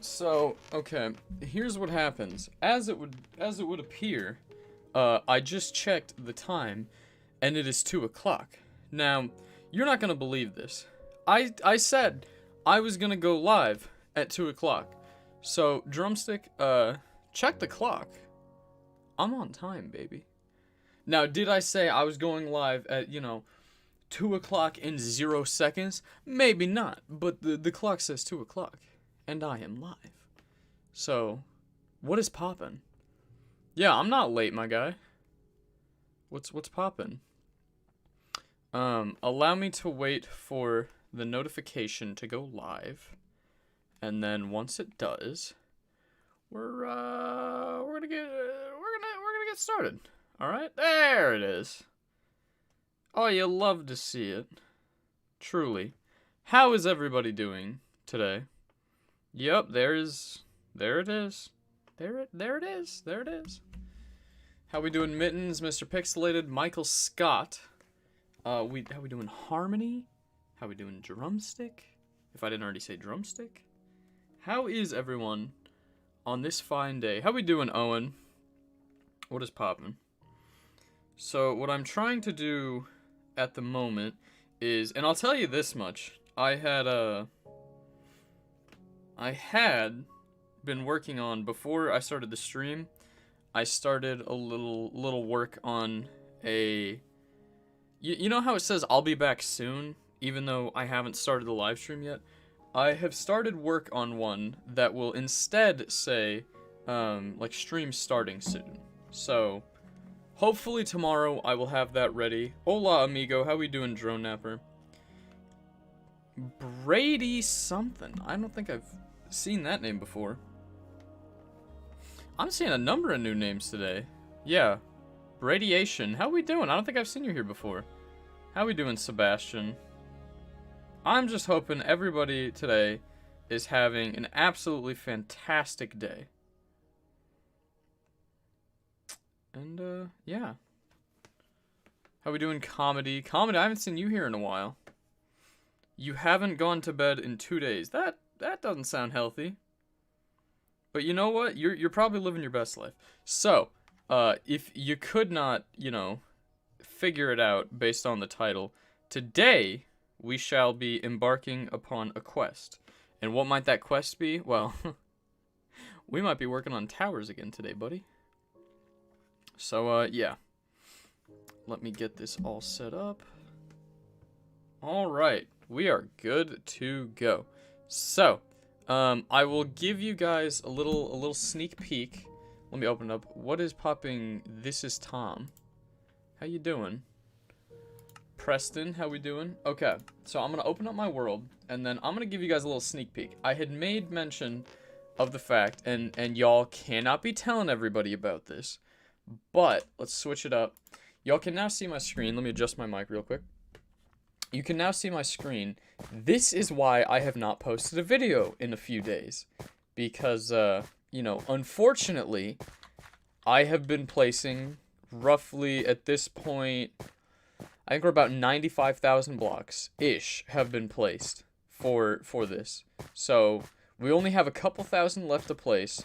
So, okay, here's what happens. As it would appear, I just checked the time, and it is 2 o'clock. Now, you're not gonna believe this. I said I was gonna go live at 2 o'clock. So, Drumstick, check the clock. I'm on time, baby. Now, did I say I was going live at, 2 o'clock in 0 seconds? Maybe not, but the clock says 2 o'clock, and I am live. So, what is poppin'? Yeah, I'm not late, my guy. What's poppin'? Allow me to wait for the notification to go live, and then once it does, we're gonna get started. All right, there it is. Oh, you love to see it. Truly. How is everybody doing today? Yep, there it is. There it is. There it is. How we doing, Mittens, Mr. Pixelated, Michael Scott? How we doing, Harmony? How we doing, Drumstick? If I didn't already say Drumstick. How is everyone on this fine day? How we doing, Owen? What is poppin'? So, what I'm trying to do at the moment is, and I'll tell you this much, I had been working on, before I started the stream, I started a little work on a, you know how it says I'll be back soon, even though I haven't started the live stream yet? I have started work on one that will instead say, like, stream starting soon. So, hopefully tomorrow I will have that ready. Hola, amigo. How we doing, Drone Napper? Brady something. I don't think I've seen that name before. I'm seeing a number of new names today. Yeah. Radiation. How we doing? I don't think I've seen you here before. How we doing, Sebastian? I'm just hoping everybody today is having an absolutely fantastic day. And, yeah. How we doing, Comedy? Comedy, I haven't seen you here in a while. You haven't gone to bed in 2 days. That doesn't sound healthy. But you know what? You're probably living your best life. So, if you could not, figure it out based on the title, today we shall be embarking upon a quest. And what might that quest be? Well, we might be working on towers again today, buddy. So, yeah. Let me get this all set up. Alright, we are good to go. So, I will give you guys a little sneak peek. Let me open it up. What is popping? This is Tom. How you doing? Preston, how we doing? Okay, so I'm gonna open up my world, and then I'm gonna give you guys a little sneak peek. I had made mention of the fact, and y'all cannot be telling everybody about this, but let's switch it up. Y'all can now see my screen. Let me adjust my mic real quick. You can now see my screen. This is why I have not posted a video in a few days. Because, unfortunately, I have been placing roughly at this point, I think we're about 95,000 blocks-ish have been placed for this. So, we only have a couple thousand left to place,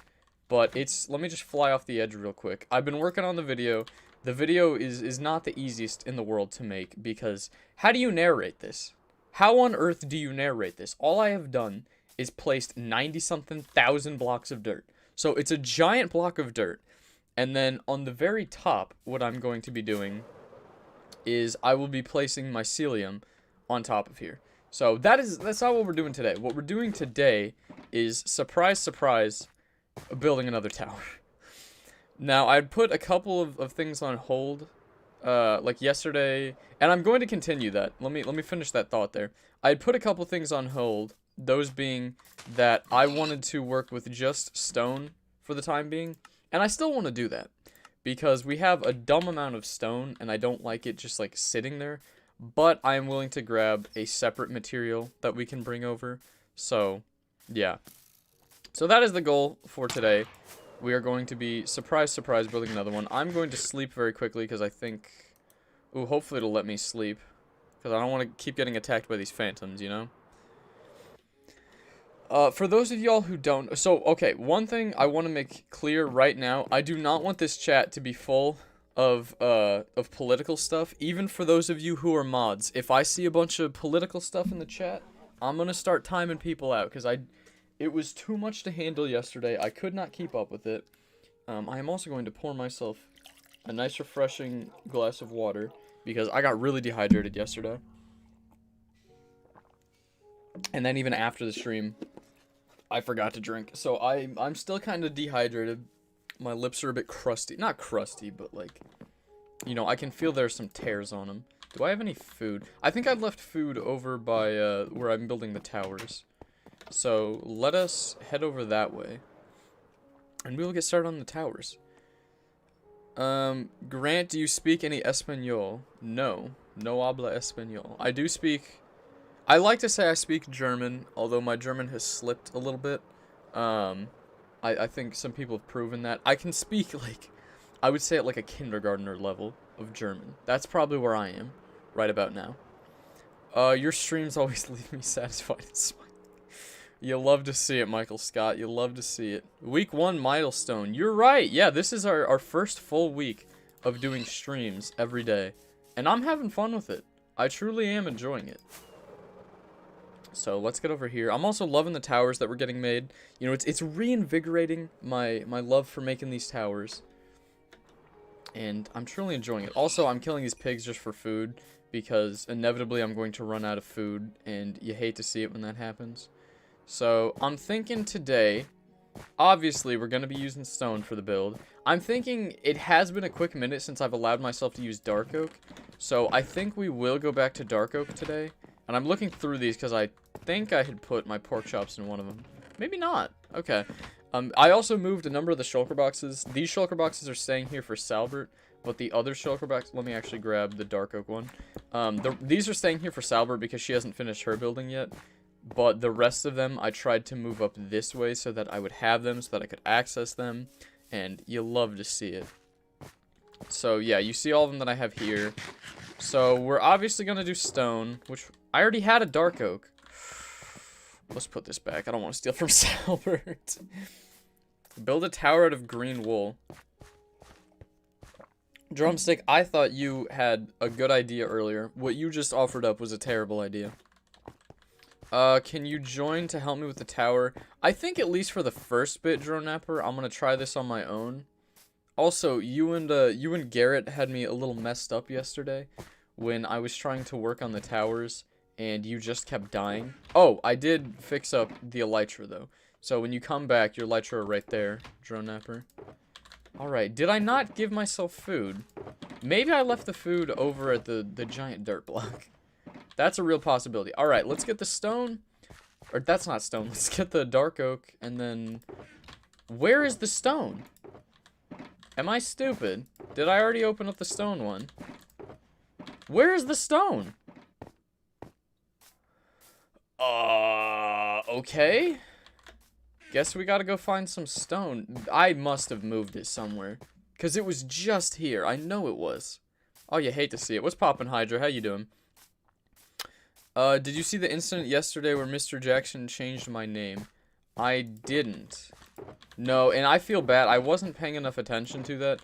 but let me just fly off the edge real quick. I've been working on the video. The video is not the easiest in the world to make, because how do you narrate this? How on earth do you narrate this? All I have done is placed 90-something thousand blocks of dirt. So it's a giant block of dirt. And then on the very top, what I'm going to be doing is I will be placing mycelium on top of here. So that's not what we're doing today. What we're doing today is, surprise, surprise, building another tower. Now, I'd put a couple of things on hold, like yesterday, and I'm going to continue that. Let me finish that thought there. I'd put a couple things on hold, those being that I wanted to work with just stone for the time being, and I still want to do that, because we have a dumb amount of stone, and I don't like it just, like, sitting there, but I am willing to grab a separate material that we can bring over, so, yeah. So that is the goal for today. We are going to be, surprise, surprise, building another one. I'm going to sleep very quickly because I think... Ooh, hopefully it'll let me sleep. Because I don't want to keep getting attacked by these phantoms, you know? For those of y'all who don't, so, okay, one thing I want to make clear right now, I do not want this chat to be full of political stuff, even for those of you who are mods. If I see a bunch of political stuff in the chat, I'm gonna start timing people out, because it was too much to handle yesterday. I could not keep up with it. I am also going to pour myself a nice refreshing glass of water, because I got really dehydrated yesterday. And then even after the stream, I forgot to drink. So I'm still kind of dehydrated. My lips are a bit crusty. Not crusty, but like, you know, I can feel there's some tears on them. Do I have any food? I think I left food over by where I'm building the towers. So let us head over that way. And we will get started on the towers. Grant, do you speak any Espanol? No. No habla Espanol. I do speak... I like to say I speak German, although my German has slipped a little bit. I think some people have proven that. I can speak, like, I would say at, like, a kindergartner level of German. That's probably where I am, right about now. Your streams always leave me satisfied and smiling. You love to see it, Michael Scott. You love to see it. Week 1 milestone. You're right. Yeah, this is our first full week of doing streams every day. And I'm having fun with it. I truly am enjoying it. So let's get over here. I'm also loving the towers that we're getting made. You know, it's reinvigorating my love for making these towers. And I'm truly enjoying it. Also, I'm killing these pigs just for food, because inevitably I'm going to run out of food, and you hate to see it when that happens. So I'm thinking today, obviously we're going to be using stone for the build. I'm thinking it has been a quick minute since I've allowed myself to use dark oak. So I think we will go back to dark oak today. And I'm looking through these because I think I had put my pork chops in one of them. Maybe not. Okay. I also moved a number of the shulker boxes. These shulker boxes are staying here for Salbert, but the other shulker box... Let me actually grab the dark oak one. These are staying here for Salbert because she hasn't finished her building yet. But the rest of them, I tried to move up this way so that I would have them, so that I could access them. And you love to see it. So, yeah, you see all of them that I have here. So, we're obviously going to do stone, which I already had a dark oak. Let's put this back. I don't want to steal from Salbert. Build a tower out of green wool. Drumstick, I thought you had a good idea earlier. What you just offered up was a terrible idea. Can you join to help me with the tower? I think at least for the first bit, Drone Napper, I'm gonna try this on my own. Also, you and Garrett had me a little messed up yesterday when I was trying to work on the towers and you just kept dying. Oh, I did fix up the elytra though. So when you come back, your elytra are right there, Drone Napper. Alright, did I not give myself food? Maybe I left the food over at the giant dirt block. That's a real possibility. Alright, let's get the stone. Or, that's not stone. Let's get the dark oak, and then... Where is the stone? Am I stupid? Did I already open up the stone one? Where is the stone? Okay. Guess we gotta go find some stone. I must have moved it somewhere. Because it was just here. I know it was. Oh, you hate to see it. What's poppin', Hydra? How you doing? Did you see the incident yesterday where Mr. Jackson changed my name? I didn't. No, and I feel bad. I wasn't paying enough attention to that.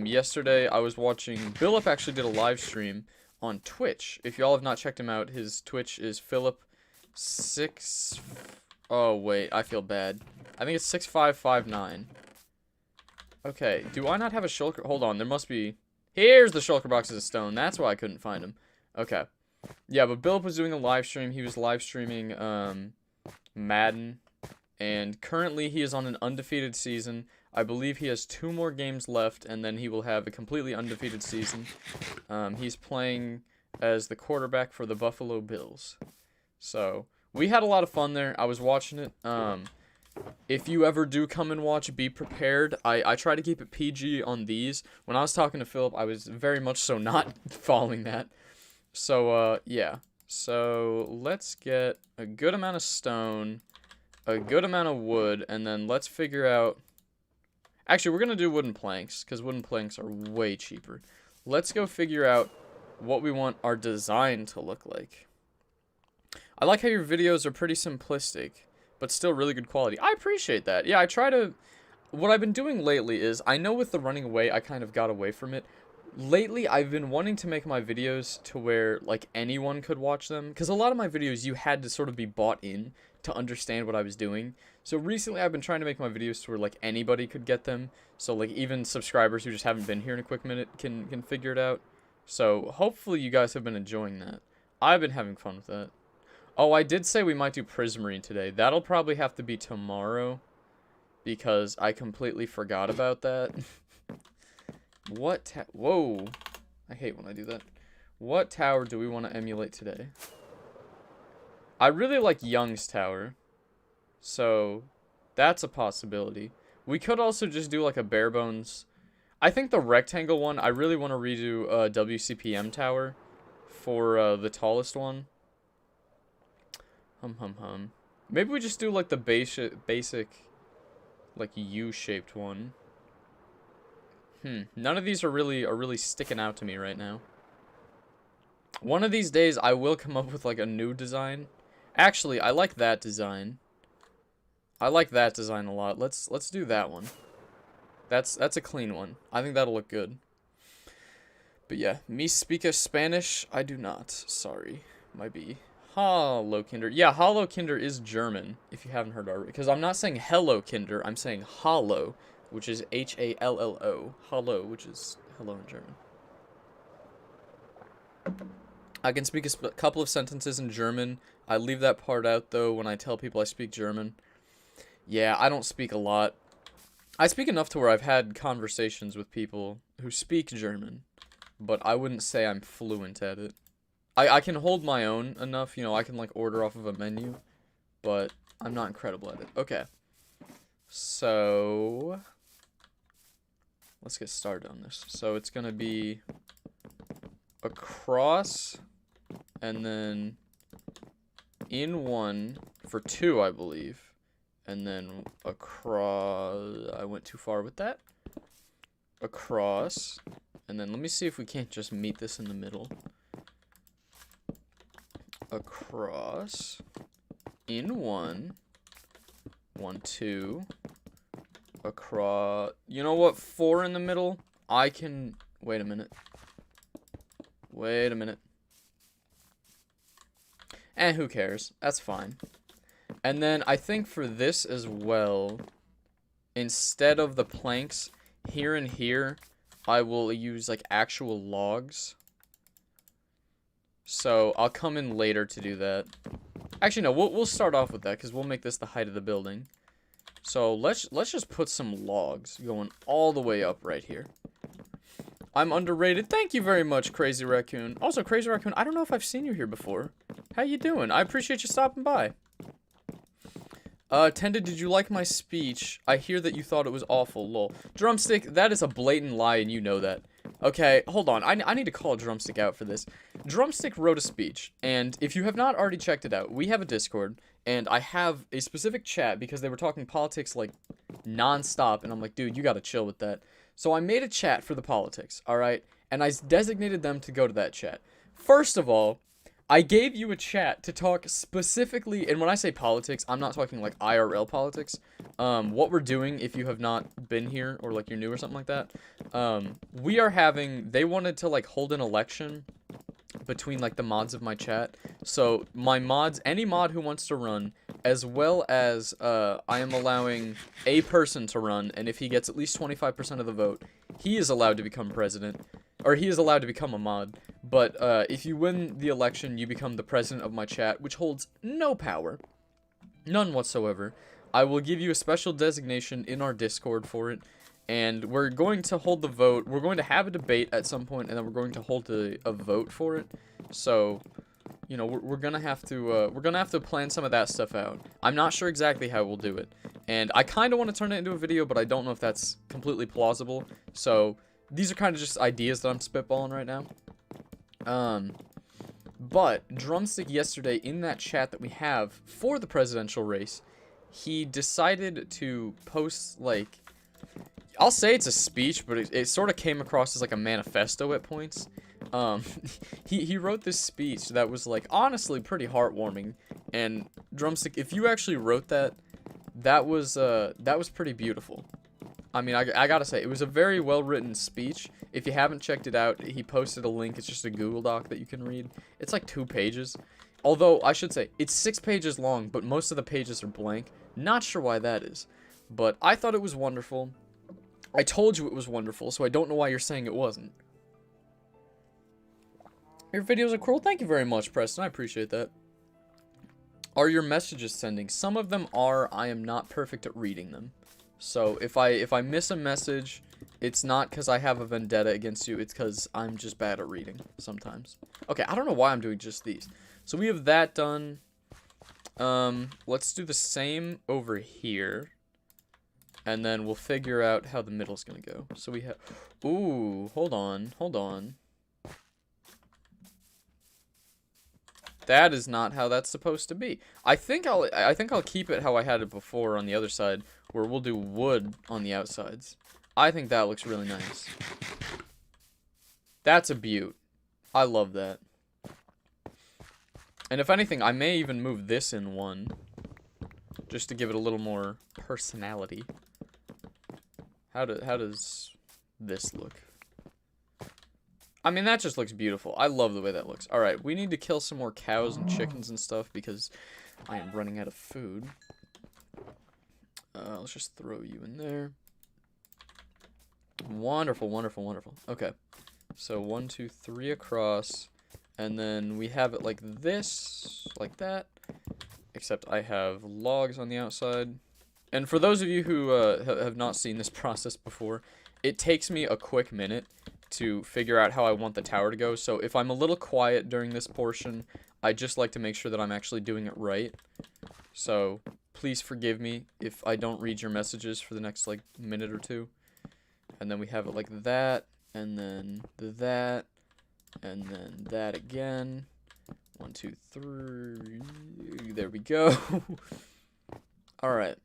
Yesterday, I was watching... Philip actually did a live stream on Twitch. If y'all have not checked him out, his Twitch is Philip6... Oh, wait. I feel bad. I think it's 6559. Okay. Do I not have a shulker? Hold on. There must be... Here's the shulker boxes of stone. That's why I couldn't find them. Okay. Yeah, but Philip was doing a live stream. He was live streaming Madden. And currently he is on an undefeated season. I believe he has 2 more games left, and then he will have a completely undefeated season. He's playing as the quarterback for the Buffalo Bills. So, we had a lot of fun there. I was watching it. If you ever do come and watch, be prepared. I try to keep it PG on these. When I was talking to Philip, I was very much so not following that. So, yeah. So, let's get a good amount of stone, a good amount of wood, and then let's figure out... Actually, we're going to do wooden planks, because wooden planks are way cheaper. Let's go figure out what we want our design to look like. I like how your videos are pretty simplistic, but still really good quality. I appreciate that. Yeah, I try to... What I've been doing lately is, I know with the running away, I kind of got away from it. Lately, I've been wanting to make my videos to where, like, anyone could watch them. Because a lot of my videos, you had to sort of be bought in to understand what I was doing. So recently, I've been trying to make my videos to where, like, anybody could get them. So, like, even subscribers who just haven't been here in a quick minute can figure it out. So, hopefully you guys have been enjoying that. I've been having fun with that. Oh, I did say we might do Prismarine today. That'll probably have to be tomorrow, because I completely forgot about that. Whoa. I hate when I do that. What tower do we want to emulate today? I really like Young's tower. So, that's a possibility. We could also just do like a bare bones. I think the rectangle one, I really want to redo WCPM tower for the tallest one. Maybe we just do like the basic like U-shaped one. None of these are really sticking out to me right now. One of these days I will come up with like a new design. Actually, I like that design. I like that design a lot. Let's do that one. That's a clean one. I think that'll look good. But yeah, me speak a Spanish? I do not. Sorry. Might be. Hallo Kinder. Yeah, Hallo Kinder is German, if you haven't heard already. Because I'm not saying hello Kinder, I'm saying Hallo, which is H-A-L-L-O. Hallo, which is hello in German. I can speak a couple of sentences in German. I leave that part out, though, when I tell people I speak German. Yeah, I don't speak a lot. I speak enough to where I've had conversations with people who speak German, but I wouldn't say I'm fluent at it. I can hold my own enough, you know, I can, like, order off of a menu, but I'm not incredible at it. Okay. So, let's get started on this. So, it's gonna be across, and then in one for 2, I believe. And then across, I went too far with that. Across, and then let me see if we can't just meet this in the middle. Across, in 1, 1, 2, across, you know what, 4 in the middle, I can, wait a minute, who cares, that's fine. And then I think for this as well, instead of the planks, here and here, I will use like actual logs. So I'll come in later to do that. Actually, no, we'll start off with that because we'll make this the height of the building. So let's just put some logs going all the way up right here. I'm underrated. Thank you very much, Crazy Raccoon. Also, Crazy Raccoon, I don't know if I've seen you here before. How you doing? I appreciate you stopping by. Tended, did you like my speech? I hear that you thought it was awful, lol. Drumstick, that is a blatant lie and you know that. Okay, hold on. I need to call Drumstick out for this. Drumstick wrote a speech, and if you have not already checked it out, we have a Discord, and I have a specific chat because they were talking politics, like, non-stop, and I'm like, dude, you gotta chill with that. So I made a chat for the politics, alright? And I designated them to go to that chat. First of all, I gave you a chat to talk specifically, and when I say politics, I'm not talking like IRL politics. What we're doing, if you have not been here, or like you're new or something like that, we are having, they wanted to like hold an election between like the mods of my chat. So my mods, any mod who wants to run, as well as I am allowing a person to run, and if he gets at least 25% of the vote, he is allowed to become president. Or he is allowed to become a mod, but if you win the election, you become the president of my chat, which holds no power. None whatsoever. I will give you a special designation in our Discord for it, and we're going to hold the vote. We're going to have a debate at some point, and then we're going to hold a vote for it. So, you know, we're gonna have to plan some of that stuff out. I'm not sure exactly how we'll do it, and I kind of want to turn it into a video, but I don't know if that's completely plausible. So these are kind of just ideas that I'm spitballing right now. But Drumstick yesterday in that chat that we have for the presidential race, he decided to post, like, I'll say it's a speech, but it sort of came across as like a manifesto at points. Um, he wrote this speech that was, like, honestly pretty heartwarming. And Drumstick, if you actually wrote that, that was pretty beautiful. I mean, I gotta say, it was a very well-written speech. If you haven't checked it out, he posted a link. It's just a Google Doc that you can read. It's like 2 pages. Although, I should say, it's 6 pages long, but most of the pages are blank. Not sure why that is. But I thought it was wonderful. I told you it was wonderful, so I don't know why you're saying it wasn't. Your videos are cool. Thank you very much, Preston. I appreciate that. Are your messages sending? Some of them are. I am not perfect at reading them. So if I miss a message, it's not because I have a vendetta against you. It's because I'm just bad at reading sometimes. Okay, I don't know why I'm doing just these. So we have that done. Let's do the same over here. And then we'll figure out how the middle's gonna go. So we have... Ooh, hold on, hold on. That is not how that's supposed to be. I think I'll keep it how I had it before on the other side, where we'll do wood on the outsides. I think that looks really nice. That's a beaut. I love that. And if anything, I may even move this in one, just to give it a little more personality. How does this look? I mean, that just looks beautiful. I love the way that looks. Alright, we need to kill some more cows and chickens and stuff because I am running out of food. Let's just throw you in there. Wonderful, wonderful, wonderful. Okay. So 1, 2, 3 across. And then we have it like this, like that. Except I have logs on the outside. And for those of you who have not seen this process before, it takes me a quick minute to figure out how I want the tower to go. So if I'm a little quiet during this portion, I just like to make sure that I'm actually doing it right. So please forgive me if I don't read your messages for the next like minute or two. And then we have it like that, and then that, and then that again. 1, 2, 3. There we go. Alright.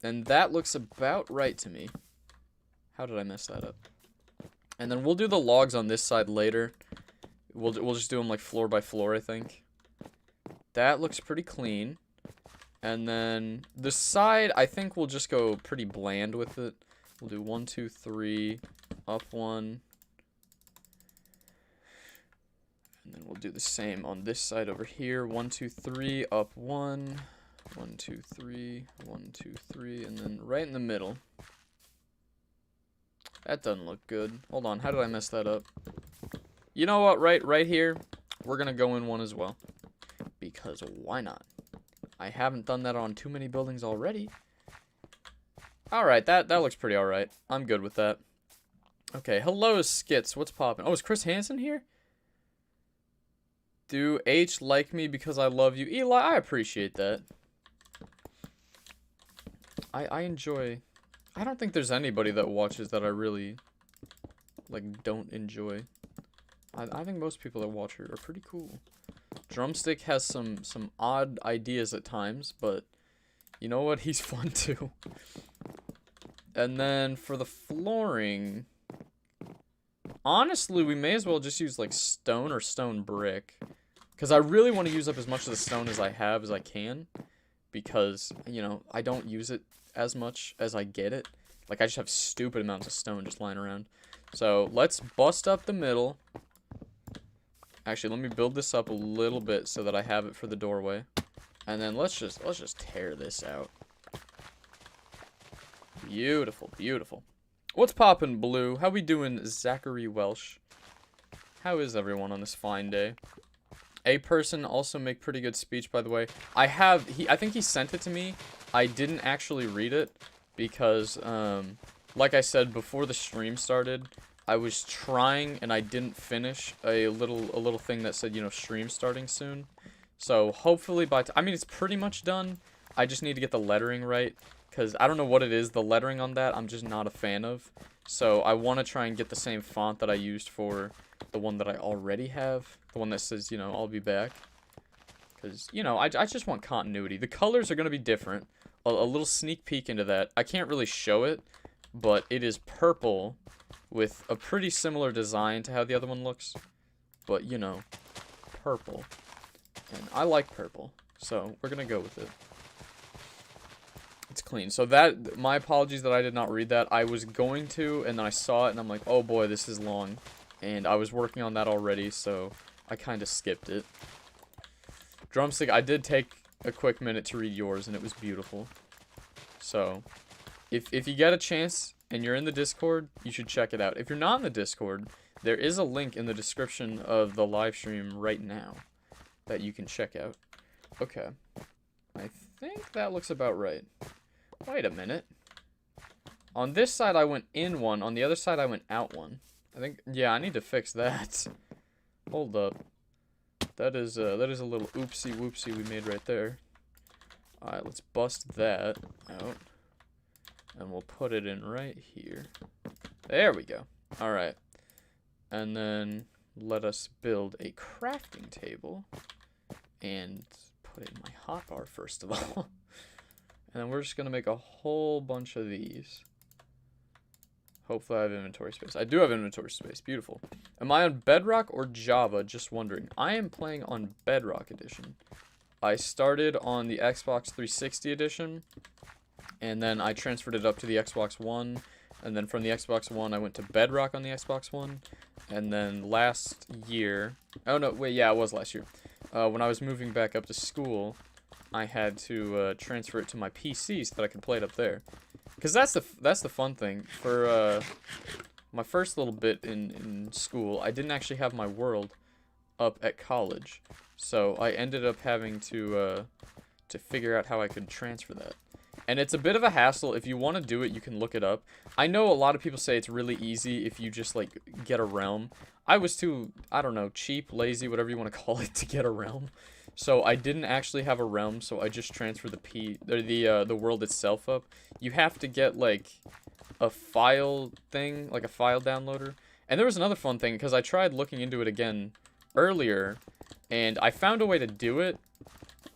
And that looks about right to me. How did I mess that up? And then we'll do the logs on this side later. We'll just do them like floor by floor, I think. That looks pretty clean. And then the side, I think we'll just go pretty bland with it. We'll do 1, 2, 3, up 1. And then we'll do the same on this side over here. 1, 2, 3, up 1. 1, 2, 3, 1, 2, 3, and then right in the middle. That doesn't look good. Hold on, how did I mess that up? You know what, right here, we're gonna go in one as well. Because why not? I haven't done that on too many buildings already. Alright, that looks pretty alright. I'm good with that. Okay, hello, Skits. What's poppin'? Oh, is Chris Hansen here? Do H like me because I love you? Eli, I appreciate that. I enjoy... I don't think there's anybody that watches that I really, like, don't enjoy. I think most people that watch her are pretty cool. Drumstick has some odd ideas at times, but you know what? He's fun too. And then for the flooring, honestly, we may as well just use like stone or stone brick, because I really want to use up as much of the stone as I have as I can, because, you know, I don't use it as much as I get it. Like, I just have stupid amounts of stone just lying around. So let's bust up the middle. Actually, let me build this up a little bit so that I have it for the doorway. And then let's just tear this out. Beautiful, beautiful. What's poppin', Blue? How we doing, Zachary Welsh? How is everyone on this fine day? A person also make pretty good speech, by the way. I think he sent it to me. I didn't actually read it because, like I said, before the stream started, I was trying and I didn't finish a little thing that said, you know, stream starting soon. So hopefully I mean, it's pretty much done. I just need to get the lettering right, because I don't know what it is. The lettering on that, I'm just not a fan of. So I want to try and get the same font that I used for the one that I already have. The one that says, you know, I'll be back. Because, you know, I just want continuity. The colors are going to be different. A little sneak peek into that. I can't really show it, but it is purple with a pretty similar design to how the other one looks. but, you know, purple. And I like purple, so we're gonna go with it. It's clean. So that, my apologies that I did not read that. I was going to, and then I saw it, and I'm like, oh boy, this is long. And I was working on that already, so I kind of skipped it. Drumstick, I did take a quick minute to read yours, and it was beautiful. So, if you get a chance, and you're in the Discord, you should check it out. If you're not in the Discord, there is a link in the description of the live stream right now that you can check out. Okay. I think that looks about right. Wait a minute. On this side, I went in one. On the other side, I went out one. I think, yeah, I need to fix that. Hold up. That is a little oopsie whoopsie we made right there. Alright, let's bust that out. And we'll put it in right here. There we go. Alright. And then let us build a crafting table. And put in my hotbar first of all. And then we're just going to make a whole bunch of these. Hopefully I have inventory space. I do have inventory space. Beautiful. Am I on Bedrock or Java? Just wondering. I am playing on Bedrock Edition. I started on the Xbox 360 edition. And then I transferred it up to the Xbox One. And then from the Xbox One, I went to Bedrock on the Xbox One. And then last year... Oh, no. Wait, yeah, it was last year. When I was moving back up to school... I had to transfer it to my PC so that I could play it up there. Because that's the fun thing. For my first little bit in school, I didn't actually have my world up at college. So I ended up having to figure out how I could transfer that. And it's a bit of a hassle. If you want to do it, you can look it up. I know a lot of people say it's really easy if you just, like, get a realm. I was too, I don't know, cheap, lazy, whatever you want to call it, to get a realm. So I didn't actually have a realm, so I just transferred the world itself up. You have to get like a file thing, like a file downloader. And there was another fun thing because I tried looking into it again earlier, and I found a way to do it.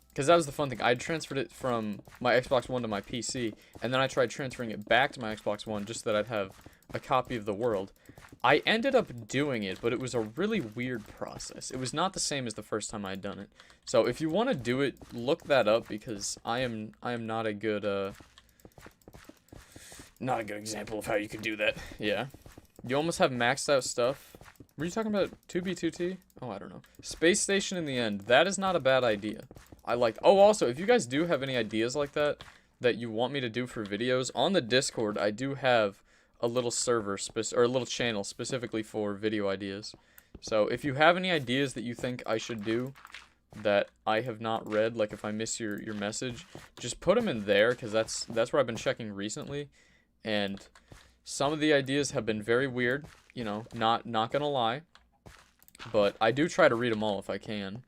Because that was the fun thing. I transferred it from my Xbox One to my PC, and then I tried transferring it back to my Xbox One just so that I'd have a copy of the world. I ended up doing it, but it was a really weird process. It was not the same as the first time I had done it. So if you want to do it, look that up because I am not a good example of how you could do that. Yeah. You almost have maxed out stuff. Were you talking about 2B2T? Oh, I don't know. Space Station in the end. That is not a bad idea. I like. Oh, also, if you guys do have any ideas like that you want me to do for videos, on the Discord, I do have a little server or a little channel specifically for video ideas. So if you have any ideas that you think I should do that I have not read, like if I miss your message, just put them in there because that's where I've been checking recently, and some of the ideas have been very weird. You know, not gonna lie, but I do try to read them all if I can.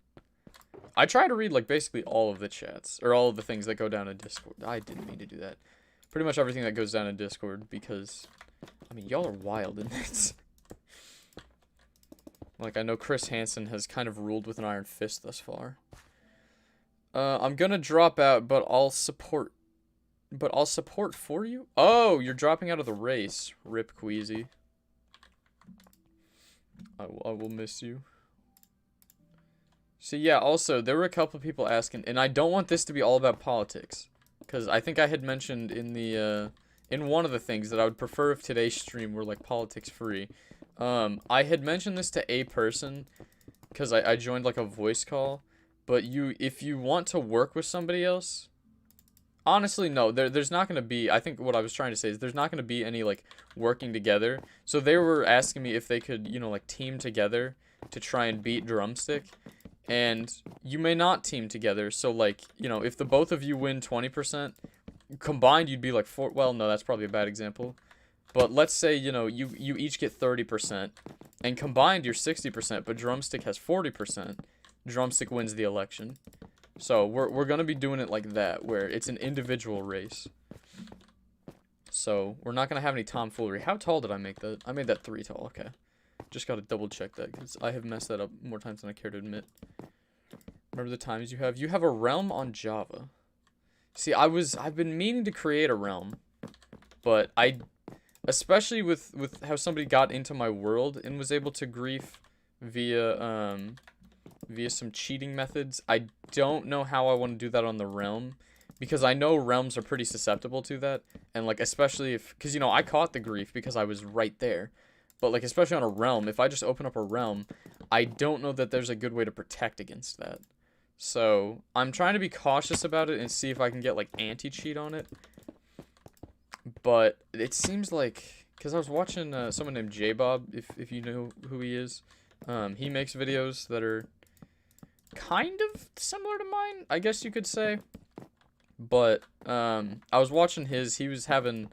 I try to read like basically all of the chats or all of the things that go down in Discord. I didn't mean to do that. Pretty much everything that goes down in Discord because, I mean, y'all are wild in this. Like, I know Chris Hansen has kind of ruled with an iron fist thus far. I'm gonna drop out, but I'll support. But I'll support for you? Oh, you're dropping out of the race. Rip Queasy. I will miss you. So yeah, also, there were a couple of people asking, and I don't want this to be all about politics. Because I think I had mentioned in the, in one of the things that I would prefer if today's stream were, like, politics-free. I had mentioned this to a person, because I joined, like, a voice call. But if you want to work with somebody else, honestly, no, there's not going to be, I think what I was trying to say is there's not going to be any, like, working together. So they were asking me if they could, you know, like, team together to try and beat Drumstick. And you may not team together, so, like, you know, if the both of you win 20%, combined you'd be, like, well, no, that's probably a bad example. But let's say, you know, you each get 30%, and combined you're 60%, but Drumstick has 40%. Drumstick wins the election. So, we're gonna be doing it like that, where it's an individual race. So, we're not gonna have any tomfoolery. How tall did I make that? I made that 3 tall, okay. Just gotta double check that, because I have messed that up more times than I care to admit. Remember the times you have? You have a realm on Java. See, I've been meaning to create a realm, but especially with how somebody got into my world and was able to grief via via some cheating methods. I don't know how I want to do that on the realm, because I know realms are pretty susceptible to that, and like especially if, because you know I caught the grief because I was right there, but like especially on a realm, if I just open up a realm, I don't know that there's a good way to protect against that. So I'm trying to be cautious about it and see if I can get like anti-cheat on it. But it seems like, because I was watching someone named J-Bob, if you know who he is. He makes videos that are kind of similar to mine, I guess you could say. But I was watching his, he was having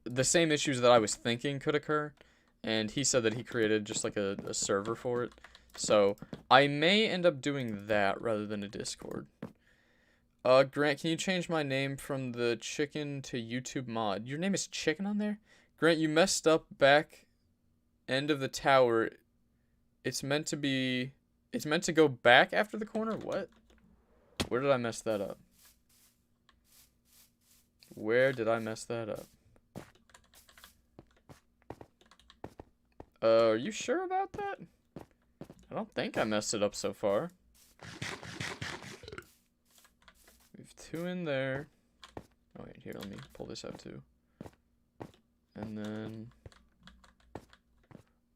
the same issues that I was thinking could occur. And he said that he created just like a server for it. So I may end up doing that rather than a Discord. Grant, can you change my name from the chicken to YouTube mod? Your name is Chicken on there? Grant, you messed up back end of the tower. It's meant to go back after the corner? What? Where did I mess that up? Where did I mess that up? Are you sure about that? I don't think I messed it up so far. We have 2 in there. Oh, wait, here, let me pull this out too. And then...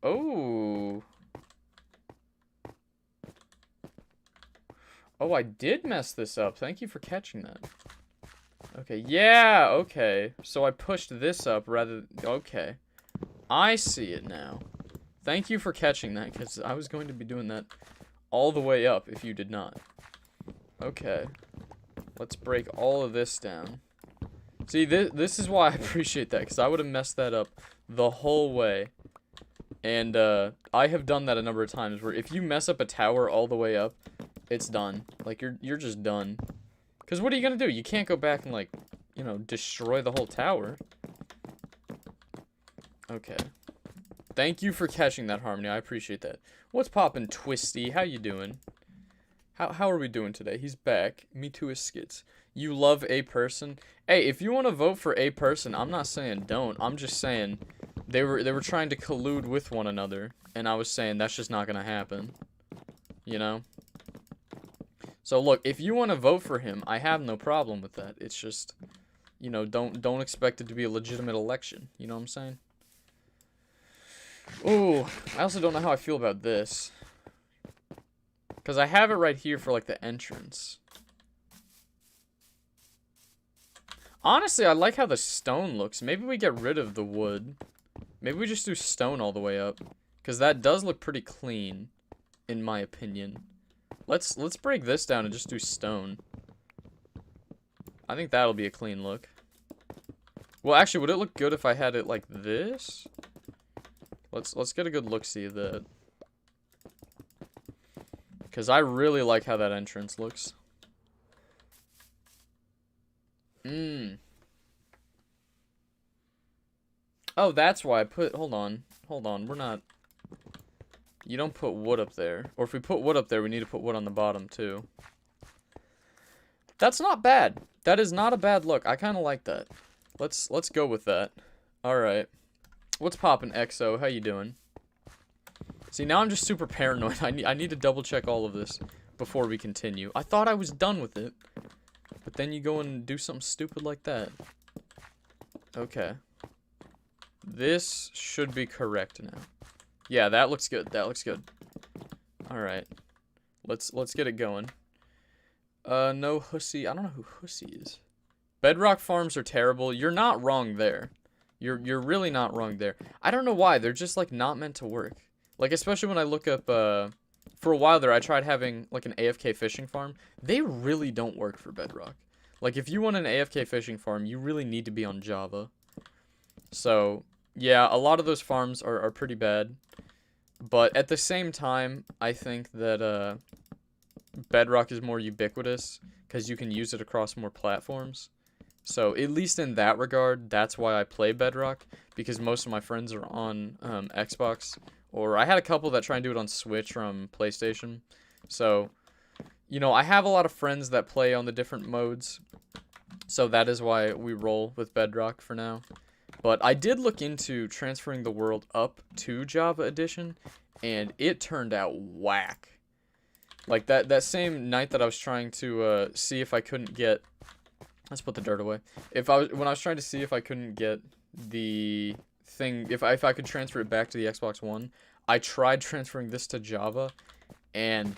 Oh! Oh, I did mess this up. Thank you for catching that. Okay, yeah, okay. So I pushed this up rather... Okay. I see it now. Thank you for catching that, because I was going to be doing that all the way up if you did not. Okay. Let's break all of this down. See, this is why I appreciate that, because I would have messed that up the whole way. And I have done that a number of times, where if you mess up a tower all the way up, it's done. Like, you're just done. Because what are you going to do? You can't go back and, like, you know, destroy the whole tower. Okay. Thank you for catching that, Harmony. I appreciate that. What's poppin', Twisty? How you doing? How are we doing today? He's back. Me too is skits. You love a person? Hey, if you want to vote for a person, I'm not saying don't. I'm just saying they were trying to collude with one another, and I was saying that's just not gonna happen. You know? So look, if you want to vote for him, I have no problem with that. It's just, you know, don't expect it to be a legitimate election. You know what I'm saying? Ooh, I also don't know how I feel about this. Because I have it right here for, like, the entrance. Honestly, I like how the stone looks. Maybe we get rid of the wood. Maybe we just do stone all the way up. Because that does look pretty clean, in my opinion. Let's break this down and just do stone. I think that'll be a clean look. Well, actually, would it look good if I had it like this? Let's get a good look-see of that. Because I really like how that entrance looks. Oh, that's why I put... Hold on. We're not... You don't put wood up there. Or if we put wood up there, we need to put wood on the bottom, too. That's not bad. That is not a bad look. I kind of like that. Let's go with that. Alright. What's poppin', EXO? How you doing? See, now I'm just super paranoid. I need to double check all of this before we continue. I thought I was done with it. But then you go and do something stupid like that. Okay. This should be correct now. Yeah, that looks good. That looks good. Alright. Let's get it going. No Hussy. I don't know who Hussy is. Bedrock farms are terrible. You're not wrong there. You're really not wrong there. I don't know why. They're just, like, not meant to work. Like, especially when I look up, for a while there, I tried having, like, an AFK fishing farm. They really don't work for Bedrock. Like, if you want an AFK fishing farm, you really need to be on Java. So, yeah, a lot of those farms are pretty bad. But at the same time, I think that, Bedrock is more ubiquitous, because you can use it across more platforms. So, at least in that regard, that's why I play Bedrock, because most of my friends are on Xbox, or I had a couple that try and do it on Switch from PlayStation. So, you know, I have a lot of friends that play on the different modes, so that is why we roll with Bedrock for now. But I did look into transferring the world up to Java Edition, and it turned out whack. Like, that same night that I was trying to see if I couldn't get... Let's put the dirt away. When I was trying to see if I couldn't get the thing... If I could transfer it back to the Xbox One, I tried transferring this to Java, and...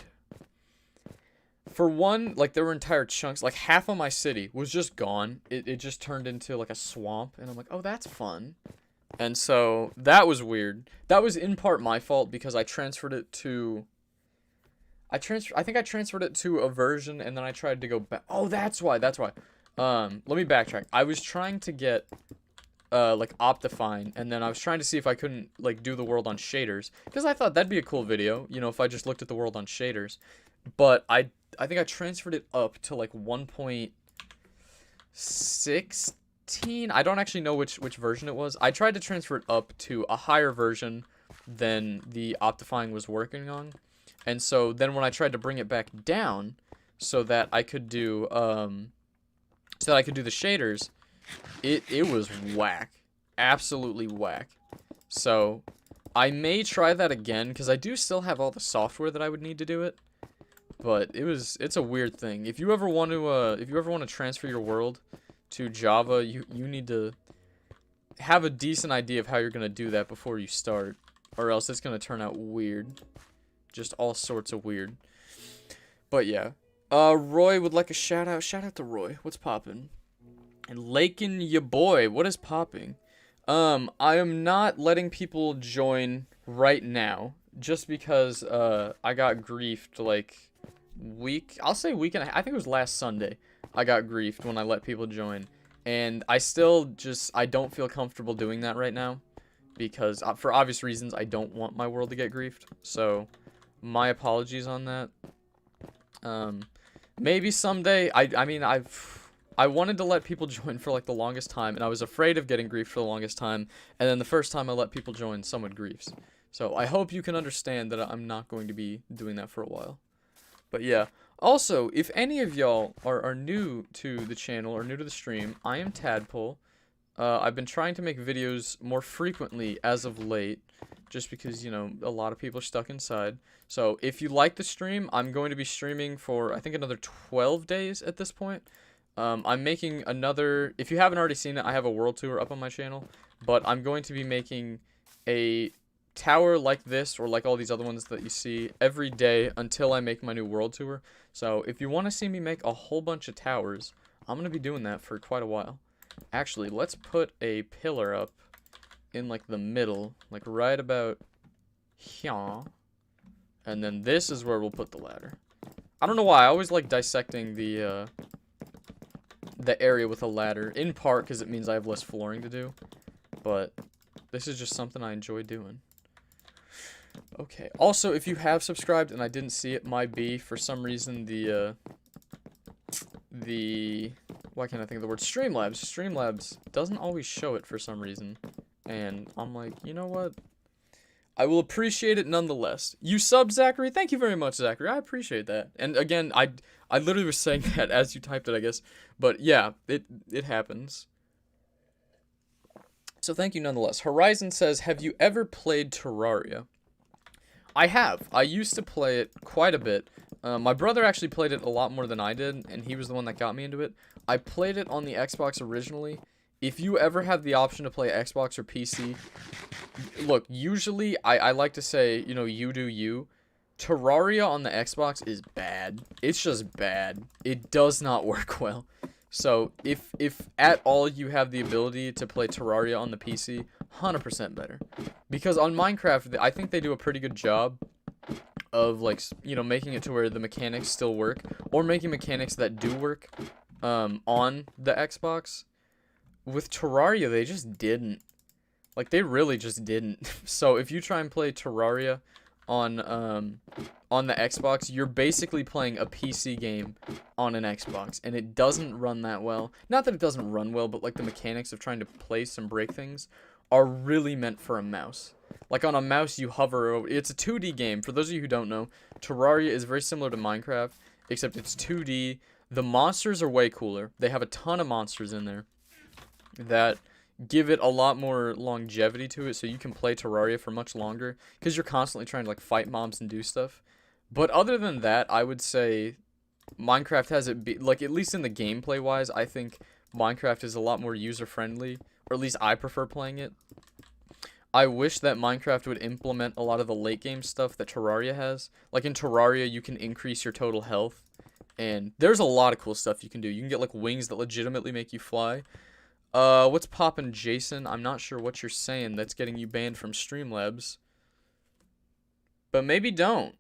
For one, like, there were entire chunks, like, half of my city was just gone. It just turned into, like, a swamp, and I'm like, oh, that's fun. And so, that was weird. That was in part my fault, because I transferred it to... I think I transferred it to a version, and then I tried to go back. Oh, that's why. Let me backtrack. I was trying to get, like, Optifine, and then I was trying to see if I couldn't, like, do the world on shaders, because I thought that'd be a cool video, you know, if I just looked at the world on shaders. But I think I transferred it up to, like, 1.16. I don't actually know which version it was. I tried to transfer it up to a higher version than the Optifine was working on. And so then when I tried to bring it back down so that I could do the shaders, it was whack. Absolutely whack. So I may try that again, because I do still have all the software that I would need to do it. But it's a weird thing. If you ever want to transfer your world to Java, you need to have a decent idea of how you're gonna do that before you start, or else it's gonna turn out weird. Just all sorts of weird. But yeah. Roy would like a shout out. Shout out to Roy. What's poppin'? And Lakin ya boy, what is popping? I am not letting people join right now, just because I got griefed like I'll say week and a half. I think it was last Sunday I got griefed when I let people join, and I don't feel comfortable doing that right now, because for obvious reasons I don't want my world to get griefed. So my apologies on that. Maybe someday. I wanted to let people join for like the longest time, and I was afraid of getting griefed for the longest time, and then the first time I let people join, someone griefs. So I hope you can understand that I'm not going to be doing that for a while. But yeah. Also, if any of y'all are new to the channel or new to the stream, I am Tadpole. I've been trying to make videos more frequently as of late, just because, you know, a lot of people are stuck inside. So if you like the stream, I'm going to be streaming for, I think, another 12 days at this point. I'm making another, if you haven't already seen it, I have a world tour up on my channel, but I'm going to be making a tower like this, or like all these other ones that you see, every day until I make my new world tour. So if you want to see me make a whole bunch of towers, I'm going to be doing that for quite a while. Actually, let's put a pillar up in like the middle, like right about here, and then this is where we'll put the ladder. I don't know why, I always like dissecting the area with a ladder, in part because it means I have less flooring to do, but this is just something I enjoy doing. Okay, also, if you have subscribed and I didn't see it, might be, for some reason, why can't I think of the word? Streamlabs doesn't always show it for some reason, and I'm like, you know what? I will appreciate it nonetheless. You sub, Zachary? Thank you very much, Zachary. I appreciate that. And again, I literally was saying that as you typed it, I guess, but yeah, it happens. So thank you nonetheless. Horizon says, have you ever played Terraria? I have. I used to play it quite a bit. My brother actually played it a lot more than I did, and he was the one that got me into it. I played it on the Xbox originally. If you ever have the option to play Xbox or PC, look, usually I like to say, you know, you do you. Terraria on the Xbox is bad. It's just bad. It does not work well. So if at all you have the ability to play Terraria on the PC, 100% better. Because on Minecraft, I think they do a pretty good job of, like, you know, making it to where the mechanics still work, or making mechanics that do work on the Xbox. With Terraria, they just didn't. Like, they really just didn't. So if you try and play Terraria on the Xbox, you're basically playing a PC game on an Xbox, and it doesn't run that well. Not that it doesn't run well, but like the mechanics of trying to place and break things are really meant for a mouse. Like on a mouse, you hover over. It's a 2D game. For those of you who don't know, Terraria is very similar to Minecraft, except it's 2D. The monsters are way cooler. They have a ton of monsters in there that give it a lot more longevity to it so you can play Terraria for much longer because you're constantly trying to like fight mobs and do stuff. But other than that, I would say Minecraft has it be like, at least in the gameplay wise, I think Minecraft is a lot more user friendly, or at least I prefer playing it. I wish that Minecraft would implement a lot of the late game stuff that Terraria has. Like in Terraria, you can increase your total health, and there's a lot of cool stuff you can do. You can get like wings that legitimately make you fly. What's poppin', Jason? I'm not sure what you're saying that's getting you banned from Streamlabs. But maybe don't.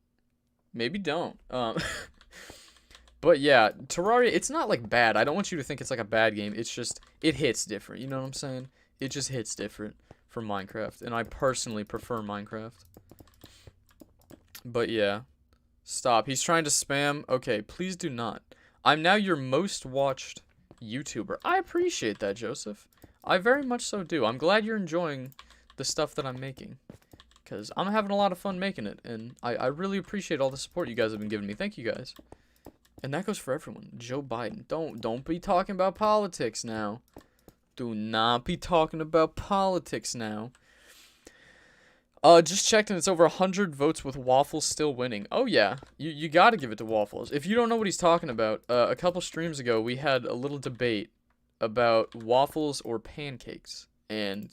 Maybe don't. But yeah, Terraria, it's not like bad. I don't want you to think it's like a bad game. It's just, it hits different. You know what I'm saying? It just hits different from Minecraft. And I personally prefer Minecraft. But yeah. Stop. He's trying to spam. Okay, please do not. I'm now your most watched YouTuber. I appreciate that, Joseph. I very much so do. I'm glad you're enjoying the stuff that I'm making, because I'm having a lot of fun making it, and I really appreciate all the support you guys have been giving me. Thank you guys. And that goes for everyone. Joe Biden. Don't be talking about politics now. Do not be talking about politics now. Just checked and it's over 100 votes with Waffles still winning. Oh yeah, you gotta give it to Waffles. If you don't know what he's talking about, a couple streams ago we had a little debate about waffles or pancakes. And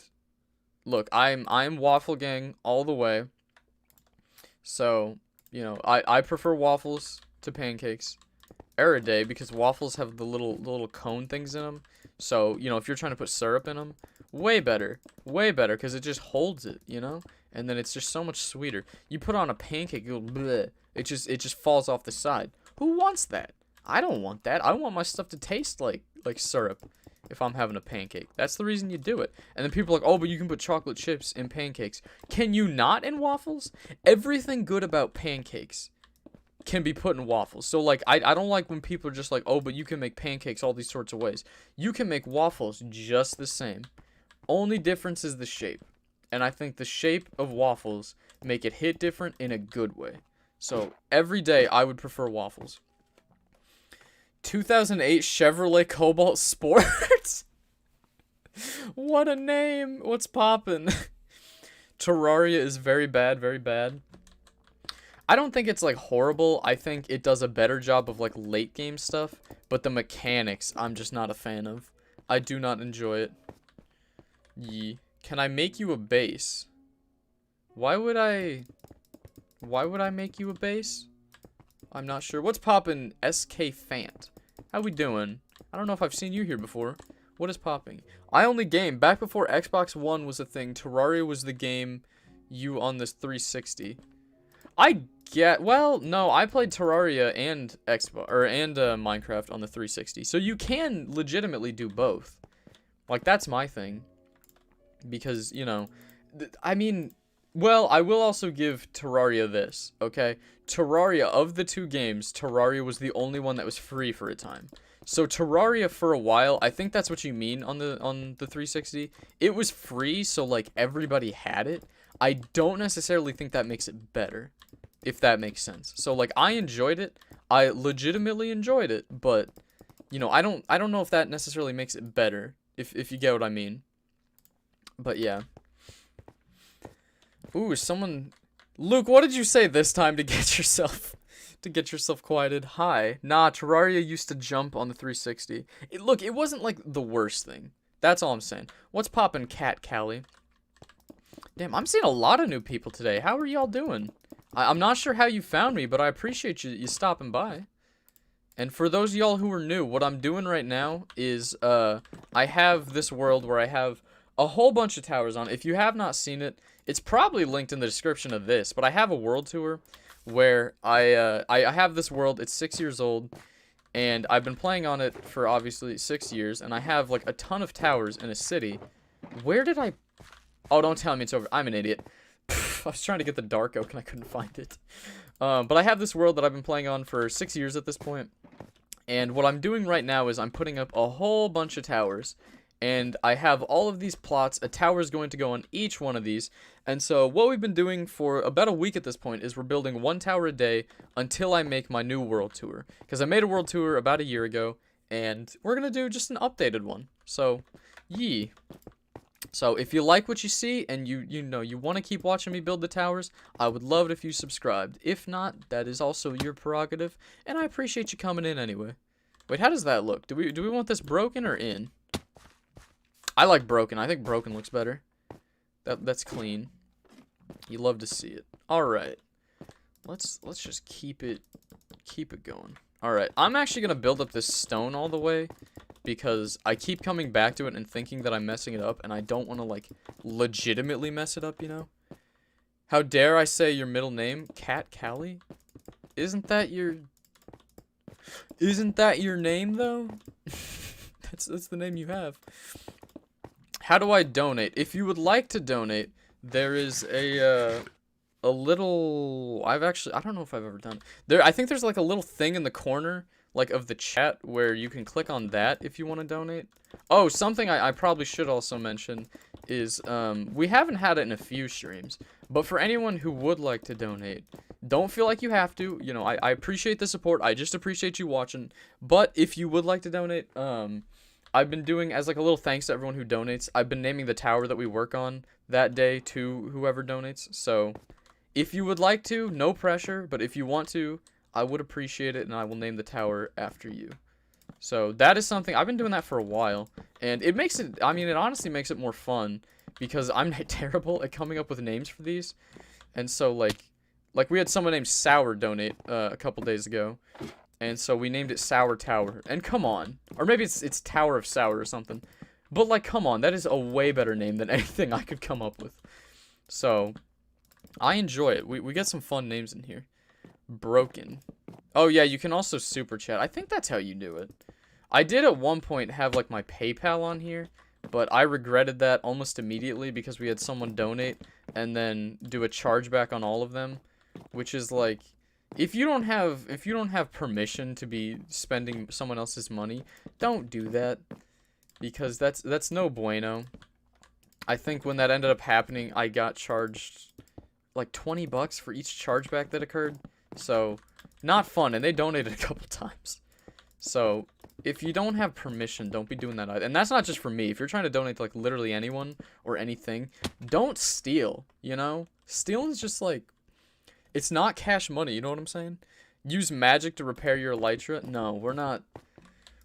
look, I'm Waffle Gang all the way. So, you know, I prefer waffles to pancakes. Error day, because waffles have the little cone things in them. So, you know, if you're trying to put syrup in them, way better, because it just holds it, you know? And then it's just so much sweeter. You put on a pancake, you go bleh. It just falls off the side. Who wants that? I don't want that. I want my stuff to taste like syrup if I'm having a pancake. That's the reason you do it. And then people are like, oh, but you can put chocolate chips in pancakes. Can you not in waffles? Everything good about pancakes can be put in waffles. So like I don't like when people are just like, oh, but you can make pancakes all these sorts of ways. You can make waffles just the same. Only difference is the shape. And I think the shape of waffles make it hit different in a good way. So every day I would prefer waffles. 2008 Chevrolet Cobalt Sports. What a name. What's poppin'? Terraria is very bad, very bad. I don't think it's like horrible. I think it does a better job of like late game stuff, but the mechanics I'm just not a fan of. I do not enjoy it. Yee. Can I make you a base? Why would I make you a base? I'm not sure. What's poppin', SK Fant? How we doing? I don't know if I've seen you here before. What is popping? I only game back before Xbox One was a thing. Terraria was the game you on this 360. Well, no, I played Terraria and Minecraft on the 360. So you can legitimately do both. Like, that's my thing. Because, you know, I mean, well, I will also give Terraria this, okay? Terraria, of the two games, Terraria was the only one that was free for a time. So Terraria for a while, I think that's what you mean on the 360. It was free, so like everybody had it. I don't necessarily think that makes it better, if that makes sense. So like I enjoyed it. I legitimately enjoyed it, but you know, I don't know if that necessarily makes it better, if you get what I mean. But yeah. Ooh, someone... Luke, what did you say this time to get yourself quieted? Hi. Nah, Terraria used to jump on the 360. Look, it wasn't like the worst thing. That's all I'm saying. What's poppin', Cat Callie? Damn, I'm seeing a lot of new people today. How are y'all doing? I'm not sure how you found me, but I appreciate you stopping by. And for those of y'all who are new, what I'm doing right now is, I have this world where I have a whole bunch of towers on. If you have not seen it, it's probably linked in the description of this, but I have a world tour where I have this world. It's 6 years old, and I've been playing on it for obviously 6 years, and I have like a ton of towers in a city. Where did I... Oh, don't tell me it's over. I'm an idiot. I was trying to get the dark oak and I couldn't find it. But I have this world that I've been playing on for 6 years at this point, and what I'm doing right now is I'm putting up a whole bunch of towers. And I have all of these plots. A tower is going to go on each one of these. And so what we've been doing for about a week at this point is we're building one tower a day until I make my new world tour. Because I made a world tour about a year ago, and we're going to do just an updated one. So, yee. So if you like what you see and you want to keep watching me build the towers, I would love it if you subscribed. If not, that is also your prerogative, and I appreciate you coming in anyway. Wait, how does that look? Do we want this broken or in? I like broken. I think broken looks better. That's clean. You love to see it. All right. Let's just keep it going. All right. I'm actually going to build up this stone all the way because I keep coming back to it and thinking that I'm messing it up, and I don't want to like legitimately mess it up, you know? How dare I say your middle name? Cat Callie? Isn't that your name though? That's the name you have. How do I donate? If you would like to donate, there is a little, I don't know if I've ever done there. I think there's like a little thing in the corner like of the chat where you can click on that if you want to donate. Oh, something I probably should also mention is we haven't had it in a few streams, but for anyone who would like to donate, don't feel like you have to. You know, I appreciate the support. I just appreciate you watching. But if you would like to donate, I've been doing, as like a little thanks to everyone who donates, I've been naming the tower that we work on that day to whoever donates. So if you would like to, no pressure, but if you want to, I would appreciate it, and I will name the tower after you. So that is something, I've been doing that for a while, and it makes it, I mean, it honestly makes it more fun, because I'm terrible at coming up with names for these. And so, like we had someone named Sour donate a couple days ago, and so we named it Sour Tower. And come on, or maybe it's Tower of Sour or something. But, like, come on, that is a way better name than anything I could come up with. So I enjoy it. We get some fun names in here. Broken. Oh yeah, you can also super chat. I think that's how you do it. I did at one point have like my PayPal on here, but I regretted that almost immediately because we had someone donate and then do a chargeback on all of them, which is like, if you don't have permission to be spending someone else's money, don't do that, because that's no bueno. I think when that ended up happening, I got charged like 20 bucks for each chargeback that occurred. So, not fun, and they donated a couple times. So, if you don't have permission, don't be doing that either. And that's not just for me. If you're trying to donate to, like, literally anyone or anything, don't steal, you know? Stealing is just, like, it's not cash money, you know what I'm saying? Use magic to repair your elytra? No, we're not.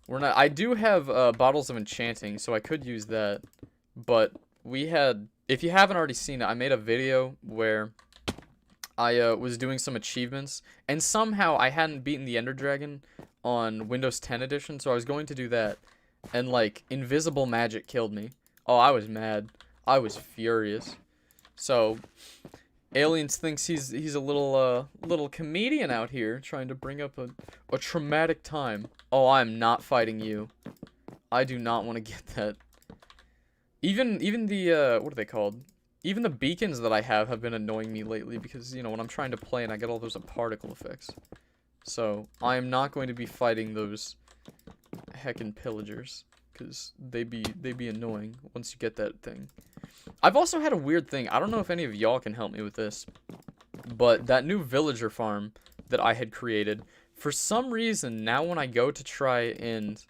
I do have bottles of enchanting, so I could use that. But we had, if you haven't already seen it, I made a video where I was doing some achievements, and somehow I hadn't beaten the Ender Dragon on Windows 10 edition, so I was going to do that, and like invisible magic killed me. Oh, I was mad. I was furious. So Aliens thinks he's a little comedian out here trying to bring up a traumatic time. Oh, I'm not fighting you. I do not want to get that. Even the what are they called? Even the beacons that I have been annoying me lately because, you know, when I'm trying to play and I get all those particle effects. So, I am not going to be fighting those heckin' pillagers, because they be annoying once you get that thing. I've also had a weird thing. I don't know if any of y'all can help me with this, but that new villager farm that I had created, for some reason, now when I go to try and,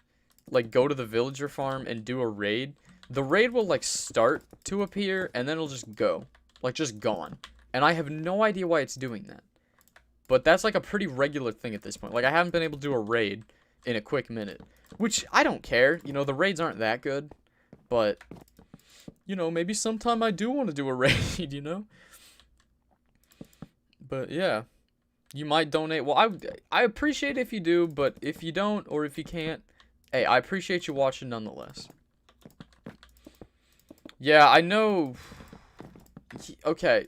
like, go to the villager farm and do a raid, the raid will, like, start to appear, and then it'll just go. Like, just gone. And I have no idea why it's doing that. But that's, like, a pretty regular thing at this point. Like, I haven't been able to do a raid in a quick minute. Which, I don't care. You know, the raids aren't that good. But, you know, maybe sometime I do want to do a raid, you know? But, yeah. You might donate. Well, I appreciate it if you do, but if you don't, or if you can't, hey, I appreciate you watching nonetheless. Yeah, I know. Okay.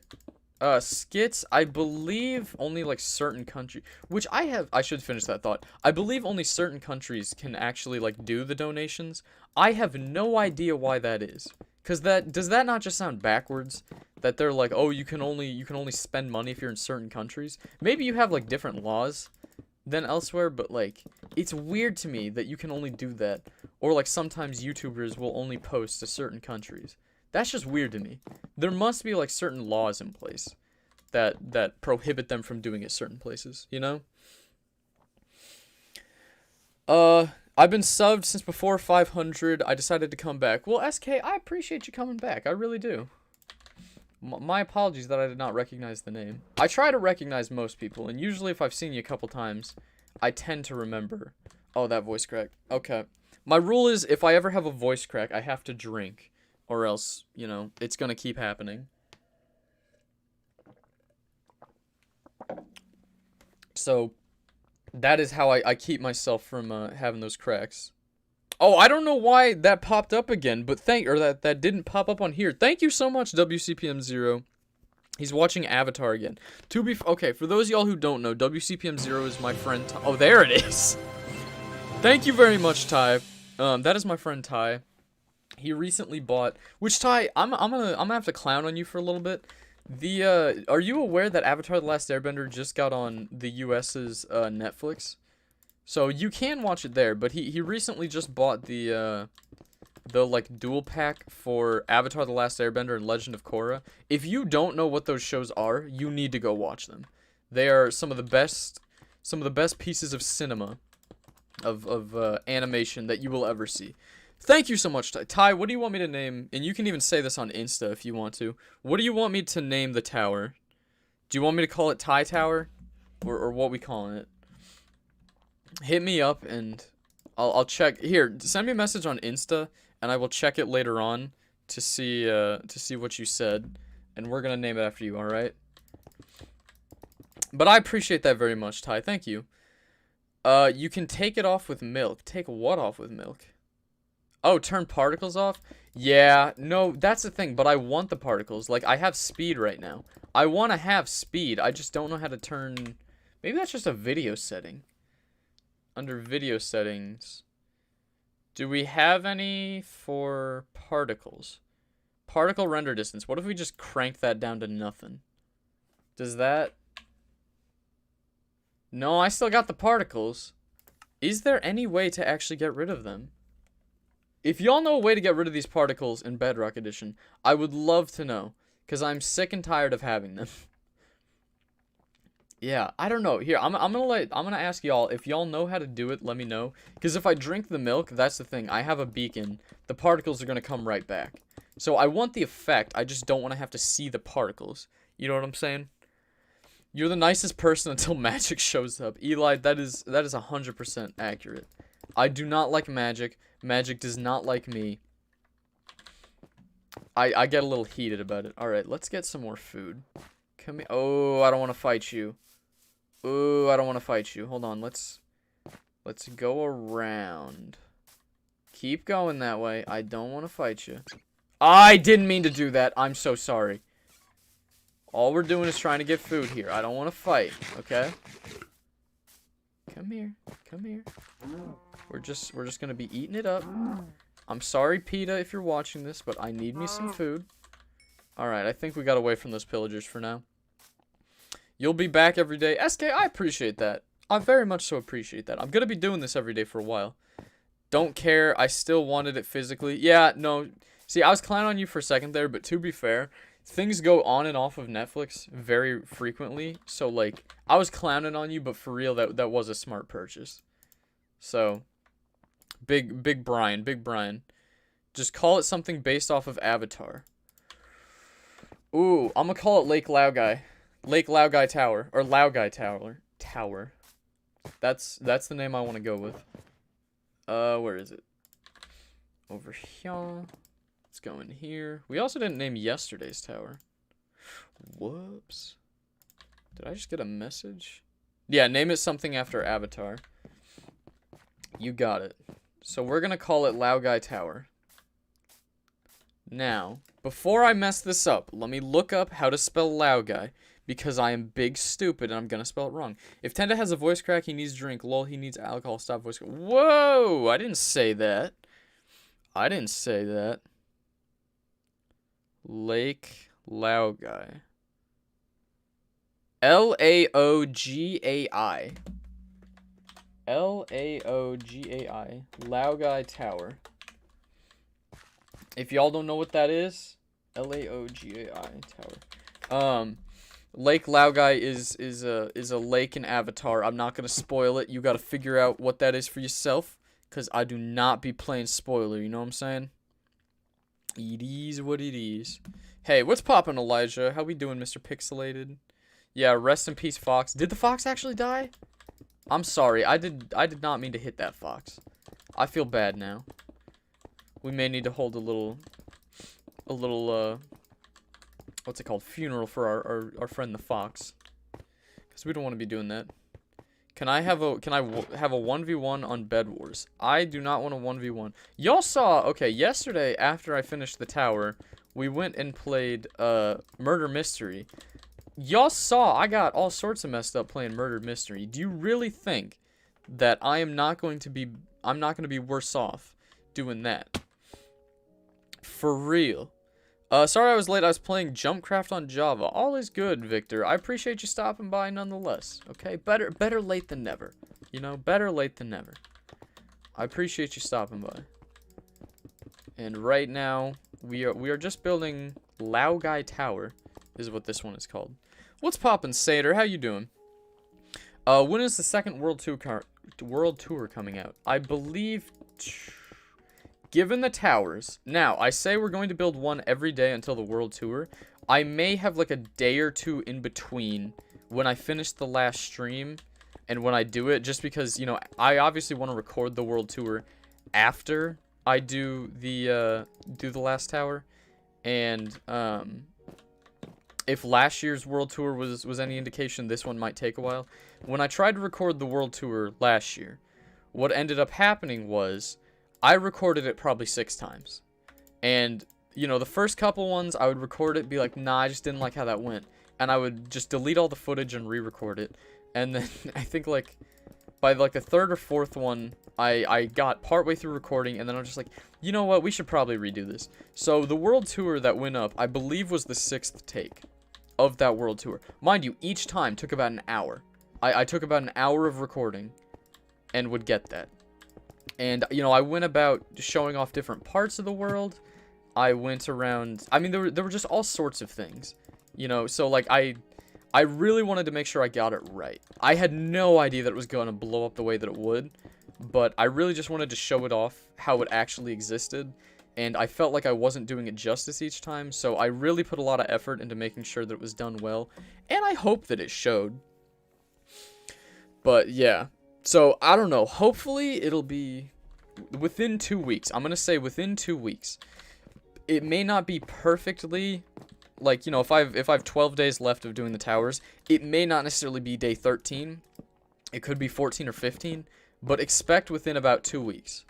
Skits, I believe only, like, certain countries, which I should finish that thought. I believe only certain countries can actually, like, do the donations. I have no idea why that is. Because does that not just sound backwards? That they're like, oh, you can only spend money if you're in certain countries? Maybe you have, like, different laws than elsewhere, but, like, it's weird to me that you can only do that. Or, like, sometimes YouTubers will only post to certain countries. That's just weird to me. There must be, like, certain laws in place that prohibit them from doing it certain places, you know? I've been subbed since before 500. I decided to come back. Well, SK, I appreciate you coming back. I really do. My apologies that I did not recognize the name. I try to recognize most people, and usually if I've seen you a couple times, I tend to remember. Oh, that voice crack. Okay. My rule is, if I ever have a voice crack, I have to drink. Or else, you know, it's gonna keep happening. So, that is how I keep myself from having those cracks. Oh, I don't know why that popped up again, but that didn't pop up on here. Thank you so much, WCPM0. He's watching Avatar again. Okay, for those of y'all who don't know, WCPM0 is my friend Ty. Oh, there it is. Thank you very much, Ty. That is my friend Ty. He recently bought, which Ty, I'm gonna have to clown on you for a little bit. Are you aware that Avatar: The Last Airbender just got on the US's Netflix? So you can watch it there, but he recently just bought the like dual pack for Avatar: The Last Airbender and Legend of Korra. If you don't know what those shows are, you need to go watch them. They are some of the best pieces of cinema of animation that you will ever see. Thank you so much, Ty. Ty, what do you want me to name? And you can even say this on Insta if you want to. What do you want me to name the tower? Do you want me to call it Ty Tower? Or what we calling it? Hit me up and I'll check. Here, send me a message on Insta and I will check it later on to see what you said. And we're going to name it after you, alright? But I appreciate that very much, Ty. Thank you. You can take it off with milk. Take what off with milk? Oh, turn particles off? Yeah, no, that's the thing, but I want the particles. Like, I have speed right now. I want to have speed, I just don't know how to turn... Maybe that's just a video setting. Under video settings, do we have any for particles? Particle render distance. What if we just crank that down to nothing? Does that... No, I still got the particles. Is there any way to actually get rid of them? If y'all know a way to get rid of these particles in Bedrock Edition, I would love to know, because I'm sick and tired of having them. Yeah, I don't know. Here, I'm gonna ask y'all, if y'all know how to do it, let me know. Because if I drink the milk, that's the thing. I have a beacon. The particles are gonna come right back. So I want the effect, I just don't want to have to see the particles. You know what I'm saying? You're the nicest person until magic shows up. Eli, that is 100% accurate. I do not like magic. Magic does not like me. I get a little heated about it. Alright, let's get some more food. Come here. Oh, I don't want to fight you. Oh, I don't want to fight you. Hold on, let's go around. Keep going that way. I don't want to fight you. I didn't mean to do that. I'm so sorry. All we're doing is trying to get food here. I don't want to fight, okay? Come here. Come here. We're just gonna be eating it up. I'm sorry, PETA, if you're watching this, but I need me some food. Alright, I think we got away from those pillagers for now. You'll be back every day. SK, I appreciate that. I very much so appreciate that. I'm gonna be doing this every day for a while. Don't care. I still wanted it physically. Yeah, no. See, I was clowning on you for a second there, but to be fair, things go on and off of Netflix very frequently. So, like, I was clowning on you, but for real, that was a smart purchase. So, Big Brian. Just call it something based off of Avatar. Ooh, I'm gonna call it Lake Laogai. Lake Laogai Tower. Or Laogai Tower. That's the name I want to go with. Where is it? Over here. Let's go in here. We also didn't name yesterday's tower. Whoops. Did I just get a message? Yeah, name it something after Avatar. You got it. So we're gonna call it Laogai Tower. Now, before I mess this up, let me look up how to spell Laogai, because I am big stupid and I'm gonna spell it wrong. If Tenda has a voice crack, he needs drink. Lol, he needs alcohol. Stop voice crack. Whoa! I didn't say that. I didn't say that. Lake Laogai. Laogai. Laogai. Laogai Tower. If y'all don't know what that is, Laogai Tower. Lake Laogai is a lake in Avatar. I'm not gonna spoil it. You gotta figure out what that is for yourself. Because I do not be playing spoiler, you know what I'm saying? It is what it is. Hey, what's poppin', Elijah? How we doing, Mr. Pixelated? Yeah, rest in peace, Fox. Did the fox actually die? I'm sorry. I did not mean to hit that fox. I feel bad now. We may need to hold a little what's it called? Funeral for our friend the fox. Because we don't want to be doing that. Can I have a 1v1 on Bed Wars? I do not want a 1v1. Y'all saw, okay, yesterday after I finished the tower, we went and played Murder Mystery. Y'all saw I got all sorts of messed up playing Murder Mystery. Do you really think that I'm not going to be worse off doing that? For real. Sorry I was late. I was playing Jumpcraft on Java. All is good, Victor. I appreciate you stopping by nonetheless. Okay, better late than never. You know, better late than never. I appreciate you stopping by. And right now, we are just building Lao Guy Tower, is what this one is called. What's poppin', Sater? How you doing? When is the second World Tour coming out? I believe, given the towers. Now, I say we're going to build one every day until the World Tour. I may have like a day or two in between when I finish the last stream and when I do it, just because, you know, I obviously want to record the World Tour after I do the last tower. And if last year's World Tour was any indication, this one might take a while. When I tried to record the World Tour last year, what ended up happening was I recorded it probably 6 times. And, you know, the first couple ones, I would record it, be like, nah, I just didn't like how that went. And I would just delete all the footage and re-record it. And then I think, like, by, like, the 3rd or 4th one, I got partway through recording, and then I was just like, you know what, we should probably redo this. So the World Tour that went up, I believe, was the 6th take of that World Tour. Mind you, each time took about an hour. I took about an hour of recording and would get that. And, you know, I went about showing off different parts of the world. I went around, I mean, there were just all sorts of things, you know, so, like, I really wanted to make sure I got it right. I had no idea that it was going to blow up the way that it would, but I really just wanted to show it off how it actually existed, and I felt like I wasn't doing it justice each time, so I really put a lot of effort into making sure that it was done well, and I hope that it showed. But, yeah. So, I don't know. Hopefully, it'll be within 2 weeks. I'm going to say within 2 weeks. It may not be perfectly, like, you know, if I've 12 days left of doing the towers, it may not necessarily be day 13. It could be 14 or 15. But expect within about 2 weeks.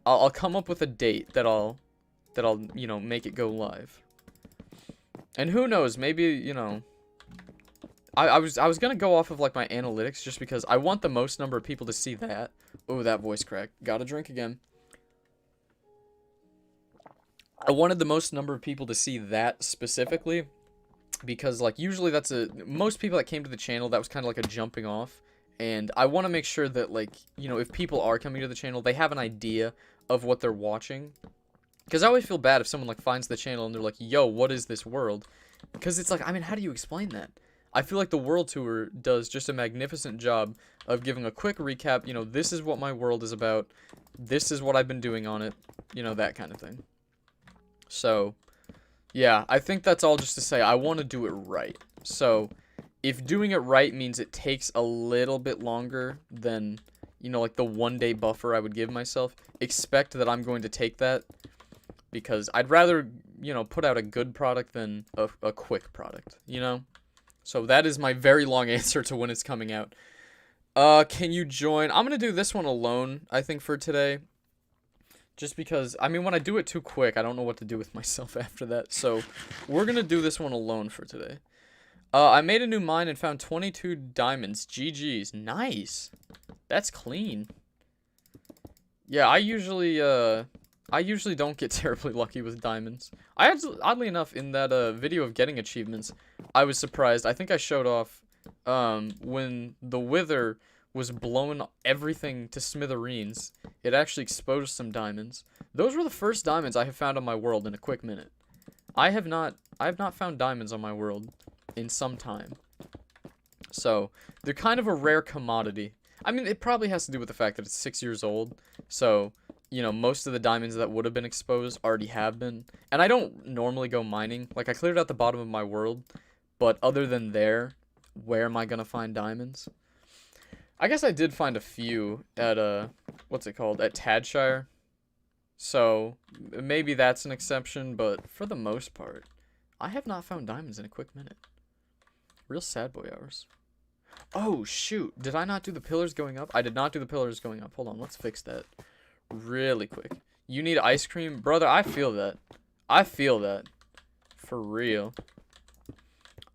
I'll come up with a date that I'll, you know, make it go live. And who knows, maybe, you know, I was gonna go off of, like, my analytics just because I want the most number of people to see that. Oh, that voice crack. Gotta drink again. I wanted the most number of people to see that specifically because, like, usually that's most people that came to the channel, that was kind of like a jumping off. And I want to make sure that, like, you know, if people are coming to the channel, they have an idea of what they're watching. Because I always feel bad if someone, like, finds the channel and they're like, yo, what is this world? Because it's like, I mean, how do you explain that? I feel like the World Tour does just a magnificent job of giving a quick recap. You know, this is what my world is about. This is what I've been doing on it. You know, that kind of thing. So, yeah, I think that's all just to say I want to do it right. So, if doing it right means it takes a little bit longer than, you know, like the 1-day buffer I would give myself, expect that I'm going to take that. Because I'd rather, you know, put out a good product than a quick product, you know? So that is my very long answer to when it's coming out. Can you join? I'm going to do this one alone, I think, for today. Just because, I mean, when I do it too quick, I don't know what to do with myself after that. So we're going to do this one alone for today. I made a new mine and found 22 diamonds. GG's. Nice. That's clean. Yeah, I usually don't get terribly lucky with diamonds. Oddly enough, in that video of getting achievements, I was surprised. I think I showed off when the Wither was blowing everything to smithereens. It actually exposed some diamonds. Those were the first diamonds I have found on my world in a quick minute. I have not found diamonds on my world in some time. So, they're kind of a rare commodity. I mean, it probably has to do with the fact that it's 6 years old. So, you know, most of the diamonds that would have been exposed already have been. And I don't normally go mining. Like, I cleared out the bottom of my world. But other than there, where am I going to find diamonds? I guess I did find a few at, what's it called? At Tadshire. So, maybe that's an exception. But for the most part, I have not found diamonds in a quick minute. Real sad boy hours. Oh, shoot. Did I not do the pillars going up? I did not do the pillars going up. Hold on. Let's fix that really quick. You need ice cream? Brother, I feel that. I feel that. For real.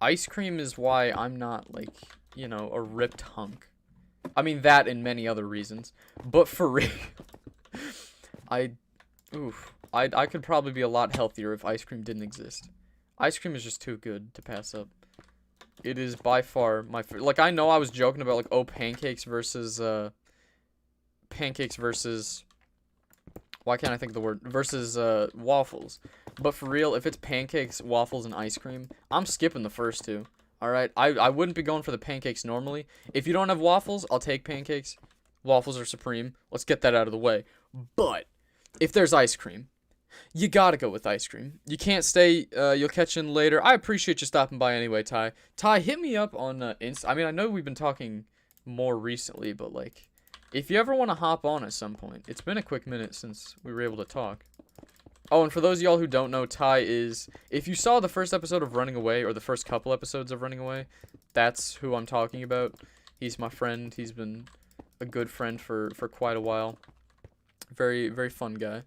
Ice cream is why I'm not, like, you know, a ripped hunk. I mean, that and many other reasons. But for real. I could probably be a lot healthier if ice cream didn't exist. Ice cream is just too good to pass up. It is by far my favorite. Like, I know I was joking about, like, oh, pancakes versus, why can't I think of the word? Versus, waffles. But for real, if it's pancakes, waffles, and ice cream, I'm skipping the first two. Alright? I wouldn't be going for the pancakes normally. If you don't have waffles, I'll take pancakes. Waffles are supreme. Let's get that out of the way. But, if there's ice cream, you gotta go with ice cream. You can't stay. You'll catch in later. I appreciate you stopping by anyway, Ty. Ty, hit me up on Insta. I mean, I know we've been talking more recently, but, like, if you ever want to hop on at some point, it's been a quick minute since we were able to talk. Oh, and for those of y'all who don't know, Ty is... If you saw the first episode of Running Away, or the first couple episodes of Running Away, that's who I'm talking about. He's my friend. He's been a good friend for quite a while. Very, very fun guy.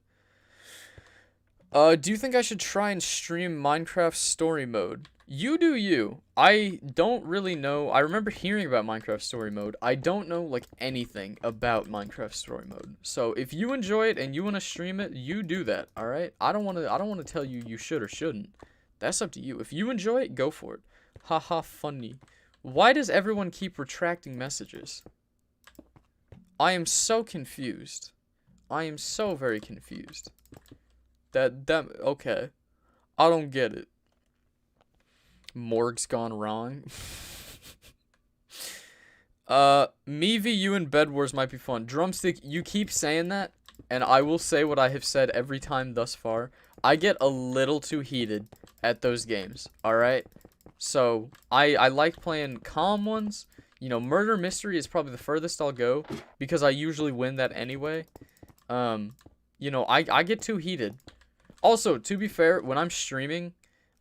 Do you think I should try and stream Minecraft Story Mode? You do you. I don't really know. I remember hearing about Minecraft Story Mode. I don't know, like, anything about Minecraft Story Mode. So, if you enjoy it and you want to stream it, you do that, alright? I don't want to tell you you should or shouldn't. That's up to you. If you enjoy it, go for it. Haha, funny. Why does everyone keep retracting messages? I am so confused. I am so very confused. Okay. I don't get it. Morg's gone wrong. Me v you and Bed Wars might be fun. Drumstick, you keep saying that, and I will say what I have said every time thus far. I get a little too heated at those games, alright? So, I like playing calm ones. You know, Murder Mystery is probably the furthest I'll go, because I usually win that anyway. You know, I get too heated. Also, to be fair, when I'm streaming,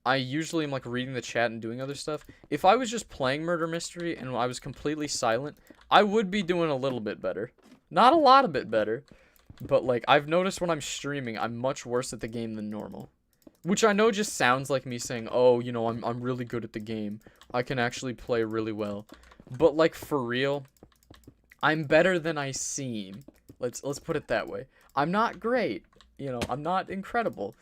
I usually am, like, reading the chat and doing other stuff. If I was just playing Murder Mystery and I was completely silent, I would be doing a little bit better. Not a lot of bit better. But, like, I've noticed when I'm streaming, I'm much worse at the game than normal. Which I know just sounds like me saying, oh, you know, I'm really good at the game. I can actually play really well. But, like, for real, I'm better than I seem. Let's put it that way. I'm not great. You know, I'm not incredible.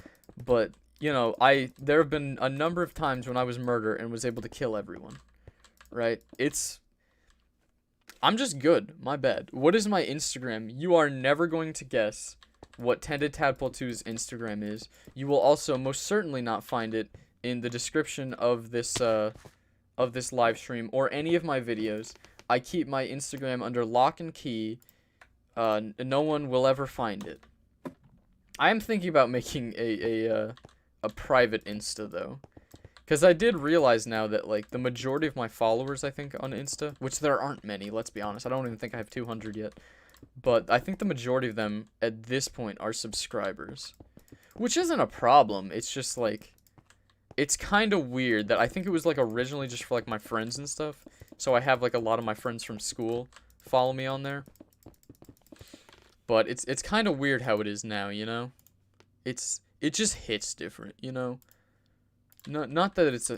But... You know, there have been a number of times when I was murder and was able to kill everyone. Right? I'm just good. My bad. What is my Instagram? You are never going to guess what tendedtadpolebiz Instagram is. You will also most certainly not find it in the description of this live stream or any of my videos. I keep my Instagram under lock and key. No one will ever find it. I am thinking about making a private Insta, though. Because I did realize now that, like, the majority of my followers, I think, on Insta, which there aren't many, let's be honest. I don't even think I have 200 yet. But I think the majority of them, at this point, are subscribers. Which isn't a problem. It's just, like, it's kind of weird that I think it was, like, originally just for, like, my friends and stuff. So I have, like, a lot of my friends from school follow me on there. But it's kind of weird how it is now, you know? It just hits different, you know. Not that it's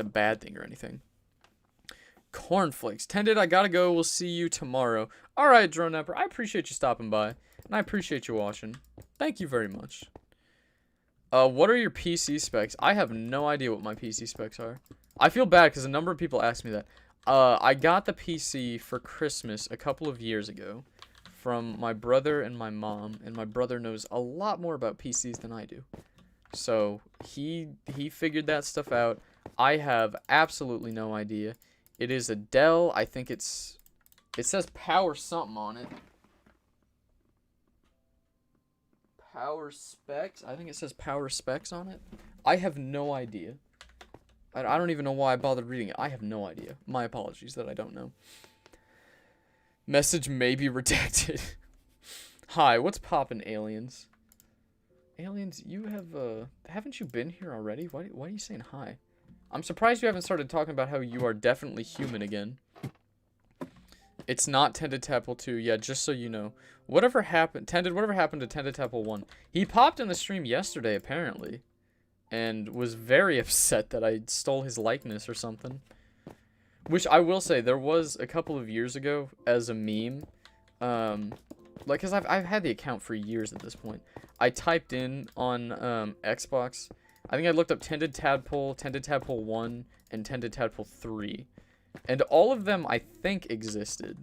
a bad thing or anything. Cornflakes. Tended, I gotta go. We'll see you tomorrow. All right, Drone Emperor. I appreciate you stopping by, and I appreciate you watching. Thank you very much. What are your PC specs? I have no idea what my PC specs are. I feel bad because a number of people asked me that. I got the PC for Christmas a couple of years ago. From my brother and my mom, and my brother knows a lot more about PCs than I do. So, he figured that stuff out. I have absolutely no idea. It is a Dell. I think it's It says power something on it. Power specs? I think it says power specs on it. I have no idea. I don't even know why I bothered reading it. I have no idea. My apologies that I don't know. Message may be redacted. Hi, what's poppin', aliens? Aliens, you have, haven't you been here already? Why are you saying hi? I'm surprised you haven't started talking about how you are definitely human again. It's not Tended 2, yeah, just so you know. Whatever happened to Tended 1? He popped in the stream yesterday, apparently. And was very upset that I stole his likeness or something. Which I will say, there was a couple of years ago, as a meme. Like, because I've had the account for years at this point. I typed in on Xbox. I think I looked up Tended Tadpole 1, and Tended Tadpole 3. And all of them, I think, existed.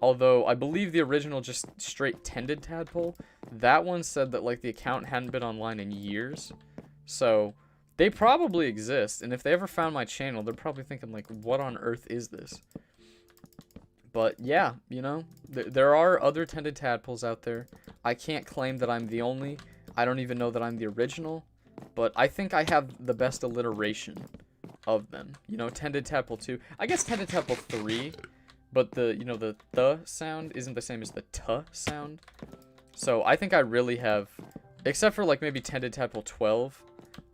Although, I believe the original just straight Tended Tadpole. That one said that, like, the account hadn't been online in years. So, they probably exist, and if they ever found my channel, they're probably thinking, like, what on earth is this? But, yeah, you know, there are other Tended Tadpoles out there. I can't claim that I'm the only. I don't even know that I'm the original. But I think I have the best alliteration of them. You know, Tended Tadpole 2. I guess Tended Tadpole 3, but the, you know, the th sound isn't the same as the t sound. So, I think I really have, except for, like, maybe Tended Tadpole 12,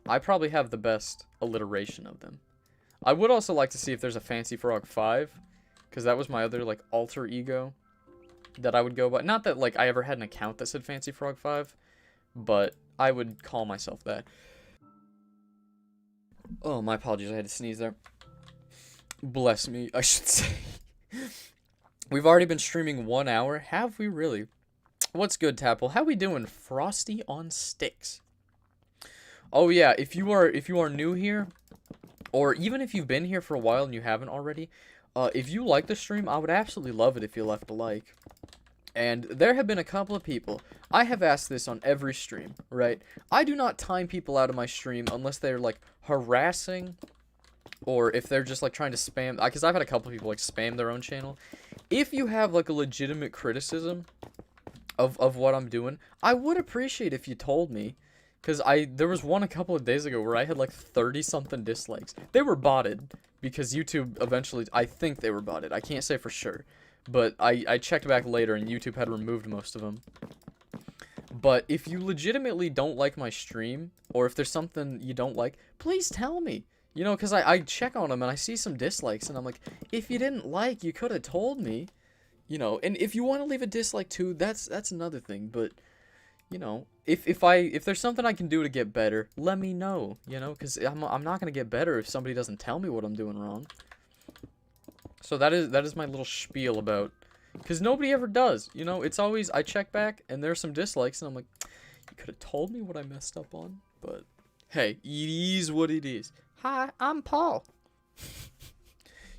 I probably have the best alliteration of them. I would also like to see if there's a Fancy Frog 5, because that was my other, like, alter ego that I would go by. Not that, like, I ever had an account that said Fancy Frog 5, but I would call myself that. Oh, my apologies, I had to sneeze there. Bless me, I should say. We've already been streaming 1 hour. Have we really? What's good, Tapple? How we doing? Frosty on sticks. Oh yeah, if you are new here, or even if you've been here for a while and you haven't already, if you like the stream, I would absolutely love it if you left a like. And there have been a couple of people, I have asked this on every stream, right? I do not time people out of my stream unless they're, like, harassing, or if they're just, like, trying to spam, because I've had a couple of people, like, spam their own channel. If you have, like, a legitimate criticism of what I'm doing, I would appreciate if you told me. Because there was one a couple of days ago where I had like 30-something dislikes. They were botted, because YouTube eventually, I think they were botted. I can't say for sure. But I checked back later and YouTube had removed most of them. But if you legitimately don't like my stream, or if there's something you don't like, please tell me. You know, because I check on them and I see some dislikes and I'm like, if you didn't like, you could have told me. You know, and if you want to leave a dislike too, that's another thing, but... You know, if there's something I can do to get better, let me know, you know, because I'm not going to get better if somebody doesn't tell me what I'm doing wrong. So that is my little spiel about, because nobody ever does, you know, it's always, I check back, and there's some dislikes, and I'm like, you could have told me what I messed up on, but, hey, it is what it is. Hi, I'm Paul.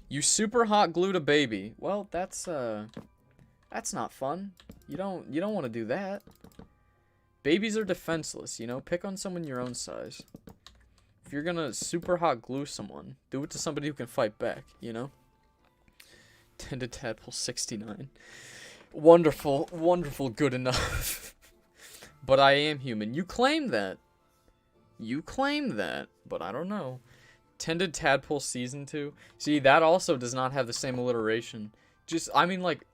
You super hot glued a baby. Well, that's not fun. You don't want to do that. Babies are defenseless, you know? Pick on someone your own size. If you're gonna super hot glue someone, do it to somebody who can fight back, you know? Tended Tadpole 69. Wonderful, wonderful, good enough. But I am human. You claim that. You claim that, but I don't know. Tended Tadpole Season 2. See, that also does not have the same alliteration. Just, I mean, like,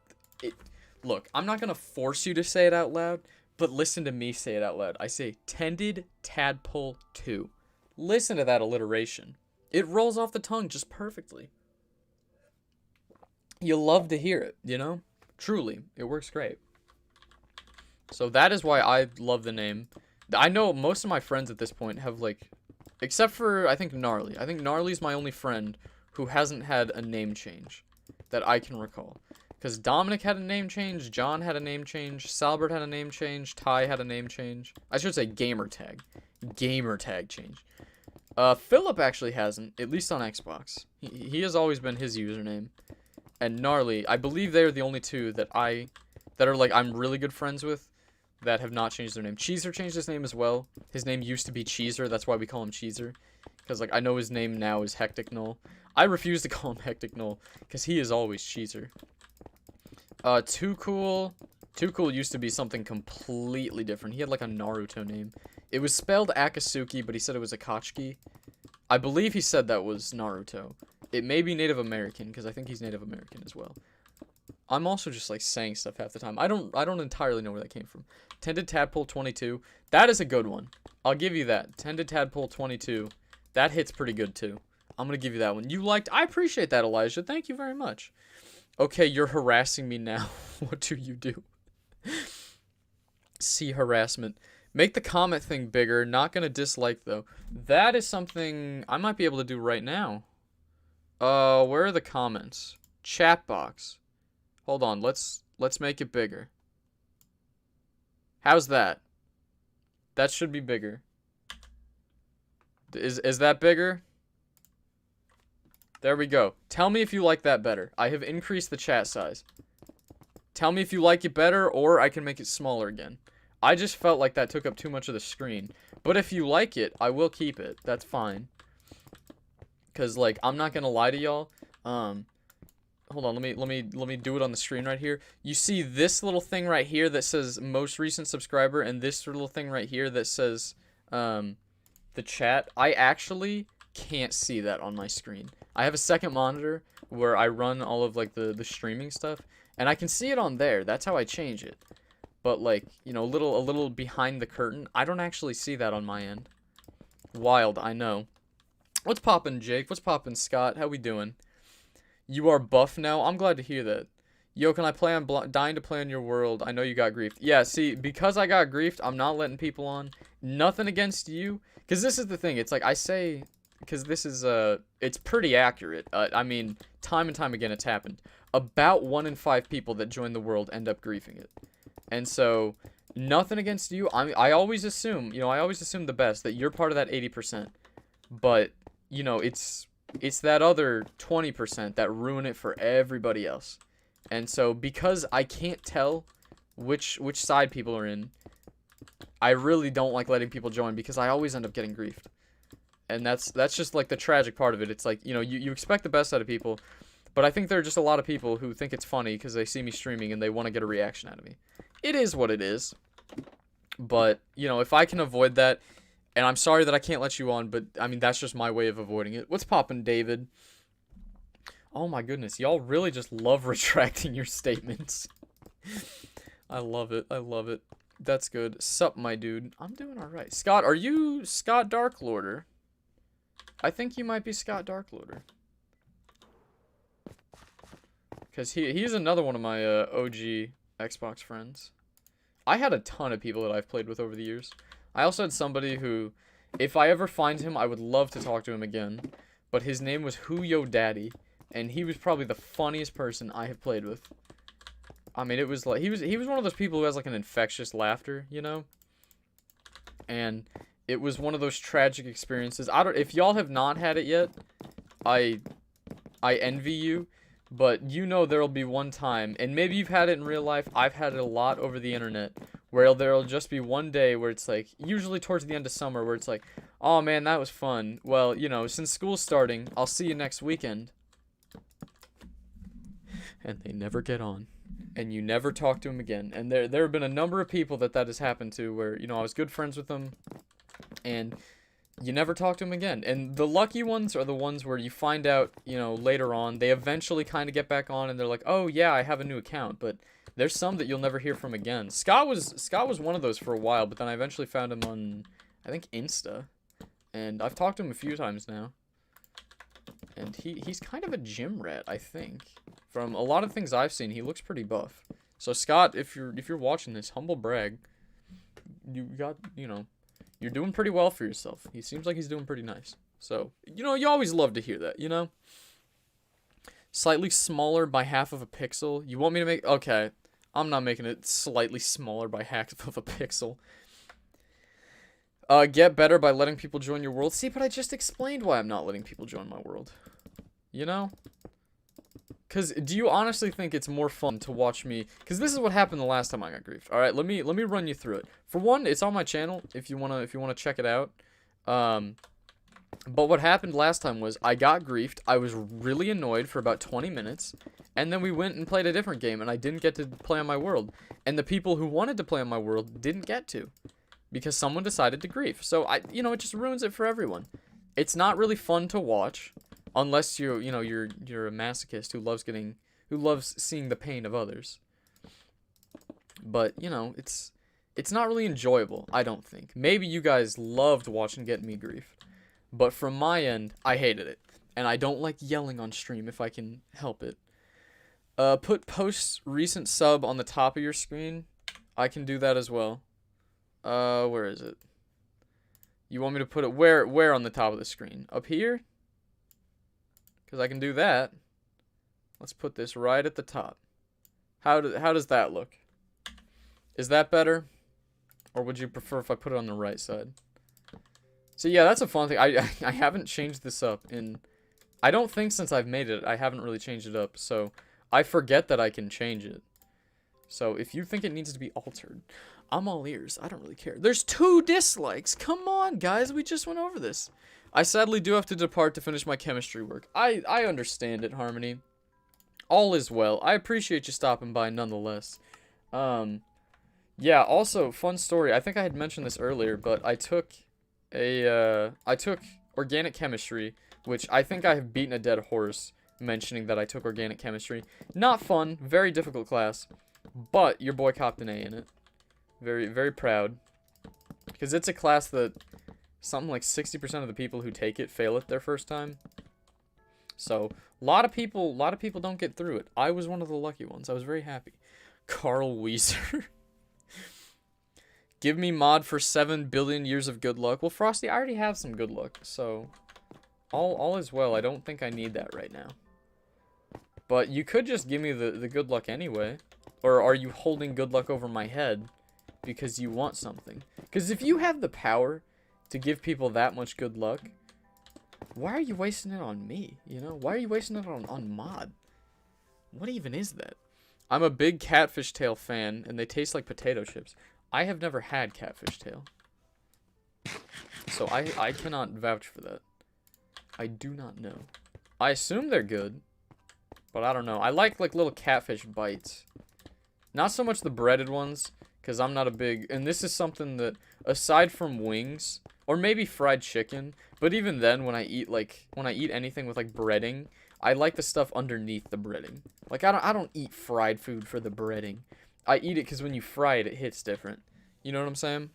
look, I'm not gonna force you to say it out loud, but listen to me say it out loud. I say, Tended Tadpole 2. Listen to that alliteration. It rolls off the tongue just perfectly. You love to hear it, you know? Truly, it works great. So that is why I love the name. I know most of my friends at this point have, like... Except for, I think, Gnarly. I think Gnarly's my only friend who hasn't had a name change that I can recall. Because Dominic had a name change, John had a name change, Salbert had a name change, Ty had a name change. I should say gamer tag. Gamer tag change. Philip actually hasn't, at least on Xbox. He has always been his username. And Gnarly, I believe they are the only two that are like, I'm really good friends with that have not changed their name. Cheezer changed his name as well. His name used to be Cheezer, that's why we call him Cheezer. Because, like, I know his name now is Hectic Null. I refuse to call him Hectic Null, because he is always Cheezer. Too Cool. Too Cool used to be something completely different. He had like a Naruto name. It was spelled Akatsuki, but he said it was Akatsuki. I believe he said that was Naruto. It may be Native American, because I think he's Native American as well. I'm also just like saying stuff half the time. I don't entirely know where that came from. Tended Tadpole 22. That is a good one. I'll give you that. Tended Tadpole 22. That hits pretty good too. I'm gonna give you that one. You liked. I appreciate that, Elijah. Thank you very much. Okay, you're harassing me now. What do you do? See harassment. Make the comment thing bigger. Not gonna dislike though. That is something I might be able to do right now. Where are the comments? Chat box. Hold on. Let's make it bigger. How's that? That should be bigger. Is that bigger? There we go. Tell me if you like that better. I have increased the chat size. Tell me if you like it better, or I can make it smaller again. I just felt like that took up too much of the screen. But if you like it, I will keep it. That's fine. Cause like I'm not gonna lie to y'all. Hold on, let me do it on the screen right here. You see this little thing right here that says most recent subscriber, and this little thing right here that says the chat. I actually can't see that on my screen. I have a second monitor where I run all of like the streaming stuff, and I can see it on there. That's how I change it. But like, you know, a little behind the curtain, I don't actually see that on my end. Wild, I know. What's poppin', Jake? What's poppin', Scott? How we doing? You are buff now? I'm glad to hear that. Yo, can I play on dying to play on your world? I know you got griefed. Yeah, see, because I got griefed, I'm not letting people on. Nothing against you. Because this is the thing. It's like I say, because this is, it's pretty accurate. I mean, time and time again it's happened. About 1 in 5 people that join the world end up griefing it. And so, nothing against you. I always assume, you know, I always assume the best, that you're part of that 80%. But, you know, it's that other 20% that ruin it for everybody else. And so, because I can't tell which side people are in, I really don't like letting people join because I always end up getting griefed. And that's just like the tragic part of it. It's like, you know, you expect the best out of people, but I think there are just a lot of people who think it's funny because they see me streaming and they want to get a reaction out of me. It is what it is. But, you know, if I can avoid that, and I'm sorry that I can't let you on, but, I mean, that's just my way of avoiding it. What's poppin', David? Oh, my goodness. Y'all really just love retracting your statements. I love it. I love it. That's good. Sup, my dude. I'm doing alright. Scott, are you Scott Darklorder? I think you might be Scott Darklorder. Because he's another one of my OG Xbox friends. I had a ton of people that I've played with over the years. I also had somebody who, if I ever find him, I would love to talk to him again. But his name was Who Yo Daddy, and he was probably the funniest person I have played with. I mean, it was like he was one of those people who has like an infectious laughter, you know? And it was one of those tragic experiences. If y'all have not had it yet, I envy you. But you know there'll be one time, and maybe you've had it in real life, I've had it a lot over the internet, where there'll just be one day where it's like, usually towards the end of summer, where it's like, oh man, that was fun. Well, you know, since school's starting, I'll see you next weekend. And they never get on. And you never talk to them again. And there have been a number of people that has happened to, where, you know, I was good friends with them, and you never talk to them again. And the lucky ones are the ones where you find out, you know, later on, they eventually kind of get back on and they're like, oh yeah, I have a new account. But there's some that you'll never hear from again. Scott was one of those for a while, but then I eventually found him on, I think, Insta. And I've talked to him a few times now. And he's kind of a gym rat, I think. From a lot of things I've seen, he looks pretty buff. So Scott, if you're watching this, humble brag, you got, you know, you're doing pretty well for yourself. He seems like he's doing pretty nice. So, you know, you always love to hear that, you know? Slightly smaller by half of a pixel. You want me to make... Okay. I'm not making it slightly smaller by half of a pixel. Get better by letting people join your world. See, but I just explained why I'm not letting people join my world. You know? Because do you honestly think it's more fun to watch me? Because this is what happened the last time I got griefed. All right, let me run you through it. For one, it's on my channel if you wanna check it out. But what happened last time was I got griefed. I was really annoyed for about 20 minutes. And then we went and played a different game. And I didn't get to play on my world. And the people who wanted to play on my world didn't get to. Because someone decided to grief. So, it just ruins it for everyone. It's not really fun to watch. Unless you're a masochist who loves seeing the pain of others. But, it's not really enjoyable, I don't think. Maybe you guys loved watching get me grief. But from my end, I hated it. And I don't like yelling on stream if I can help it. Put post recent sub on the top of your screen. I can do that as well. Where is it? You want me to put it where on the top of the screen? Up here? Because I can do that. Let's put this right at the top. How does that look? Is that better? Or would you prefer if I put it on the right side? So yeah, that's a fun thing. I haven't changed this up in... I don't think since I've made it, I haven't really changed it up. So I forget that I can change it. So if you think it needs to be altered, I'm all ears. I don't really care. There's 2 dislikes. Come on, guys. We just went over this. I sadly do have to depart to finish my chemistry work. I understand it, Harmony. All is well. I appreciate you stopping by nonetheless. Yeah, also, fun story. I think I had mentioned this earlier, but I took organic chemistry, which I think I have beaten a dead horse mentioning that I took organic chemistry. Not fun, very difficult class, but your boy copped an A in it. Very, very proud. Because it's a class that something like 60% of the people who take it fail it their first time. So, a lot of people don't get through it. I was one of the lucky ones. I was very happy. Carl Weiser. Give me mod for 7 billion years of good luck. Well, Frosty, I already have some good luck, so all is well. I don't think I need that right now. But you could just give me the good luck anyway. Or are you holding good luck over my head because you want something? Because if you have the power to give people that much good luck, why are you wasting it on me? Why are you wasting it on mod? What even is that? I'm a big catfish tail fan, and they taste like potato chips. I have never had catfish tail. So I cannot vouch for that. I do not know. I assume they're good, but I don't know. I like little catfish bites. Not so much the breaded ones, because I'm not a big... And this is something that, aside from wings, or maybe fried chicken, but even then, when I eat anything with, breading, I like the stuff underneath the breading. I don't eat fried food for the breading. I eat it because when you fry it, it hits different. You know what I'm saying?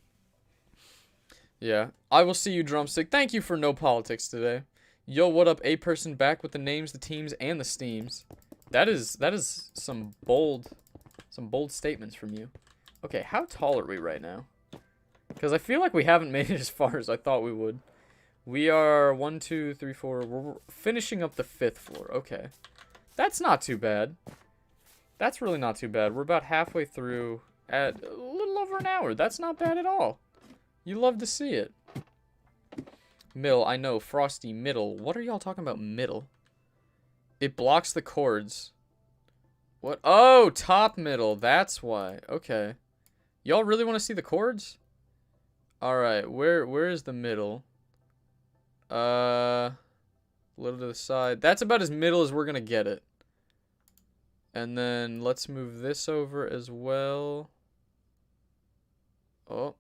Yeah. I will see you, Drumstick. Thank you for no politics today. Yo, what up, A-person back with the names, the teams, and the steams. That is some bold statements from you. Okay, how tall are we right now? Because I feel like we haven't made it as far as I thought we would. We are 1, 2, 3, 4. We're finishing up the 5th floor. Okay. That's not too bad. That's really not too bad. We're about halfway through at a little over an hour. That's not bad at all. You love to see it. Middle, I know. Frosty, middle. What are y'all talking about, middle? It blocks the chords. What? Oh, top middle. That's why. Okay. Y'all really want to see the chords? Alright, where is the middle? A little to the side. That's about as middle as we're gonna get it. And then let's move this over as well. Oh.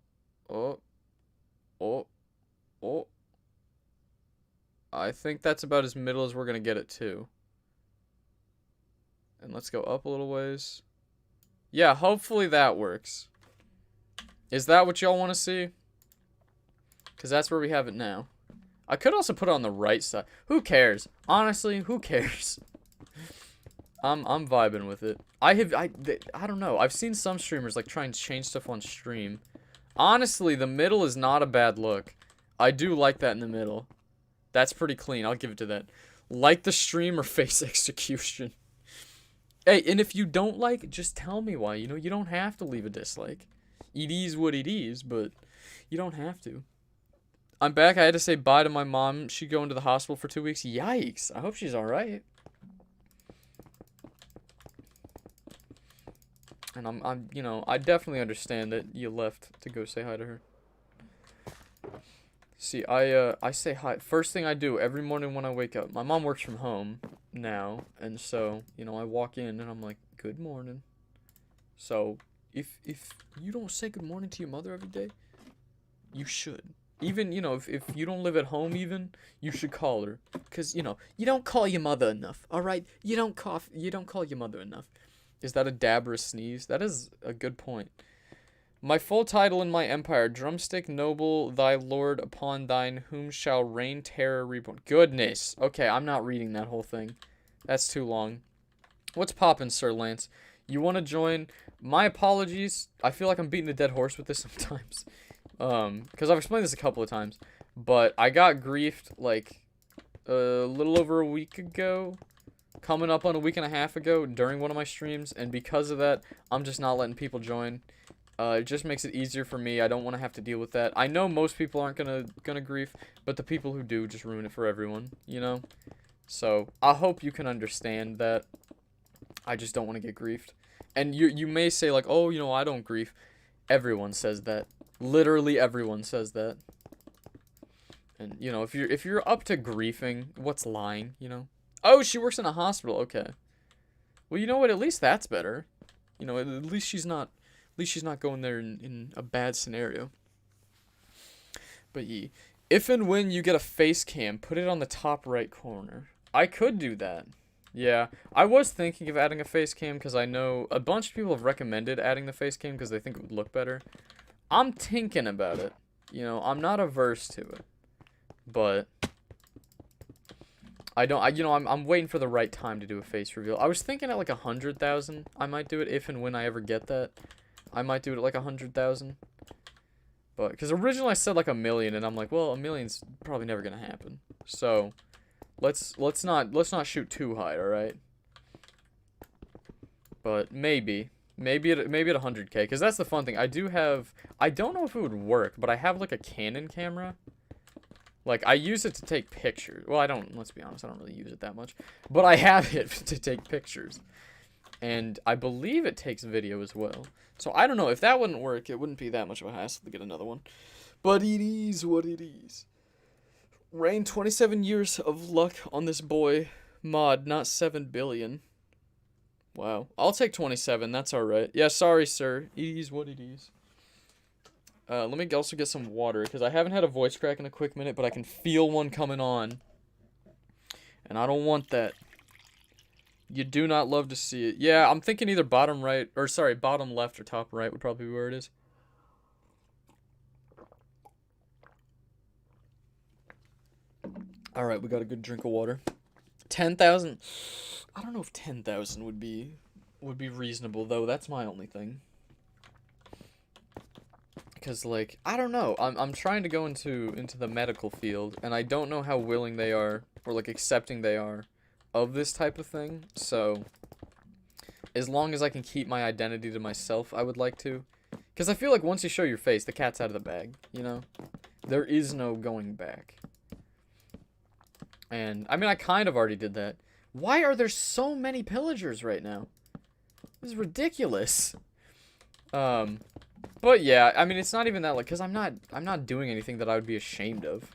I think that's about as middle as we're going to get it too. And let's go up a little ways. Yeah, hopefully that works. Is that what y'all want to see? Because that's where we have it now. I could also put it on the right side. Who cares? Honestly, who cares? I'm vibing with it. I don't know. I've seen some streamers try and change stuff on stream. Honestly, the middle is not a bad look. I do like that in the middle. That's pretty clean. I'll give it to that. Like the stream or face execution. Hey, and if you don't like, just tell me why. You don't have to leave a dislike. It is what it is, but you don't have to. I'm back. I had to say bye to my mom. She going to the hospital for 2 weeks. Yikes. I hope she's alright. And I definitely understand that you left to go say hi to her. See, I say hi. First thing I do every morning when I wake up. My mom works from home now, and so, you know, I walk in and I'm like, "Good morning." So, if you don't say good morning to your mother every day, you should. Even, you know, if you don't live at home even, you should call her. Cause, you know, you don't call your mother enough, alright? You don't call your mother enough. Is that a dab or a sneeze? That is a good point. My full title in my empire, drumstick noble, thy lord upon thine, whom shall reign terror reborn. Goodness. Okay, I'm not reading that whole thing. That's too long. What's poppin', Sir Lance? You want to join? My apologies. I feel like I'm beating a dead horse with this sometimes. Because I've explained this a couple of times. But I got griefed, like, a little over a week ago. Coming up on a week and a half ago during one of my streams. And because of that, I'm just not letting people join. It just makes it easier for me. I don't want to have to deal with that. I know most people aren't gonna grief, but the people who do just ruin it for everyone, you know? So, I hope you can understand that. I just don't want to get griefed. And you may say, like, oh, you know, I don't grief. Everyone says that. Literally everyone says that. And, you know, if you're up to griefing, what's lying, you know? Oh, she works in a hospital. Okay. Well, you know what? At least that's better. You know, at least she's not going there in a bad scenario. But if and when you get a face cam, put it on the top right corner. I could do that. Yeah, I was thinking of adding a face cam because I know a bunch of people have recommended adding the face cam because they think it would look better. I'm thinking about it. You know, I'm not averse to it. But I'm waiting for the right time to do a face reveal. I was thinking at like 100,000. I might do it if and when I ever get that. I might do it at like 100,000. But because originally I said like 1 million, and I'm like, well, 1 million's probably never gonna happen. So let's not shoot too high, all right? But maybe at 100K, because that's the fun thing. I don't know if it would work, but I have like a Canon camera. Like, I use it to take pictures. Well, let's be honest, I don't really use it that much. But I have it to take pictures. And I believe it takes video as well. So I don't know. If that wouldn't work, it wouldn't be that much of a hassle to get another one. But it is what it is. Rain 27 years of luck on this boy. Mod, not 7 billion. Wow. I'll take 27. That's alright. Yeah, sorry, sir. It is what it is. Let me also get some water, because I haven't had a voice crack in a quick minute, but I can feel one coming on. And I don't want that. You do not love to see it. Yeah, I'm thinking either bottom left or top right would probably be where it is. Alright, we got a good drink of water. 10,000. I don't know if 10,000 would be reasonable, though. That's my only thing. Because, like, I don't know. I'm trying to go into the medical field, and I don't know how willing they are, or, like, accepting they are of this type of thing. So, as long as I can keep my identity to myself, I would like to. Because I feel like once you show your face, the cat's out of the bag, you know? There is no going back. And, I mean, I kind of already did that. Why are there so many pillagers right now? This is ridiculous. But yeah, I mean, it's not even that, like, because I'm not doing anything that I would be ashamed of.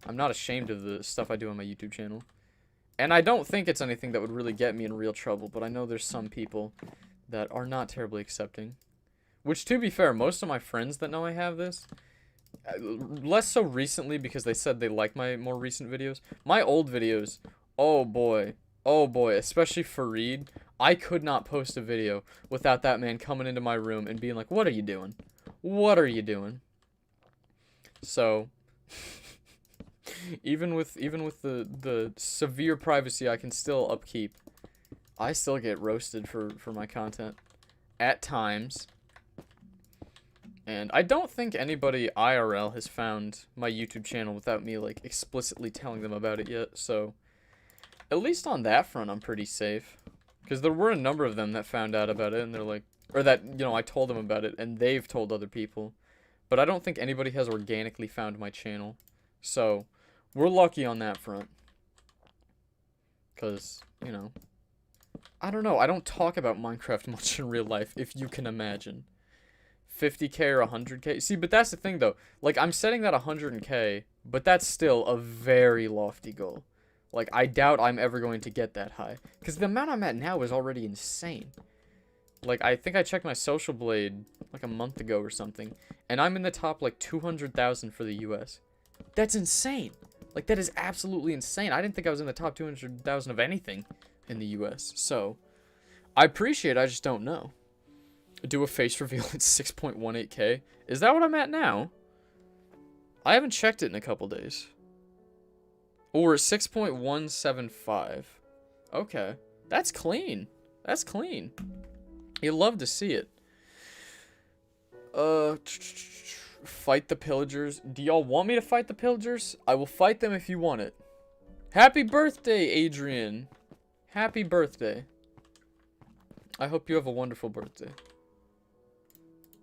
I'm not ashamed of the stuff I do on my YouTube channel. And I don't think it's anything that would really get me in real trouble, but I know there's some people that are not terribly accepting. Which, to be fair, most of my friends that know I have this, less so recently because they said they like my more recent videos. My old videos, oh boy, especially Fareed, I could not post a video without that man coming into my room and being like, what are you doing? What are you doing? So, even with the severe privacy I can still upkeep, I still get roasted for my content at times. And I don't think anybody IRL has found my YouTube channel without me, like, explicitly telling them about it yet, so at least on that front, I'm pretty safe. Because there were a number of them that found out about it, and they're like, or that, you know, I told them about it, and they've told other people. But I don't think anybody has organically found my channel. So, we're lucky on that front. Because, you know, I don't know, I don't talk about Minecraft much in real life, if you can imagine. 50K or 100K. See, but that's the thing, though. Like, I'm setting that 100K But that's still a very lofty goal. Like, I doubt I'm ever going to get that high. Because the amount I'm at now is already insane. Like, I think I checked my Social Blade, like, a month ago or something. And I'm in the top, like, 200,000 for the US. That's insane. Like, that is absolutely insane. I didn't think I was in the top 200,000 of anything in the US. So, I appreciate it, I just don't know. Do a face reveal at 6.18k. Is that what I'm at now? I haven't checked it in a couple days. Oh, we're at 6.175. Okay. That's clean. That's clean. You love to see it. Fight the pillagers. Do y'all want me to fight the pillagers? I will fight them if you want it. Happy birthday, Adrian. Happy birthday. I hope you have a wonderful birthday.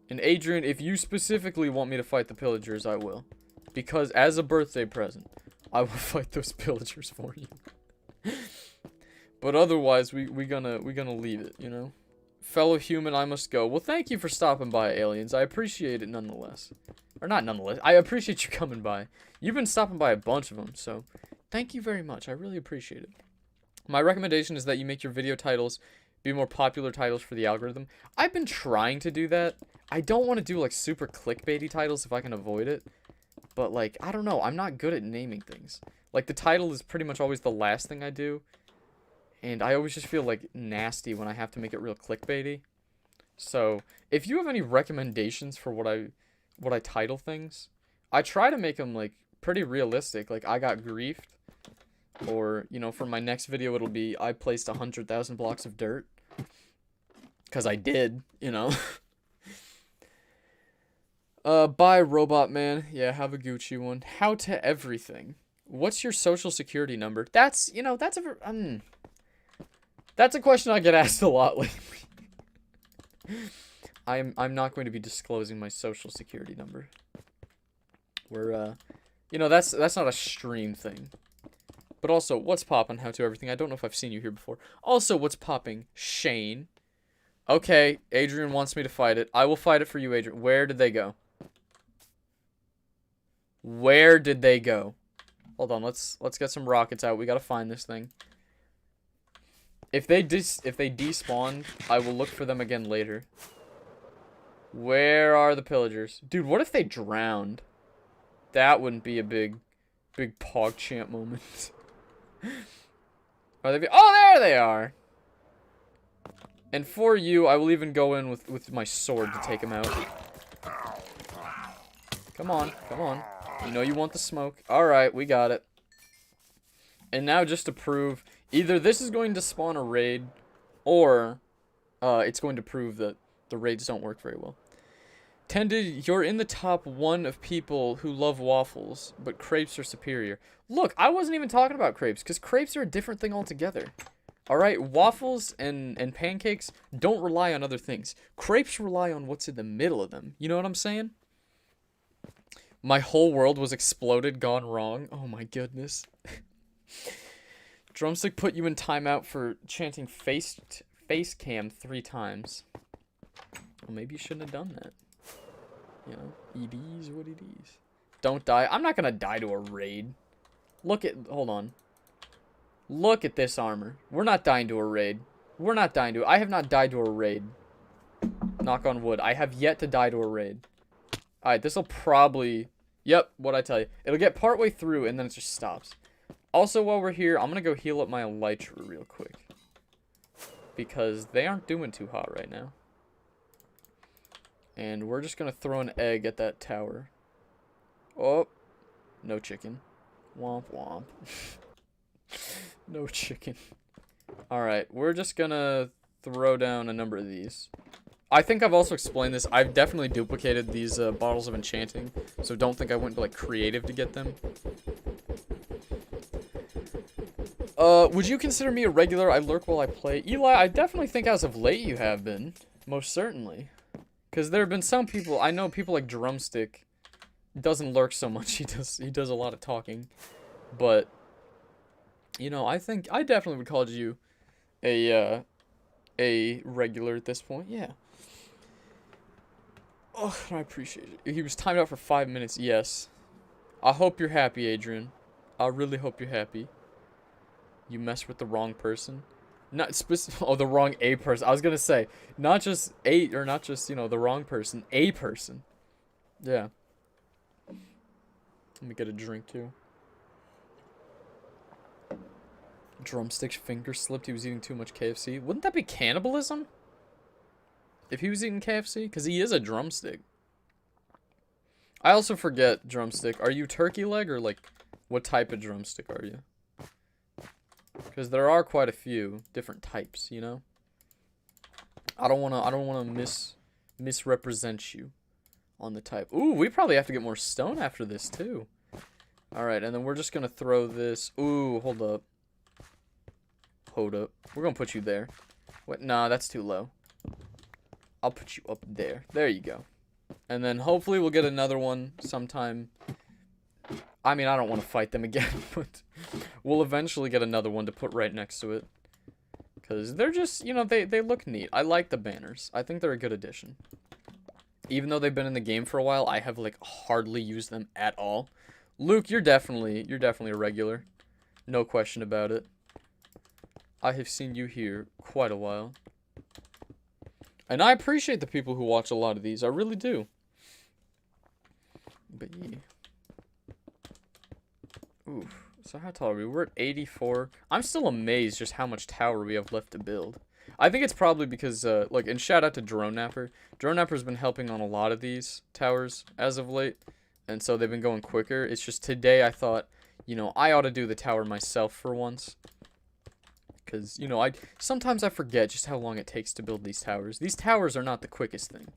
And Adrian, if you specifically want me to fight the pillagers, I will. Because as a birthday present, I will fight those pillagers for you. But otherwise, we gonna leave it, you know? Fellow human, I must go. Well, thank you for stopping by, aliens. I appreciate it nonetheless. Or not nonetheless. I appreciate you coming by. You've been stopping by a bunch of them, so thank you very much. I really appreciate it. My recommendation is that you make your video titles be more popular titles for the algorithm. I've been trying to do that. I don't want to do, like, super clickbaity titles if I can avoid it. But, like, I don't know. I'm not good at naming things. Like, the title is pretty much always the last thing I do. And I always just feel, like, nasty when I have to make it real clickbaity. So, if you have any recommendations for what I title things, I try to make them, like, pretty realistic. Like, I got griefed. Or, you know, for my next video, it'll be, I placed 100,000 blocks of dirt. Because I did, you know. Bye, Robot Man. Yeah, have a Gucci one. How to everything. What's your social security number? That's, you know, that's a question I get asked a lot lately. I'm not going to be disclosing my social security number. We're, you know, that's not a stream thing. But also, what's poppin'? How to everything. I don't know if I've seen you here before. Also, what's popping? Shane. Okay, Adrian wants me to fight it. I will fight it for you, Adrian. Where did they go? Where did they go? Hold on, let's get some rockets out. We gotta find this thing. If they despawn, I will look for them again later. Where are the pillagers? Dude, what if they drowned? That wouldn't be a big PogChamp moment. Are they? Oh, there they are. And for you, I will even go in with my sword to take him out. Come on, come on. You know you want the smoke. Alright, we got it. And now just to prove, either this is going to spawn a raid, or it's going to prove that the raids don't work very well. Tended, you're in the top 1 of people who love waffles, but crepes are superior. Look, I wasn't even talking about crepes, because crepes are a different thing altogether. Alright, waffles and pancakes don't rely on other things. Crepes rely on what's in the middle of them. You know what I'm saying? My whole world was exploded, gone wrong. Oh my goodness. Drumstick put you in timeout for chanting face cam 3 times. Well, maybe you shouldn't have done that. You know, it is what it is. Don't die. I'm not gonna die to a raid. Hold on. Look at this armor. We're not dying to a raid. We're not dying to it. I have not died to a raid. Knock on wood. I have yet to die to a raid. Alright, this'll probably... Yep, what'd I tell you? It'll get partway through and then it just stops. Also, while we're here, I'm gonna go heal up my elytra real quick. Because they aren't doing too hot right now. And we're just gonna throw an egg at that tower. Oh, no chicken. Womp womp. No chicken. Alright, we're just gonna throw down a number of these. I think I've also explained this. I've definitely duplicated these bottles of enchanting. So don't think I went to, like, creative to get them. Would you consider me a regular? I lurk while I play. Eli, I definitely think as of late you have been. Most certainly. Because there have been some people, I know people like Drumstick doesn't lurk so much. He does a lot of talking. But, you know, I think I definitely would call you a regular at this point. Yeah. Oh, I appreciate it. He was timed out for 5 minutes. Yes. I hope you're happy, Adrian. I really hope you're happy. You messed with the wrong person. Not specific. Oh, the wrong a person. I was gonna say, not just a, or not just, you know, the wrong person. A person. Yeah. Let me get a drink too. Drumstick finger slipped. He was eating too much KFC. Wouldn't that be cannibalism? If he was eating KFC? Because he is a drumstick. I also forget, drumstick. Are you turkey leg or, like, what type of drumstick are you? Because there are quite a few different types, you know? I don't wanna misrepresent you on the type. Ooh, we probably have to get more stone after this, too. Alright, and then we're just gonna throw this. Ooh, hold up. Hold up. We're gonna put you there. What? Nah, that's too low. I'll put you up there. There you go. And then hopefully we'll get another one sometime. I mean, I don't want to fight them again, but we'll eventually get another one to put right next to it. Because they're just, you know, they look neat. I like the banners. I think they're a good addition. Even though they've been in the game for a while, I have, like, hardly used them at all. Luke, you're definitely a regular. No question about it. I have seen you here quite a while. And I appreciate the people who watch a lot of these. I really do. But yeah. Oof. So how tall are we? We're at 84. I'm still amazed just how much tower we have left to build. I think it's probably because, like, and shout out to Drone Napper. Drone Napper's been helping on a lot of these towers as of late. And so they've been going quicker. It's just today I thought, you know, I ought to do the tower myself for once. Because, you know, sometimes I forget just how long it takes to build these towers. These towers are not the quickest thing.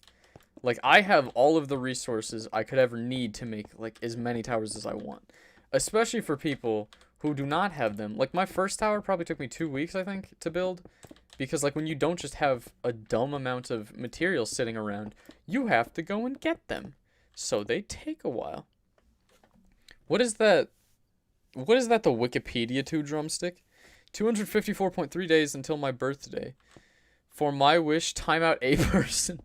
Like, I have all of the resources I could ever need to make, like, as many towers as I want. Especially for people who do not have them. Like, my first tower probably took me 2 weeks, I think, to build. Because, like, when you don't just have a dumb amount of materials sitting around, you have to go and get them. So they take a while. What is that? What is that the Wikipedia to, drumstick? 254.3 days until my birthday. For my wish, timeout a person.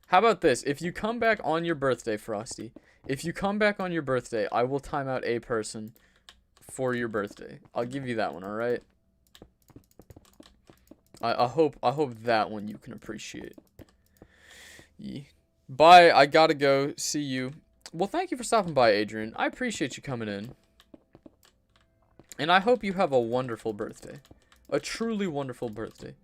How about this? If you come back on your birthday, Frosty, if you come back on your birthday, I will time out a person for your birthday. I'll give you that one, alright? I hope that one you can appreciate. Yeah. Bye, I gotta go. See you. Well, thank you for stopping by, Adrian. I appreciate you coming in. And I hope you have a wonderful birthday. A truly wonderful birthday.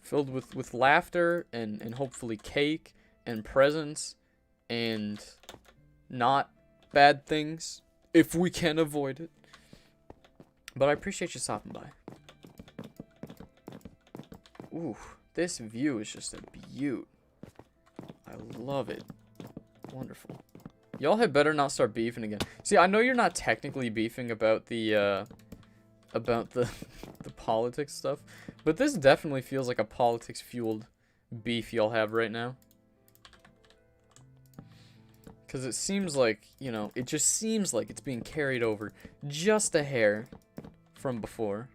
Filled with laughter and hopefully cake and presents and not bad things, if we can avoid it. But I appreciate you stopping by. Ooh, this view is just a beaut. I love it. Wonderful. Y'all had better not start beefing again. See, I know you're not technically beefing about the the politics stuff, but this definitely feels like a politics fueled beef y'all have right now. Because it seems like, you know, it just seems like it's being carried over just a hair from before.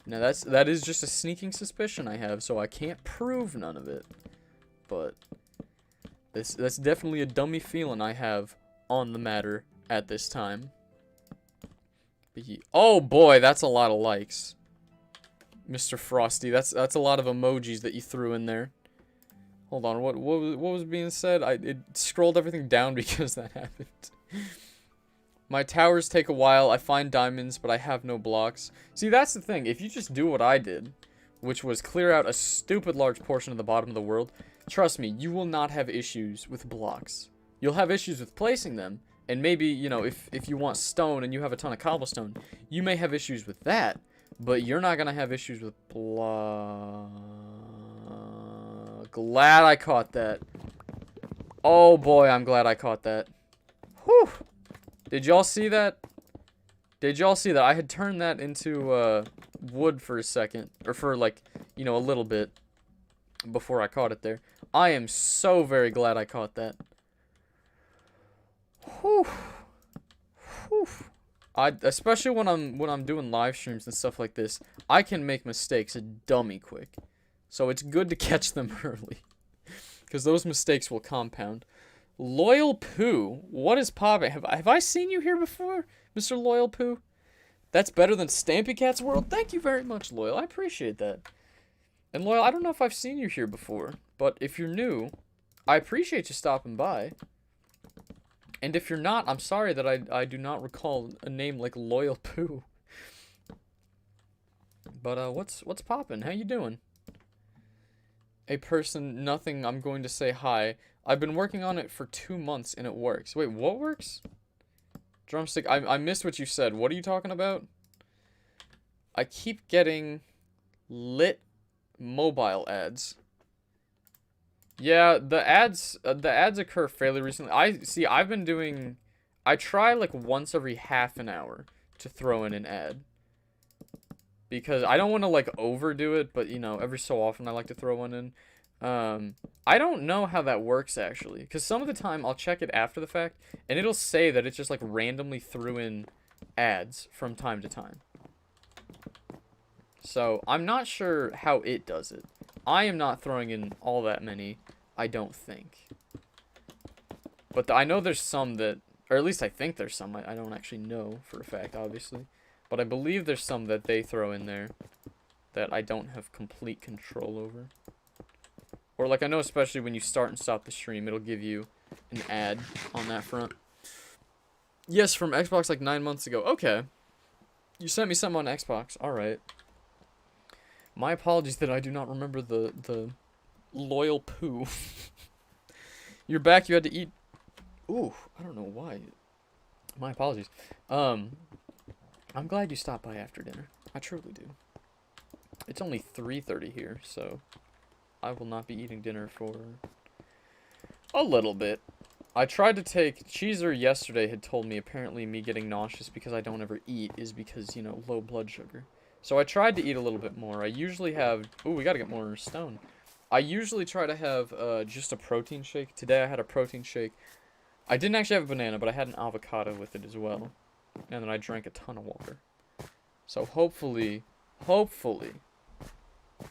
Now that is just a sneaking suspicion I have, so I can't prove none of it. But that's definitely a dummy feeling I have on the matter at this time. Oh boy, that's a lot of likes, Mr. Frosty. That's a lot of emojis that you threw in there. Hold on, what was being said? It scrolled everything down because that happened. My towers take a while. I find diamonds, but I have no blocks. See, that's the thing. If you just do what I did, which was clear out a stupid large portion of the bottom of the world, trust me, you will not have issues with blocks. You'll have issues with placing them. And maybe, you know, if you want stone and you have a ton of cobblestone, you may have issues with that, but you're not going to have issues with block. Glad I caught that. Oh boy, I'm glad I caught that. Whew. Did y'all see that? Did y'all see that? I had turned that into wood for a second, or for like, you know, a little bit before I caught it there. I am so very glad I caught that. Whew. Whew. Especially when I'm doing live streams and stuff like this, I can make mistakes a dummy quick. So it's good to catch them early, because those mistakes will compound. Loyal Poo. What is popping? Have I seen you here before, Mr. Loyal Poo? That's better than Stampy Cat's World. Thank you very much, Loyal. I appreciate that. And Loyal, I don't know if I've seen you here before, but if you're new, I appreciate you stopping by. And if you're not, I'm sorry that I do not recall a name like Loyal Poo. But what's poppin'? How you doing? A person, nothing. I'm going to say hi. I've been working on it for 2 months and it works. Wait, what works? Drumstick. I missed what you said. What are you talking about? I keep getting lit mobile ads. Yeah, the ads occur fairly recently. I try like once every half an hour to throw in an ad. Because I don't want to like overdo it, but you know, every so often I like to throw one in. I don't know how that works actually, because some of the time I'll check it after the fact, and it'll say that it just like randomly threw in ads from time to time. So I'm not sure how it does it. I am not throwing in all that many, I don't think. But I know there's some that, or at least I think there's some, I don't actually know for a fact, obviously. But I believe there's some that they throw in there that I don't have complete control over. Or like I know especially when you start and stop the stream, it'll give you an ad on that front. Yes, from Xbox like 9 months ago. Okay. You sent me something on Xbox. Alright. My apologies that I do not remember the Loyal Poo. You're back, you had to eat. Ooh, I don't know why. My apologies. I'm glad you stopped by after dinner. I truly do. It's only 3:30 here, so I will not be eating dinner for a little bit. I tried to take... Cheezer yesterday had told me apparently me getting nauseous because I don't ever eat is because, you know, low blood sugar. So I tried to eat a little bit more. I usually have... Ooh, we gotta get more stone. I usually try to have just a protein shake. Today I had a protein shake. I didn't actually have a banana, but I had an avocado with it as well. And then I drank a ton of water. So hopefully,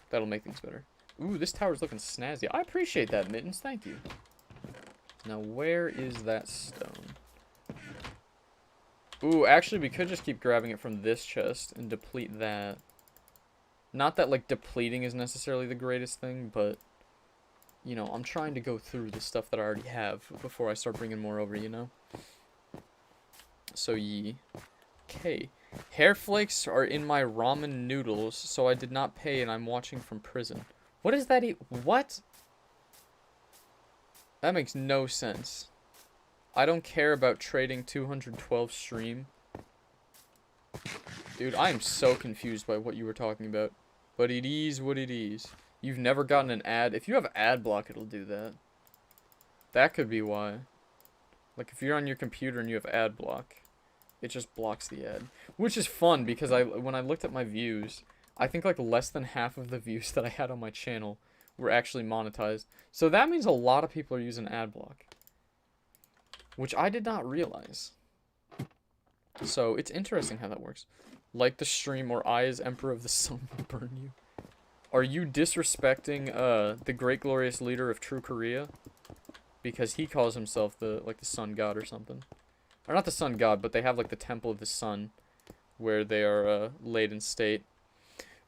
that'll make things better. Ooh, this tower's looking snazzy. I appreciate that, Mittens. Thank you. Now, where is that stone? Ooh, actually, we could just keep grabbing it from this chest and deplete that. Not that, like, depleting is necessarily the greatest thing, but, you know, I'm trying to go through the stuff that I already have before I start bringing more over, you know? So, okay. Hair flakes are in my ramen noodles, so I did not pay and I'm watching from prison. What does that what? That makes no sense. I don't care about trading 212 stream. Dude, I am so confused by what you were talking about. But it is what it is. You've never gotten an ad. If you have ad block, it'll do that. That could be why. Like, if you're on your computer and you have ad block, it just blocks the ad. Which is fun, because when I looked at my views, I think like less than half of the views that I had on my channel were actually monetized. So that means a lot of people are using ad block. Which I did not realize. So it's interesting how that works. Like the stream or I as Emperor of the Sun will burn you. Are you disrespecting the great glorious leader of true Korea? Because he calls himself the sun god or something. Or not the sun god, but they have like the temple of the sun where they are laid in state.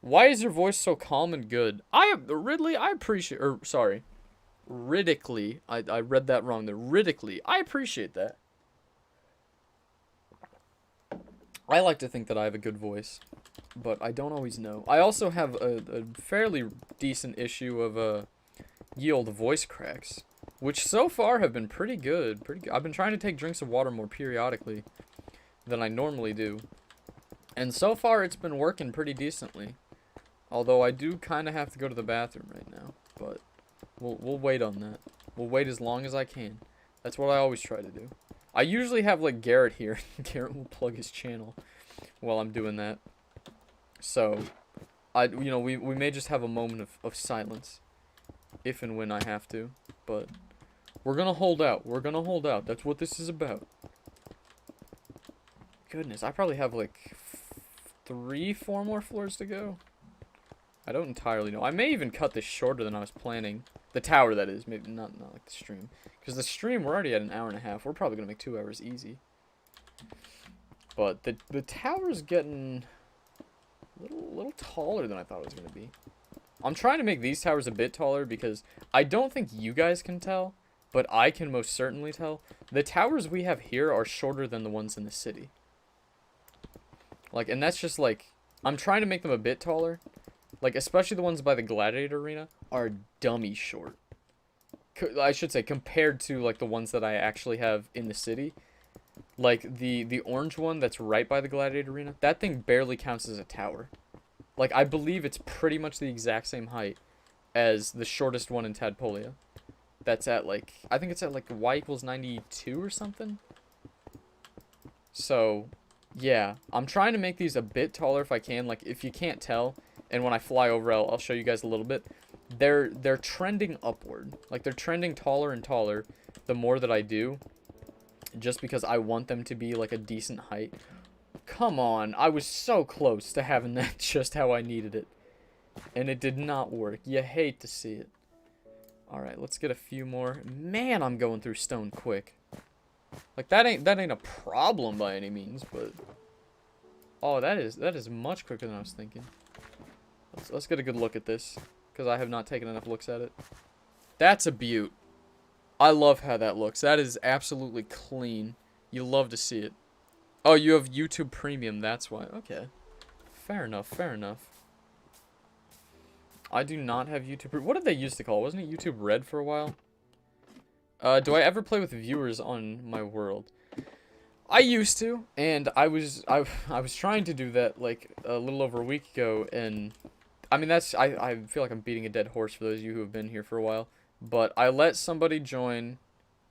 Why is your voice so calm and good? Ridley, I appreciate, or sorry, Ridically, I read that wrong there. Ridically, I appreciate that. I like to think that I have a good voice, but I don't always know. I also have a fairly decent issue of ye olde voice cracks, which so far have been pretty good. I've been trying to take drinks of water more periodically than I normally do, and so far it's been working pretty decently. Although I do kind of have to go to the bathroom right now, but we'll wait on that. We'll wait as long as I can. That's what I always try to do. I usually have like Garrett here. Garrett will plug his channel while I'm doing that. So, we may just have a moment of silence if and when I have to, but we're gonna hold out. We're gonna hold out. That's what this is about. Goodness, I probably have like 3-4 more floors to go. I don't entirely know. I may even cut this shorter than I was planning. The tower, that is. Maybe not like the stream. Because the stream, we're already at an hour and a half. We're probably going to make 2 hours easy. But the tower's getting a little taller than I thought it was going to be. I'm trying to make these towers a bit taller because I don't think you guys can tell, but I can most certainly tell. The towers we have here are shorter than the ones in the city. Like, and that's just like, I'm trying to make them a bit taller. Like, especially the ones by the Gladiator Arena are dummy short. I should say, compared to, like, the ones that I actually have in the city. Like, the orange one that's right by the Gladiator Arena, that thing barely counts as a tower. Like, I believe it's pretty much the exact same height as the shortest one in Tadpolea. That's at, like, I think it's at, like, y equals 92 or something. So, yeah. I'm trying to make these a bit taller if I can. Like, if you can't tell, and when I fly over, I'll show you guys a little bit. They're trending upward. Like, they're trending taller and taller the more that I do. Just because I want them to be, like, a decent height. Come on, I was so close to having that just how I needed it. And it did not work. You hate to see it. Alright, let's get a few more. Man, I'm going through stone quick. Like, that ain't a problem by any means, but... Oh, that is much quicker than I was thinking. Let's get a good look at this, because I have not taken enough looks at it. That's a beaut. I love how that looks. That is absolutely clean. You love to see it. Oh, you have YouTube Premium, that's why. Okay. Fair enough, fair enough. I do not have YouTube... What did they used to call it? Wasn't it YouTube Red for a while? Do I ever play with viewers on my world? I used to, and I was trying to do that, like, a little over a week ago, and... I mean, I feel like I'm beating a dead horse for those of you who have been here for a while. But I let somebody join,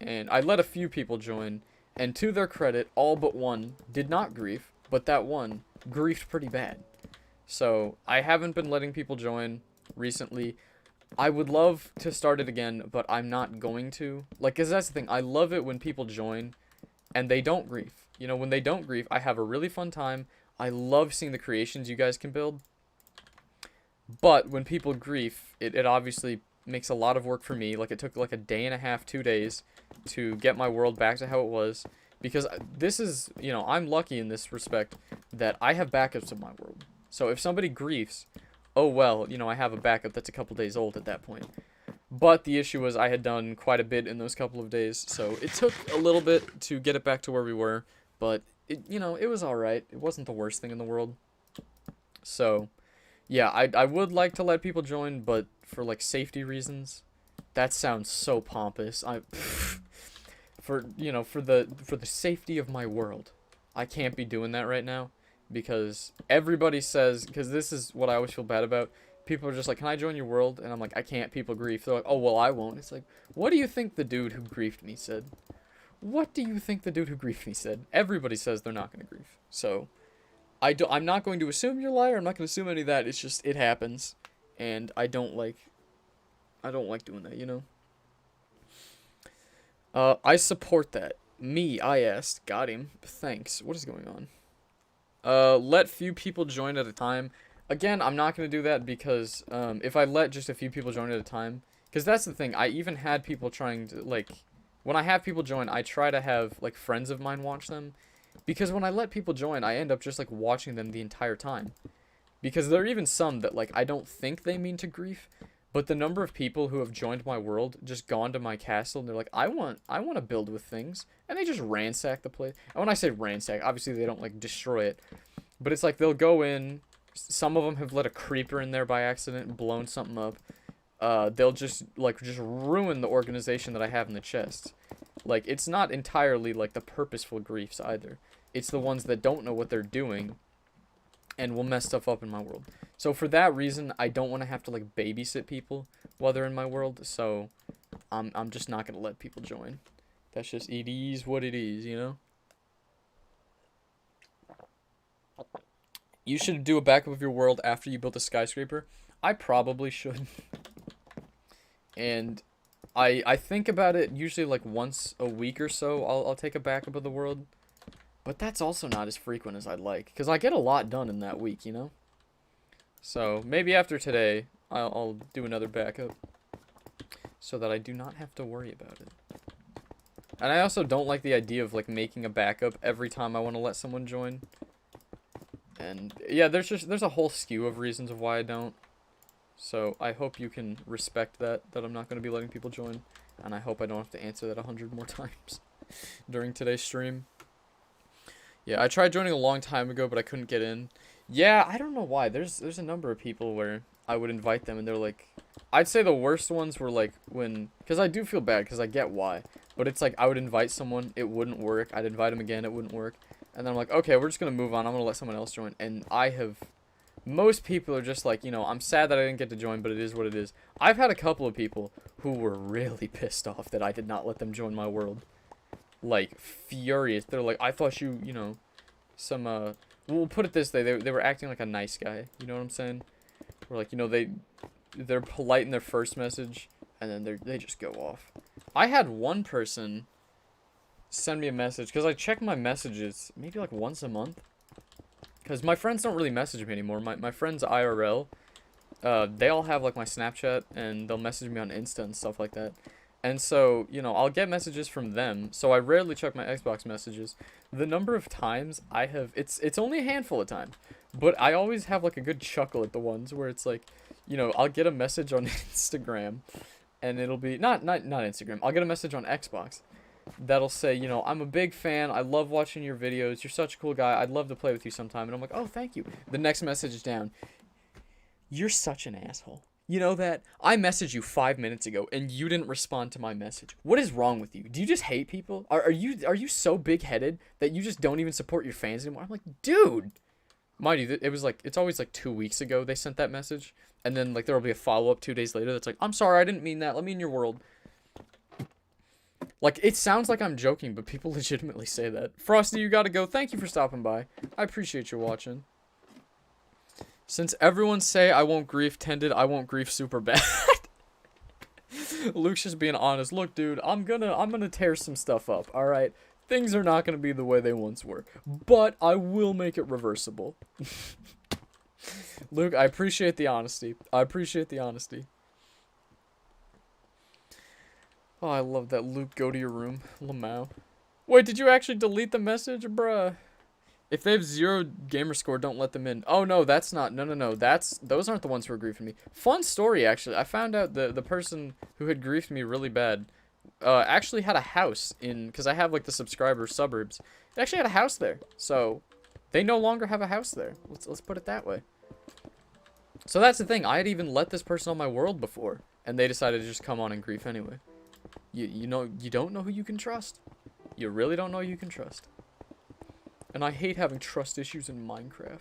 and I let a few people join, and to their credit, all but one did not grief, but that one griefed pretty bad. So, I haven't been letting people join recently. I would love to start it again, but I'm not going to. Like, 'cause that's the thing, I love it when people join, and they don't grief. You know, when they don't grief, I have a really fun time. I love seeing the creations you guys can build. But when people grief, it obviously makes a lot of work for me. Like, it took like a day and a half, 2 days to get my world back to how it was. Because this is, you know, I'm lucky in this respect that I have backups of my world. So if somebody griefs, oh well, you know, I have a backup that's a couple days old at that point. But the issue was I had done quite a bit in those couple of days. So it took a little bit to get it back to where we were. But, you know, it was alright. It wasn't the worst thing in the world. So... yeah, I would like to let people join, but for, like, safety reasons, that sounds so pompous. For the safety of my world, I can't be doing that right now, because everybody says, because this is what I always feel bad about, people are just like, can I join your world? And I'm like, I can't, people grief. They're like, oh, well, I won't. It's like, what do you think the dude who griefed me said? What do you think the dude who griefed me said? Everybody says they're not going to grief, so... I'm not going to assume you're a liar. I'm not going to assume any of that. It's just, it happens. And I don't like doing that, you know? I support that. Me, I asked. Got him. Thanks. What is going on? Let few people join at a time. Again, I'm not going to do that because, if I let just a few people join at a time, because that's the thing. I even had people trying to, like, when I have people join, I try to have, like, friends of mine watch them. Because when I let people join, I end up just, like, watching them the entire time. Because there are even some that, like, I don't think they mean to grief. But the number of people who have joined my world, just gone to my castle, and they're like, I want to build with things. And they just ransack the place. And when I say ransack, obviously they don't, like, destroy it. But it's like, they'll go in. Some of them have let a creeper in there by accident and blown something up. They'll just ruin the organization that I have in the chests. Like, it's not entirely, like, the purposeful griefs either. It's the ones that don't know what they're doing and will mess stuff up in my world. So for that reason, I don't want to have to, like, babysit people while they're in my world. So I'm just not going to let people join. That's just, it is what it is, you know? You should do a backup of your world after you built a skyscraper. I probably should. And... I think about it usually like once a week or so. I'll take a backup of the world. But that's also not as frequent as I'd like. Because I get a lot done in that week, you know? So maybe after today, I'll do another backup. so that I do not have to worry about it. And I also don't like the idea of like making a backup every time I want to let someone join. And yeah, there's a whole skew of reasons of why I don't. So I hope you can respect that I'm not going to be letting people join, and I hope I don't have to answer that 100 more times during today's stream. Yeah, I tried joining a long time ago, but I couldn't get in. Yeah, I don't know why. There's a number of people where I would invite them and they're like, I'd say the worst ones were like when, because I do feel bad because I get why, but it's like I would invite someone, it wouldn't work. I'd invite them again, it wouldn't work. And then I'm like, okay, we're just going to move on. I'm going to let someone else join. And most people are just like, you know, I'm sad that I didn't get to join, but it is what it is. I've had a couple of people who were really pissed off that I did not let them join my world. Like, furious. They're like, I thought you know, we'll put it this way, they were acting like a nice guy, you know what I'm saying? Or like, you know, they're polite in their first message, and then they just go off. I had one person send me a message, because I check my messages maybe like once a month, because my friends don't really message me anymore. My friends IRL, they all have like my Snapchat, and they'll message me on Insta and stuff like that. And so, you know, I'll get messages from them, so I rarely check my Xbox messages. The number of times I have, it's only a handful of times, but I always have like a good chuckle at the ones where it's like, you know, I'll get a message on Instagram, and it'll be, not Instagram, I'll get a message on Xbox that'll say, you know, I'm a big fan, I love watching your videos, you're such a cool guy, I'd love to play with you sometime, and I'm like, oh, thank you. The next message is down, you're such an asshole. You know that? I messaged you 5 minutes ago, and you didn't respond to my message. What is wrong with you? Do you just hate people? Are you so big-headed that you just don't even support your fans anymore? I'm like, dude! Mind you, it's always like 2 weeks ago they sent that message, and then like there will be a follow-up 2 days later that's like, I'm sorry, I didn't mean that, let me in your world. Like, it sounds like I'm joking, but people legitimately say that. Frosty, you gotta go. Thank you for stopping by. I appreciate you watching. Since everyone say I won't grief tended, I won't grief super bad. Luke's just being honest. Look, dude, I'm gonna tear some stuff up, alright? Things are not gonna be the way they once were. But I will make it reversible. Luke, I appreciate the honesty. I appreciate the honesty. Oh, I love that. Luke, go to your room. Lamau. Wait, did you actually delete the message, bruh? If they have 0 gamer score, don't let them in. Oh, no, that's not. No. Those aren't the ones who are griefing me. Fun story, actually. I found out the person who had griefed me really bad actually had a house in, because I have, like, the subscriber suburbs. They actually had a house there. So, they no longer have a house there. Let's put it that way. So that's the thing. I had even let this person on my world before, and they decided to just come on and grief anyway. You know, you don't know who you can trust. You really don't know who you can trust. And I hate having trust issues in Minecraft.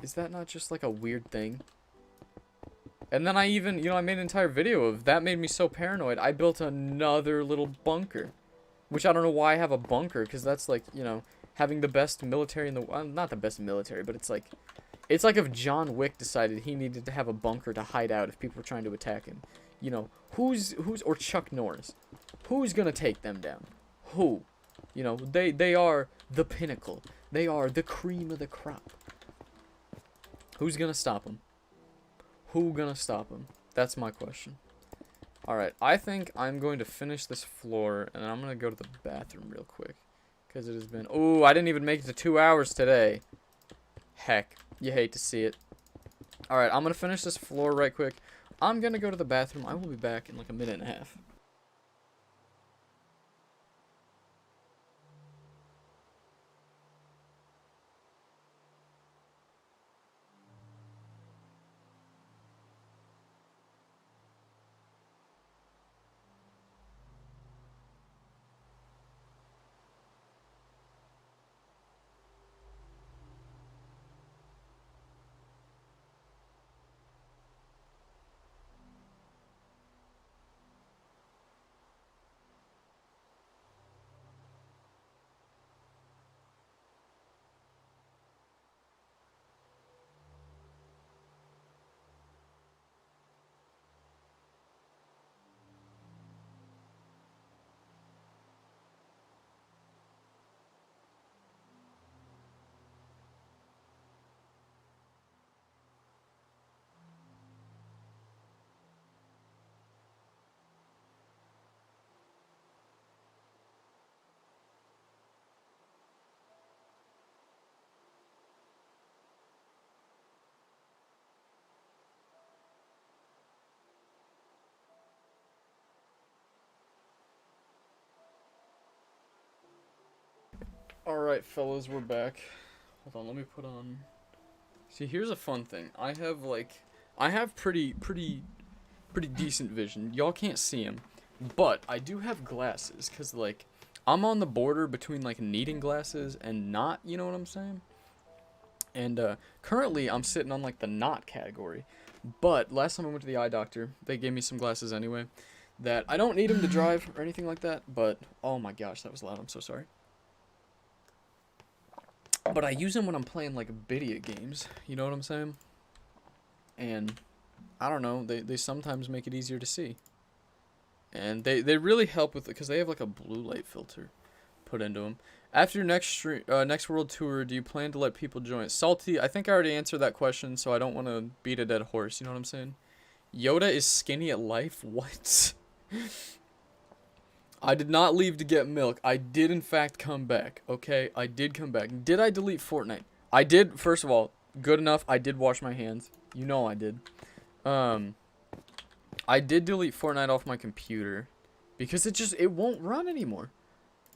Is that not just like a weird thing? And then I even, you know, I made an entire video of that. Made me so paranoid. I built another little bunker. Which I don't know why I have a bunker, because that's like, you know, having the best military in the, well, not the best military, but it's like if John Wick decided he needed to have a bunker to hide out if people were trying to attack him. You know, or Chuck Norris. Who's gonna take them down? Who? You know, they are the pinnacle. They are the cream of the crop. Who's gonna stop them? Who gonna stop them? That's my question. Alright, I think I'm going to finish this floor, and then I'm gonna go to the bathroom real quick. Because it has been... Oh, I didn't even make it to 2 hours today. Heck, you hate to see it. Alright, I'm gonna finish this floor right quick. I'm gonna go to the bathroom. I will be back in like a minute and a half. Alright, fellas, we're back. Hold on, let me put on... See, here's a fun thing. I have pretty decent vision. Y'all can't see him. But I do have glasses, because, like, I'm on the border between, like, needing glasses and not, you know what I'm saying? And, currently, I'm sitting on, like, the not category. But, last time I went to the eye doctor, they gave me some glasses anyway, that I don't need them to drive or anything like that, but, oh my gosh, that was loud, I'm so sorry. But I use them when I'm playing, like, video games, you know what I'm saying? And, I don't know, they sometimes make it easier to see. And they really help with it, because they have, like, a blue light filter put into them. After your next world tour, do you plan to let people join? Salty, I think I already answered that question, so I don't want to beat a dead horse, you know what I'm saying? Yoda is skinny at life? What? I did not leave to get milk. I did, in fact, come back, okay? I did come back. Did I delete Fortnite? I did, first of all, good enough. I did wash my hands. You know I did. I did delete Fortnite off my computer because it won't run anymore.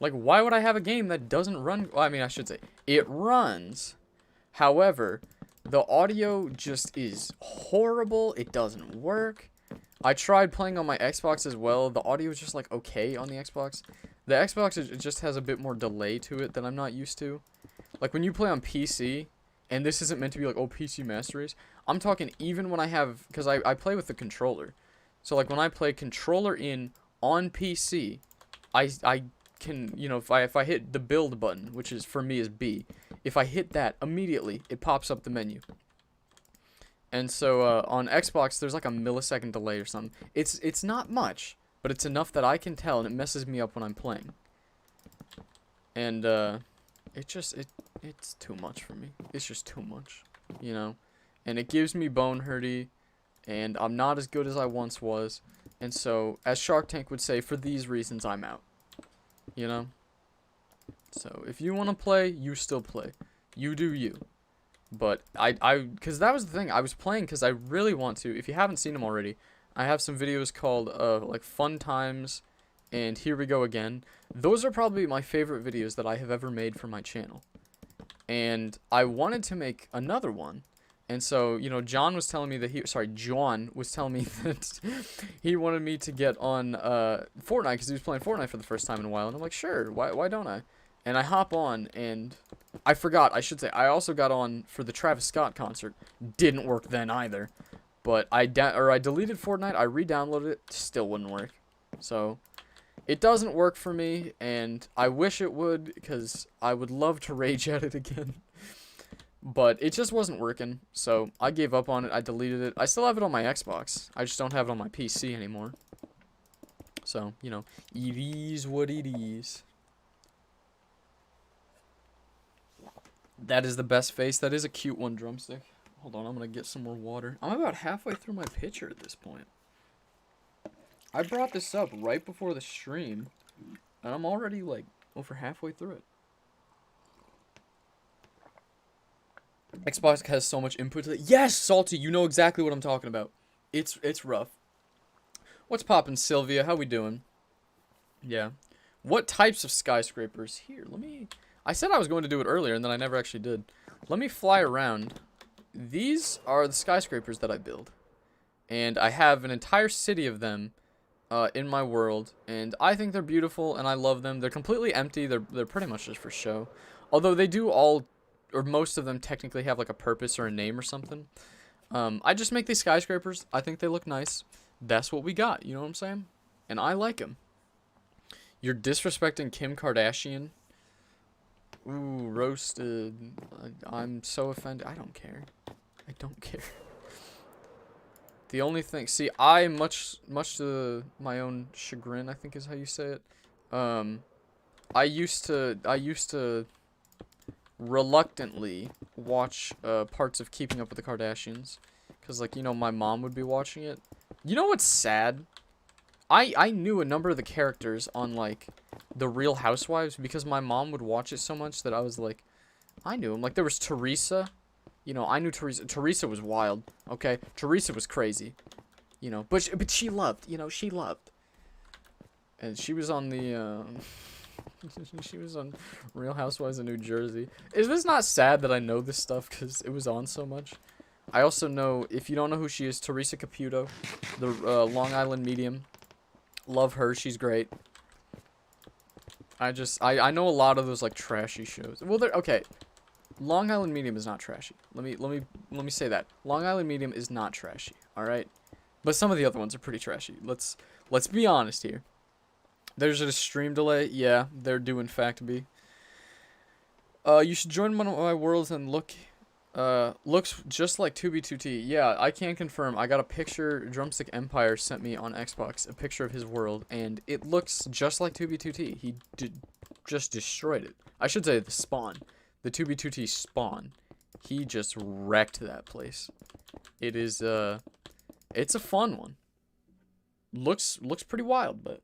Like, why would I have a game that doesn't run? Well, I mean, I should say, it runs. However, the audio just is horrible. It doesn't work. I tried playing on my Xbox as well. The audio is just, like, okay on the Xbox. The Xbox, it just has a bit more delay to it than I'm not used to. Like, when you play on PC, and this isn't meant to be, like, oh, PC Master Race. I'm talking even when I have, because I play with the controller. So, like, when I play controller in on PC, I can, you know, if I hit the build button, which is, for me, is B. If I hit that, immediately, it pops up the menu. And so, on Xbox, there's like a millisecond delay or something. It's not much, but it's enough that I can tell, and it messes me up when I'm playing. And, it's too much for me. It's just too much, you know? And it gives me bone hurty, and I'm not as good as I once was. And so, as Shark Tank would say, for these reasons, I'm out. You know? So, if you want to play, you still play. You do you. But because that was the thing, I was playing because I really want to. If you haven't seen them already, I have some videos called, like, Fun Times and Here We Go Again. Those are probably my favorite videos that I have ever made for my channel. And I wanted to make another one. And so, you know, John was telling me that John was telling me that he wanted me to get on, Fortnite, because he was playing Fortnite for the first time in a while. And I'm like, sure, why don't I? And I hop on, and I forgot, I should say, I also got on for the Travis Scott concert. Didn't work then either. But I deleted Fortnite, I re-downloaded it, still wouldn't work. So, it doesn't work for me, and I wish it would, because I would love to rage at it again. But it just wasn't working, so I gave up on it, I deleted it. I still have it on my Xbox, I just don't have it on my PC anymore. So, you know, it is what it is. That is the best face. That is a cute one, Drumstick. Hold on, I'm going to get some more water. I'm about halfway through my pitcher at this point. I brought this up right before the stream, and I'm already, like, over halfway through it. Xbox has so much input to it. Yes, Salty, you know exactly what I'm talking about. It's rough. What's poppin', Sylvia? How we doing? Yeah. What types of skyscrapers? Here, let me... I said I was going to do it earlier, and then I never actually did. Let me fly around. These are the skyscrapers that I build. And I have an entire city of them in my world. And I think they're beautiful, and I love them. They're completely empty. They're pretty much just for show. Although they do all, or most of them technically have like a purpose or a name or something. I just make these skyscrapers. I think they look nice. That's what we got, you know what I'm saying? And I like them. You're disrespecting Kim Kardashian. Ooh, roasted. I'm so offended. I don't care. I don't care. The only thing, see, I much to my own chagrin, I think is how you say it. I used to reluctantly watch parts of Keeping Up with the Kardashians, cause like, you know, my mom would be watching it. You know what's sad? I knew a number of the characters on, like, The Real Housewives because my mom would watch it so much that I was like, I knew him. Like, there was Teresa. You know, I knew Teresa. Teresa was wild, okay? Teresa was crazy. You know, but she loved, you know, she loved. And she was on the, She was on Real Housewives of New Jersey. Is this not sad that I know this stuff because it was on so much? I also know, if you don't know who she is, Teresa Caputo, the Long Island medium. Love her. She's great. I know a lot of those like trashy shows. Well, they're okay. Long Island Medium is not trashy. Let me say that. Long Island Medium is not trashy. All right, but some of the other ones are pretty trashy. Let's be honest here. There's a stream delay. Yeah, there do in fact be. You should join one of my worlds and looks just like 2B2T. Yeah, I can confirm. I got a picture. Drumstick Empire sent me on Xbox a picture of his world, and it looks just like 2B2T. He just destroyed it. I should say the spawn. The 2B2T spawn. He just wrecked that place. It is, it's a fun one. Looks pretty wild, but...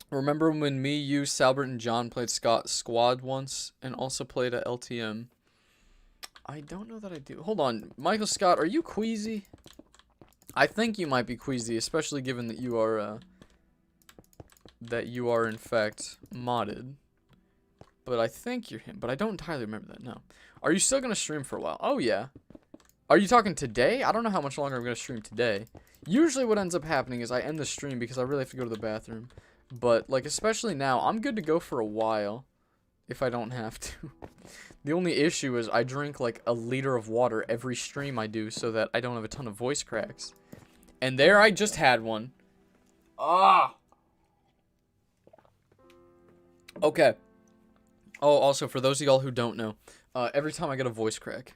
Remember when me, you, Salbert, and John played Squad once, and also played at LTM? I don't know that I do. Hold on. Michael Scott, are you queasy? I think you might be queasy, especially given that you are in fact modded. But I think you're him. But I don't entirely remember that, no. Are you still going to stream for a while? Oh, yeah. Are you talking today? I don't know how much longer I'm going to stream today. Usually what ends up happening is I end the stream because I really have to go to the bathroom. But, like, especially now, I'm good to go for a while if I don't have to. The only issue is I drink, like, a liter of water every stream I do so that I don't have a ton of voice cracks. And there I just had one. Ah! Okay. Oh, also, for those of y'all who don't know, every time I get a voice crack,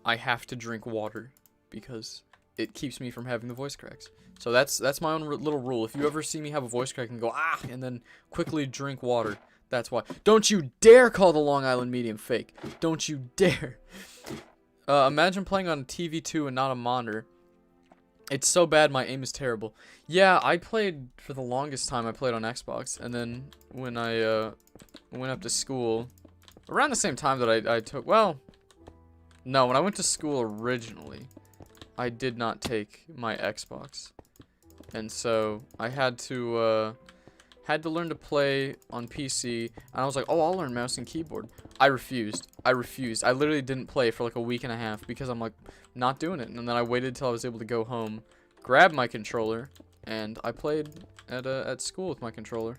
I have to drink water because it keeps me from having the voice cracks. So that's my own little rule. If you ever see me have a voice crack and go, ah, and then quickly drink water, that's why. Don't you dare call the Long Island Medium fake. Don't you dare. Imagine playing on a TV2 and not a monitor. It's so bad, my aim is terrible. Yeah, I played, for the longest time, I played on Xbox. And then when I went up to school, around the same time that I took, well, no, when I went to school originally, I did not take my Xbox. And so I had to learn to play on PC, and I was like, oh, I'll learn mouse and keyboard. I refused. I literally didn't play for like a week and a half because I'm like, not doing it. And then I waited till I was able to go home, grab my controller, and I played at school with my controller.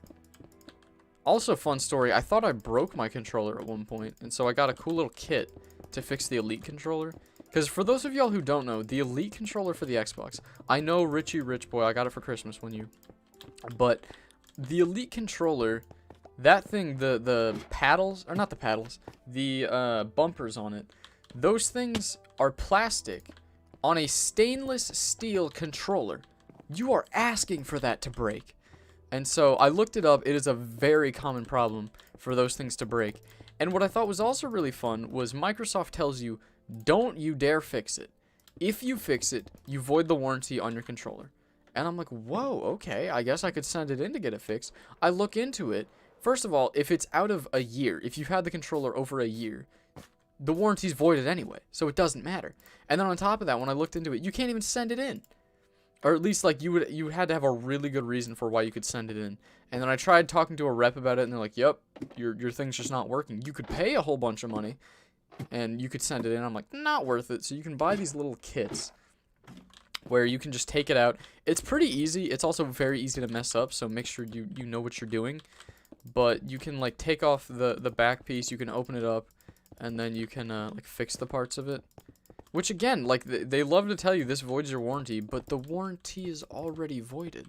Also, fun story, I thought I broke my controller at one point, and so I got a cool little kit to fix the Elite controller. Because for those of y'all who don't know, the Elite controller for the Xbox, I know Richie Rich Boy, I got it for Christmas but the Elite controller, that thing, the paddles, or not the paddles, the bumpers on it, those things are plastic on a stainless steel controller. You are asking for that to break. And so I looked it up. It is a very common problem for those things to break. And what I thought was also really fun was Microsoft tells you, don't you dare fix it. If you fix it, you void the warranty on your controller. And I'm like, whoa, okay, I guess I could send it in to get it fixed. I look into it. First of all, if it's out of a year, if you've had the controller over a year, the warranty's voided anyway, so it doesn't matter. And then on top of that, when I looked into it, you can't even send it in. Or at least, like, you had to have a really good reason for why you could send it in. And then I tried talking to a rep about it, and they're like, yep, your thing's just not working. You could pay a whole bunch of money, and you could send it in. I'm like, not worth it. So you can buy these little kits where you can just take it out. It's pretty easy. It's also very easy to mess up, so make sure you know what you're doing. But you can, like, take off the back piece. You can open it up, and then you can, like, fix the parts of it. Which, again, like, they love to tell you this voids your warranty, but the warranty is already voided.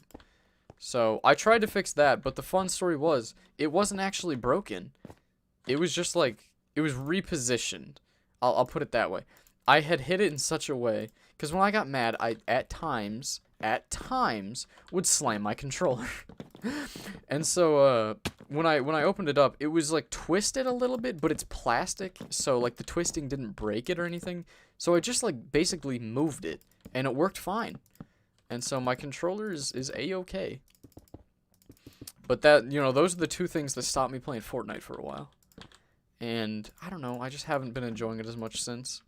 So, I tried to fix that, but the fun story was, it wasn't actually broken. It was just, like, it was repositioned. I'll put it that way. I had hit it in such a way, because when I got mad, I, at times, would slam my controller. And so, when I opened it up, it was, like, twisted a little bit, but it's plastic, so, like, the twisting didn't break it or anything. So I just, like, basically moved it, and it worked fine. And so my controller is A-okay. But that, you know, those are the two things that stopped me playing Fortnite for a while. And, I don't know, I just haven't been enjoying it as much since.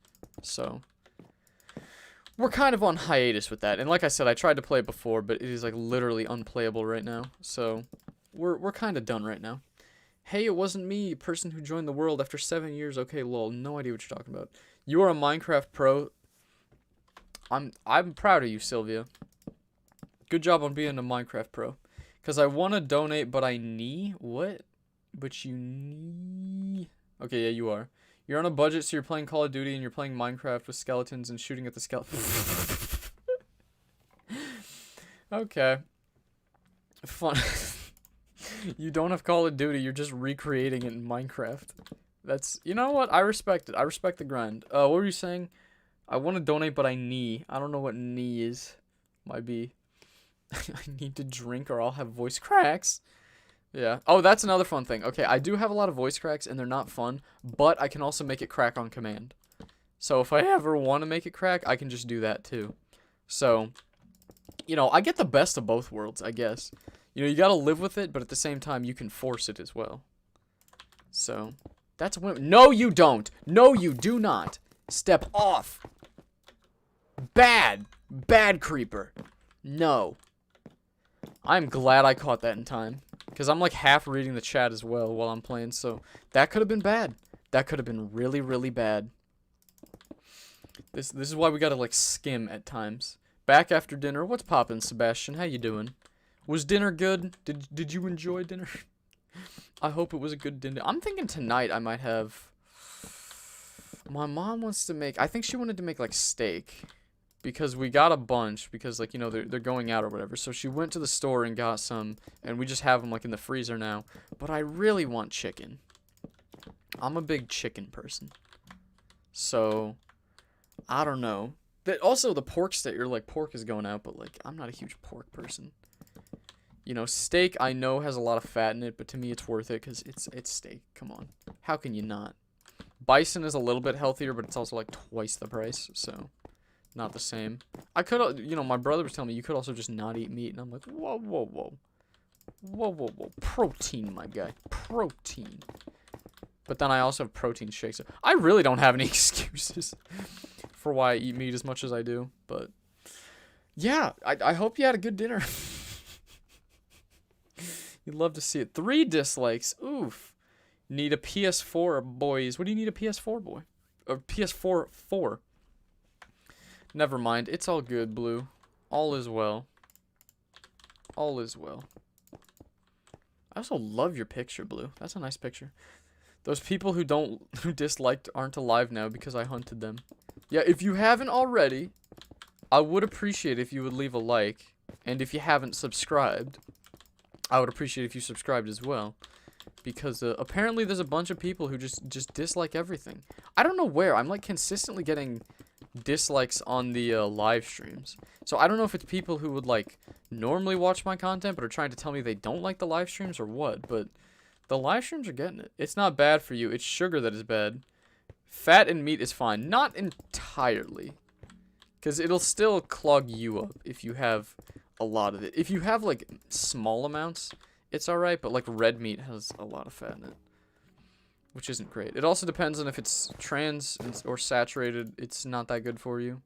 So, we're kind of on hiatus with that. And like I said, I tried to play it before, but it is like literally unplayable right now. So we're kind of done right now. Hey, it wasn't me, person who joined the world after 7 years. Okay, lol, no idea what you're talking about. You are a Minecraft pro. I'm proud of you, Sylvia. Good job on being a Minecraft pro. Because I want to donate, but I need... What? But you need... Okay, yeah, you are. You're on a budget, so you're playing Call of Duty, and you're playing Minecraft with skeletons and shooting at the skeletons. Okay. Fun. You don't have Call of Duty, you're just recreating it in Minecraft. That's... You know what? I respect it. I respect the grind. What were you saying? I want to donate, but I need... I don't know what knee is. Might be... I need to drink or I'll have voice cracks. Yeah. Oh, that's another fun thing. Okay, I do have a lot of voice cracks, and they're not fun, but I can also make it crack on command. So if I ever want to make it crack, I can just do that too. So, you know, I get the best of both worlds, I guess. You know, you gotta live with it, but at the same time, you can force it as well. So, that's a win. No, you don't. No, you do not. Step off. Bad. Bad creeper. No. I'm glad I caught that in time. Because I'm like half reading the chat as well while I'm playing, so that could have been bad. That could have been really, really bad. This is why we gotta like skim at times. Back after dinner. What's poppin', Sebastian? How you doing? Was dinner good? Did you enjoy dinner? I hope it was a good dinner. I'm thinking tonight I might have... My mom wants to make... I think she wanted to make like steak. Because we got a bunch, because, like, you know, they're going out or whatever. So she went to the store and got some, and we just have them, like, in the freezer now. But I really want chicken. I'm a big chicken person. So, I don't know. Also, the pork steak, or, like, pork is going out, but, like, I'm not a huge pork person. You know, steak, I know, has a lot of fat in it, but to me, it's worth it, because it's steak. Come on. How can you not? Bison is a little bit healthier, but it's also, like, twice the price, so... Not the same. I could, you know, my brother was telling me you could also just not eat meat, and I'm like, whoa, whoa, whoa. Whoa, whoa, whoa. Protein, my guy. Protein. But then I also have protein shakes. I really don't have any excuses for why I eat meat as much as I do, but... Yeah, I hope you had a good dinner. You'd love to see it. 3 dislikes. Oof. Need a PS4, boys. What do you need a PS4, boy? Or PS4 for? Never mind. It's all good, Blue. All is well. All is well. I also love your picture, Blue. That's a nice picture. Those people who disliked aren't alive now because I hunted them. Yeah, if you haven't already, I would appreciate if you would leave a like. And if you haven't subscribed, I would appreciate if you subscribed as well. Because apparently there's a bunch of people who just dislike everything. I don't know where. I'm like consistently getting... dislikes on the live streams. So I don't know if it's people who would like normally watch my content but are trying to tell me they don't like the live streams or what, but the live streams are getting it. It's not bad for you. It's sugar that is bad. Fat and meat is fine. Not entirely. Because it'll still clog you up if you have a lot of it. If you have like small amounts, it's alright, but like red meat has a lot of fat in it. Which isn't great. It also depends on if it's trans or saturated. It's not that good for you.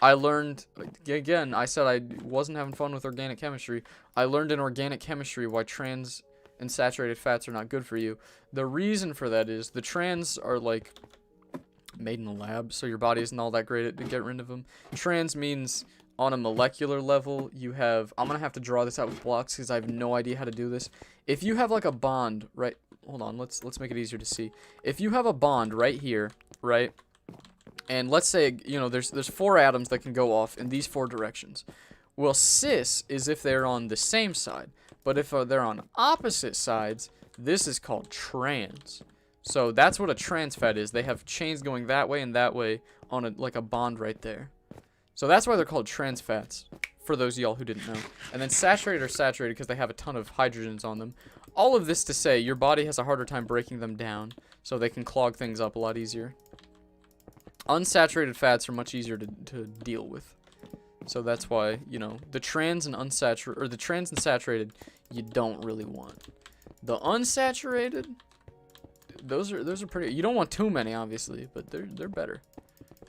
I learned, again, I said I wasn't having fun with organic chemistry. I learned in organic chemistry why trans and saturated fats are not good for you. The reason for that is the trans are like made in the lab, so your body isn't all that great at getting rid of them. Trans means on a molecular level, you have, I'm going to have to draw this out with blocks because I have no idea how to do this. If you have like a bond, right? Hold on, let's make it easier to see. If you have a bond right here, right? And let's say, you know, there's 4 atoms that can go off in these 4 directions. Well, cis is if they're on the same side. But if they're on opposite sides, this is called trans. So that's what a trans fat is. They have chains going that way and that way on like a bond right there. So that's why they're called trans fats, for those of y'all who didn't know. And then saturated are saturated because they have a ton of hydrogens on them. All of this to say, your body has a harder time breaking them down, so they can clog things up a lot easier. Unsaturated fats are much easier to deal with. So that's why, you know, the trans and unsaturated, or the trans and saturated, you don't really want. The unsaturated, those are pretty, you don't want too many, obviously, but they're better.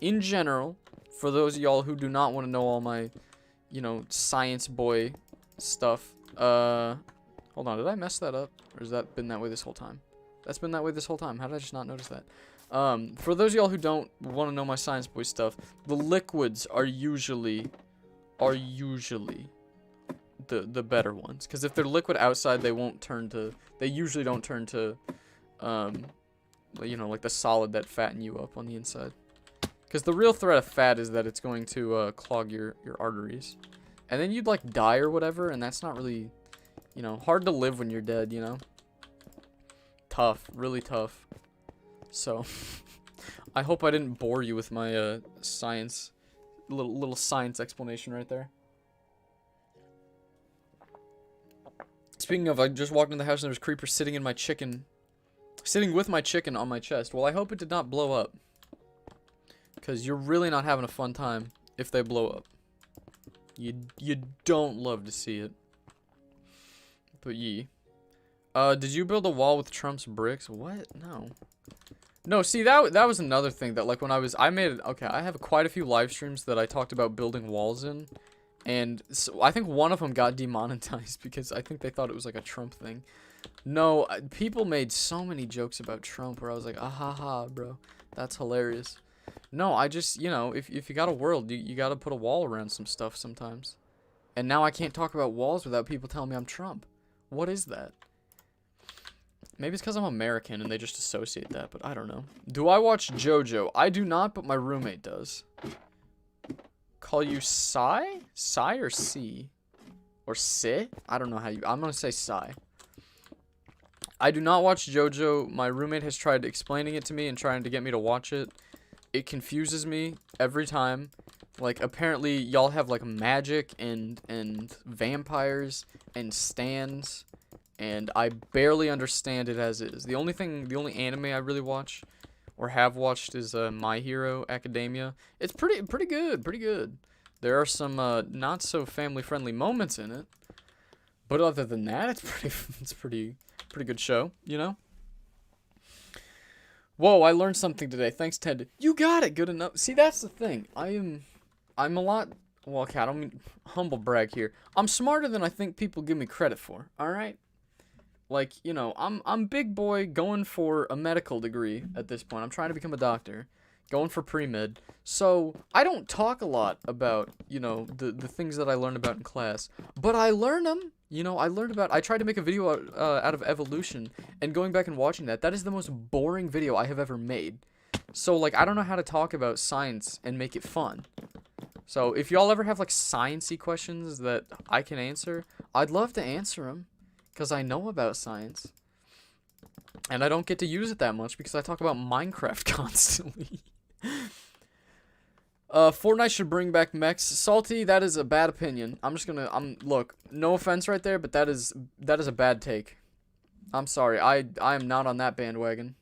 In general, For those of y'all who do not want to know all my, you know, science boy stuff. Hold on, did I mess that up? Or has that been that way this whole time? That's been that way this whole time. How did I just not notice that? For those of y'all who don't want to know my science boy stuff, the liquids are usually the better ones. Because if they're liquid outside, they usually don't turn to, you know, like the solid that fatten you up on the inside. Because the real threat of fat is that it's going to clog your arteries. And then you'd like die or whatever, and that's not really, you know, hard to live when you're dead, you know? Tough, really tough. So, I hope I didn't bore you with my science, little science explanation right there. Speaking of, I just walked in the house and there was creepers sitting with my chicken on my chest. Well, I hope it did not blow up. Because you're really not having a fun time if they blow up. You don't love to see it. But did you build a wall with Trump's bricks? What? No. No, see, that was another thing that, like, when I have quite a few live streams that I talked about building walls in. And so I think one of them got demonetized because I think they thought it was like a Trump thing. No, people made so many jokes about Trump where I was like, ah ha ha, bro. That's hilarious. No, I just, you know, if you got a world, you got to put a wall around some stuff sometimes. And now I can't talk about walls without people telling me I'm Trump. What is that? Maybe it's because I'm American and they just associate that, but I don't know. Do I watch JoJo? I do not, but my roommate does. Call you Psy? Psy or C? Or Si? I don't know how I'm going to say Psy. I do not watch JoJo. My roommate has tried explaining it to me and trying to get me to watch it. It confuses me every time. Like, apparently y'all have like magic and vampires and stands, and I barely understand it as is. The only anime I really watch or have watched is My Hero Academia. It's pretty good. There are some not so family friendly moments in it, but other than that, it's pretty good show, you know. Whoa, I learned something today. Thanks, Ted. You got it. Good enough. See, that's the thing. I'm a lot... Well, okay, I don't mean humble brag here. I'm smarter than I think people give me credit for, alright? Like, you know, I'm big boy going for a medical degree at this point. I'm trying to become a doctor. Going for pre-med. So, I don't talk a lot about, you know, the things that I learned about in class. But I learn them. You know, I tried to make a video out of evolution, and going back and watching that is the most boring video I have ever made. So, like, I don't know how to talk about science and make it fun. So, if y'all ever have, like, science-y questions that I can answer, I'd love to answer them, because I know about science. And I don't get to use it that much, because I talk about Minecraft constantly. Fortnite should bring back mechs. Salty, that is a bad opinion. Look, no offense right there, but that is a bad take. I'm sorry, I am not on that bandwagon.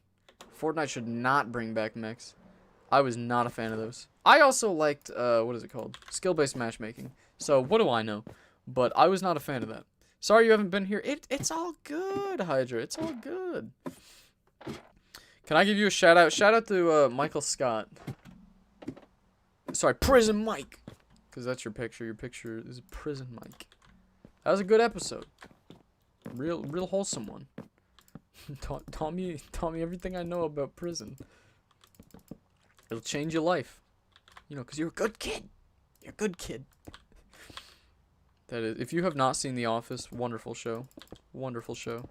Fortnite should not bring back mechs. I was not a fan of those. I also liked, what is it called? Skill-based matchmaking. So, what do I know? But I was not a fan of that. Sorry you haven't been here. It's all good, Hydra. It's all good. Can I give you a shout-out? Shout-out to, Michael Scott. Sorry, Prison Mike. Because that's your picture. Your picture is Prison Mike. That was a good episode. Real wholesome one. taught me everything I know about prison. It'll change your life. You know, because you're a good kid. You're a good kid. That is, if you have not seen The Office, wonderful show. Wonderful show.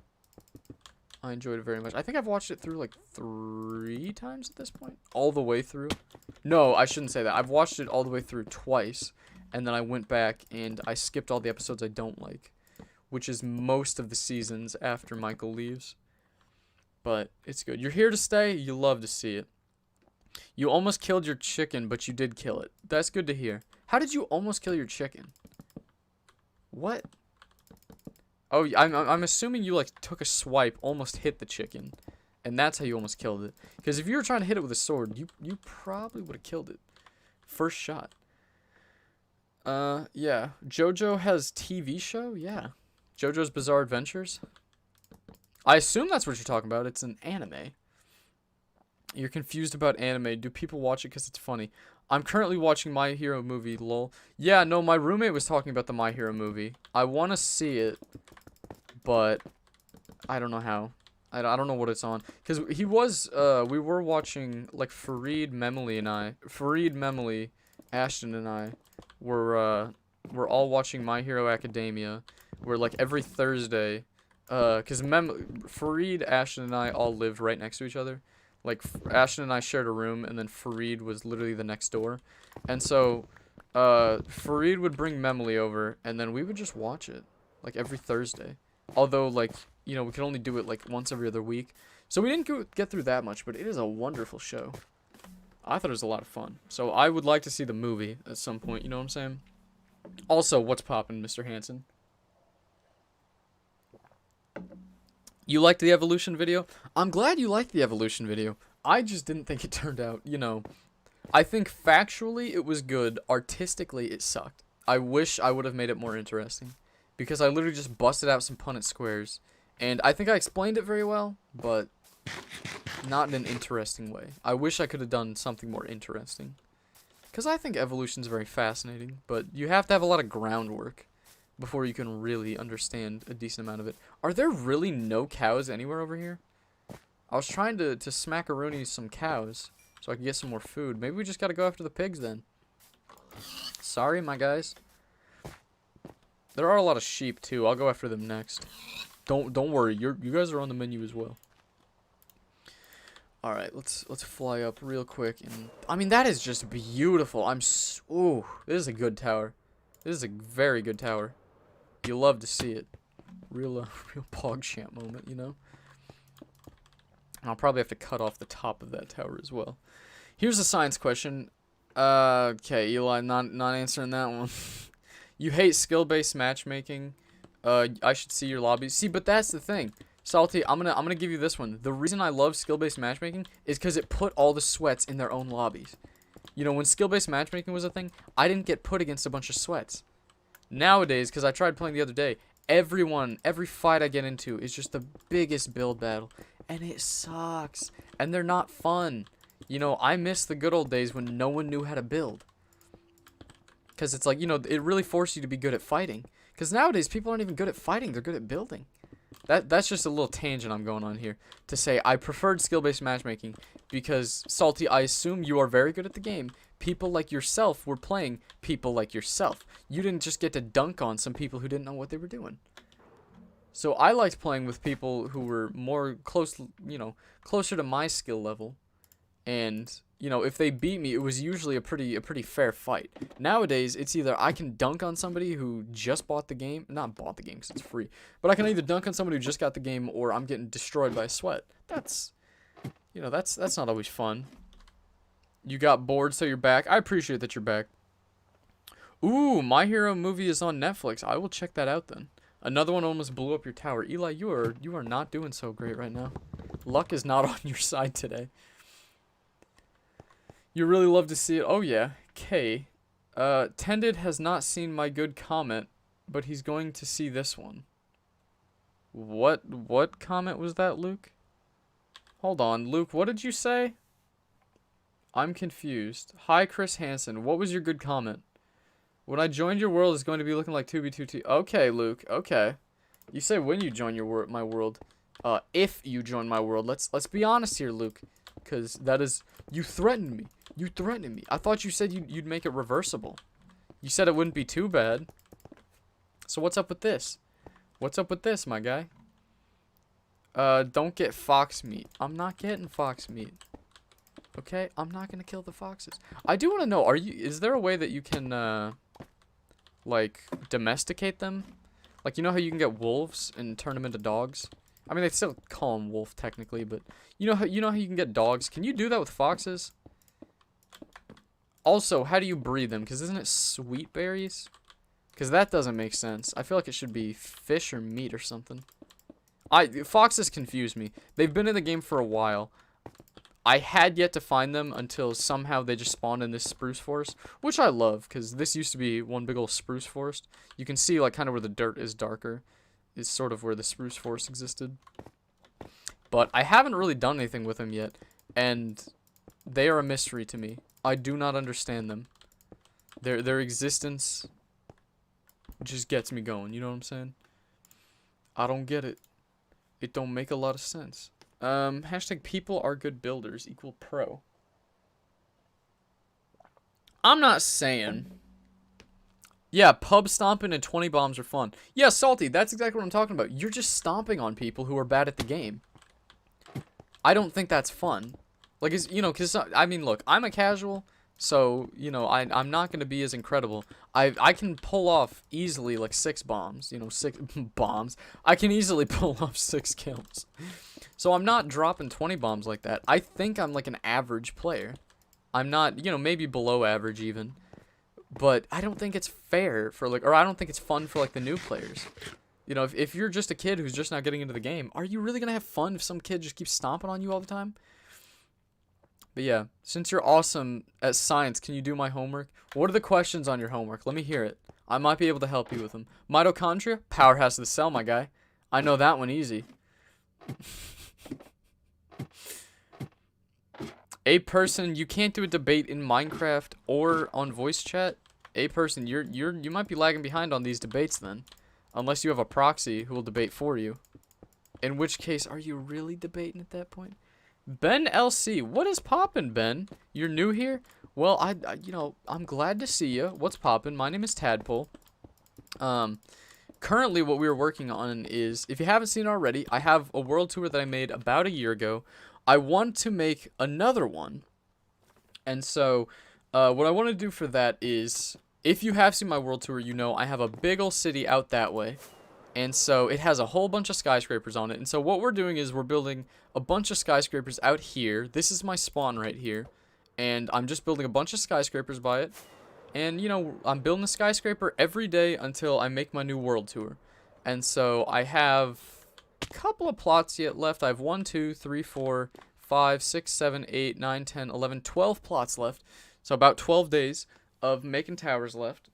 I enjoyed it very much. I think I've watched it through like 3 times at this point. All the way through. No, I shouldn't say that. I've watched it all the way through twice. And then I went back and I skipped all the episodes I don't like. Which is most of the seasons after Michael leaves. But it's good. You're here to stay. You love to see it. You almost killed your chicken, but you did kill it. That's good to hear. How did you almost kill your chicken? What? Oh, I'm assuming you, like, took a swipe, almost hit the chicken. And that's how you almost killed it. Because if you were trying to hit it with a sword, you probably would have killed it. First shot. Yeah. JoJo has TV show? Yeah. JoJo's Bizarre Adventures? I assume that's what you're talking about. It's an anime. You're confused about anime. Do people watch it because it's funny? I'm currently watching My Hero movie, lol. Yeah, no, my roommate was talking about the My Hero movie. I want to see it, but I don't know how. I don't know what it's on. Because he was, we were watching, like, Fareed, Memely, Ashton, and I were all watching My Hero Academia, where, like, every Thursday, because Fareed, Ashton, and I all lived right next to each other. Like, Ashton and I shared a room, and then Fareed was literally the next door. And so, Fareed would bring Memely over, and then we would just watch it, like, every Thursday. Although, like, you know, we could only do it, like, once every other week. So we didn't get through that much, but it is a wonderful show. I thought it was a lot of fun. So I would like to see the movie at some point, you know what I'm saying? Also, what's poppin', Mr. Hanson? You liked the evolution video? I'm glad you liked the evolution video. I just didn't think it turned out, you know. I think factually it was good. Artistically, it sucked. I wish I would have made it more interesting. Because I literally just busted out some Punnett squares. And I think I explained it very well, but not in an interesting way. I wish I could have done something more interesting. Because I think evolution's very fascinating, but you have to have a lot of groundwork before you can really understand a decent amount of it. Are there really no cows anywhere over here? I was trying to smackaroonie some cows so I could get some more food. Maybe we just gotta go after the pigs then. Sorry, my guys. There are a lot of sheep too. I'll go after them next. Don't worry. You guys are on the menu as well. All right, let's fly up real quick. And I mean, that is just beautiful. Ooh, this is a good tower. This is a very good tower. You love to see it. Real PogChamp moment, you know. And I'll probably have to cut off the top of that tower as well. Here's a science question. Okay, Eli, not answering that one. You hate skill-based matchmaking. I should see your lobbies. See, but that's the thing. Salty, I'm gonna give you this one. The reason I love skill-based matchmaking is because it put all the sweats in their own lobbies. You know, when skill-based matchmaking was a thing, I didn't get put against a bunch of sweats. Nowadays, because I tried playing the other day, every fight I get into is just the biggest build battle. And it sucks. And they're not fun. You know, I miss the good old days when no one knew how to build. Because it's like, you know, it really forced you to be good at fighting. Because nowadays, people aren't even good at fighting. They're good at building. That's just a little tangent I'm going on here. To say I preferred skill-based matchmaking. Because, Salty, I assume you are very good at the game. People like yourself were playing people like yourself. You didn't just get to dunk on some people who didn't know what they were doing. So I liked playing with people who were more closer to my skill level. And, you know, if they beat me, it was usually a pretty fair fight. Nowadays, it's either I can dunk on somebody who just bought the game. Not bought the game because it's free. But I can either dunk on somebody who just got the game or I'm getting destroyed by a sweat. That's not always fun. You got bored, so you're back. I appreciate that you're back. Ooh, My Hero movie is on Netflix. I will check that out then. Another one almost blew up your tower. Eli, you are not doing so great right now. Luck is not on your side today. You really love to see it. Oh yeah. K. Tended has not seen my good comment, but he's going to see this one. What comment was that, Luke? Hold on, Luke, what did you say? I'm confused. Hi, Chris Hansen. What was your good comment? When I joined your world, it's going to be looking like 2B2T. Okay, Luke. Okay. You say when you join my world. If you join my world. Let's be honest here, Luke. Because that is... You threatened me. You threatened me. I thought you said you'd make it reversible. You said it wouldn't be too bad. So what's up with this? What's up with this, my guy? Don't get fox meat. I'm not getting fox meat. Okay, I'm not gonna kill the foxes. I do want to know, is there a way that you can, like, domesticate them? Like, you know how you can get wolves and turn them into dogs? I mean, they still call them wolf, technically, but you know how you can get dogs? Can you do that with foxes? Also, how do you breed them? Because isn't it sweet berries? Because that doesn't make sense. I feel like it should be fish or meat or something. Foxes confuse me. They've been in the game for a while. I had yet to find them until somehow they just spawned in this spruce forest, which I love, because this used to be one big old spruce forest. You can see, like, kind of where the dirt is darker is sort of where the spruce forest existed. But I haven't really done anything with them yet, and they are a mystery to me. I do not understand them. Their existence just gets me going. You know what I'm saying? I don't get it. It don't make a lot of sense. Hashtag people are good builders equal pro. I'm not saying. Yeah, pub stomping and 20 bombs are fun. Yeah, Salty, that's exactly what I'm talking about. You're just stomping on people who are bad at the game. I don't think that's fun. Like, you know, because, I mean, look, I'm a casual, so, you know, I'm not going to be as incredible. I can pull off easily, like, 6 bombs. You know, 6 bombs. I can easily pull off 6 kills. So I'm not dropping 20 bombs like that. I think I'm, like, an average player. I'm not, you know, maybe below average even. But I don't think it's fair for, like, or I don't think it's fun for, like, the new players. You know, if you're just a kid who's just now getting into the game, are you really going to have fun if some kid just keeps stomping on you all the time? But yeah, since you're awesome at science, can you do my homework? What are the questions on your homework? Let me hear it. I might be able to help you with them. Mitochondria? Powerhouse of the cell, my guy. I know that one easy. A person, you can't do a debate in Minecraft or on voice chat. A person, you might be lagging behind on these debates then. Unless you have a proxy who will debate for you. In which case, are you really debating at that point? Ben LC, what is poppin', Ben? You're new here? Well, I you know, I'm glad to see you. What's poppin'? My name is Tadpole. Currently what we're working on is, if you haven't seen it already, I have a world tour that I made about a year ago. I want to make another one. And so, what I want to do for that is, if you have seen my world tour, you know I have a big ol' city out that way. And so it has a whole bunch of skyscrapers on it. And so what we're doing is we're building a bunch of skyscrapers out here. This is my spawn right here. And I'm just building a bunch of skyscrapers by it. And, you know, I'm building a skyscraper every day until I make my new world tour. And so I have a couple of plots yet left. I have 1, 2, 3, 4, 5, 6, 7, 8, 9, 10, 11, 12 plots left. So about 12 days of making towers left.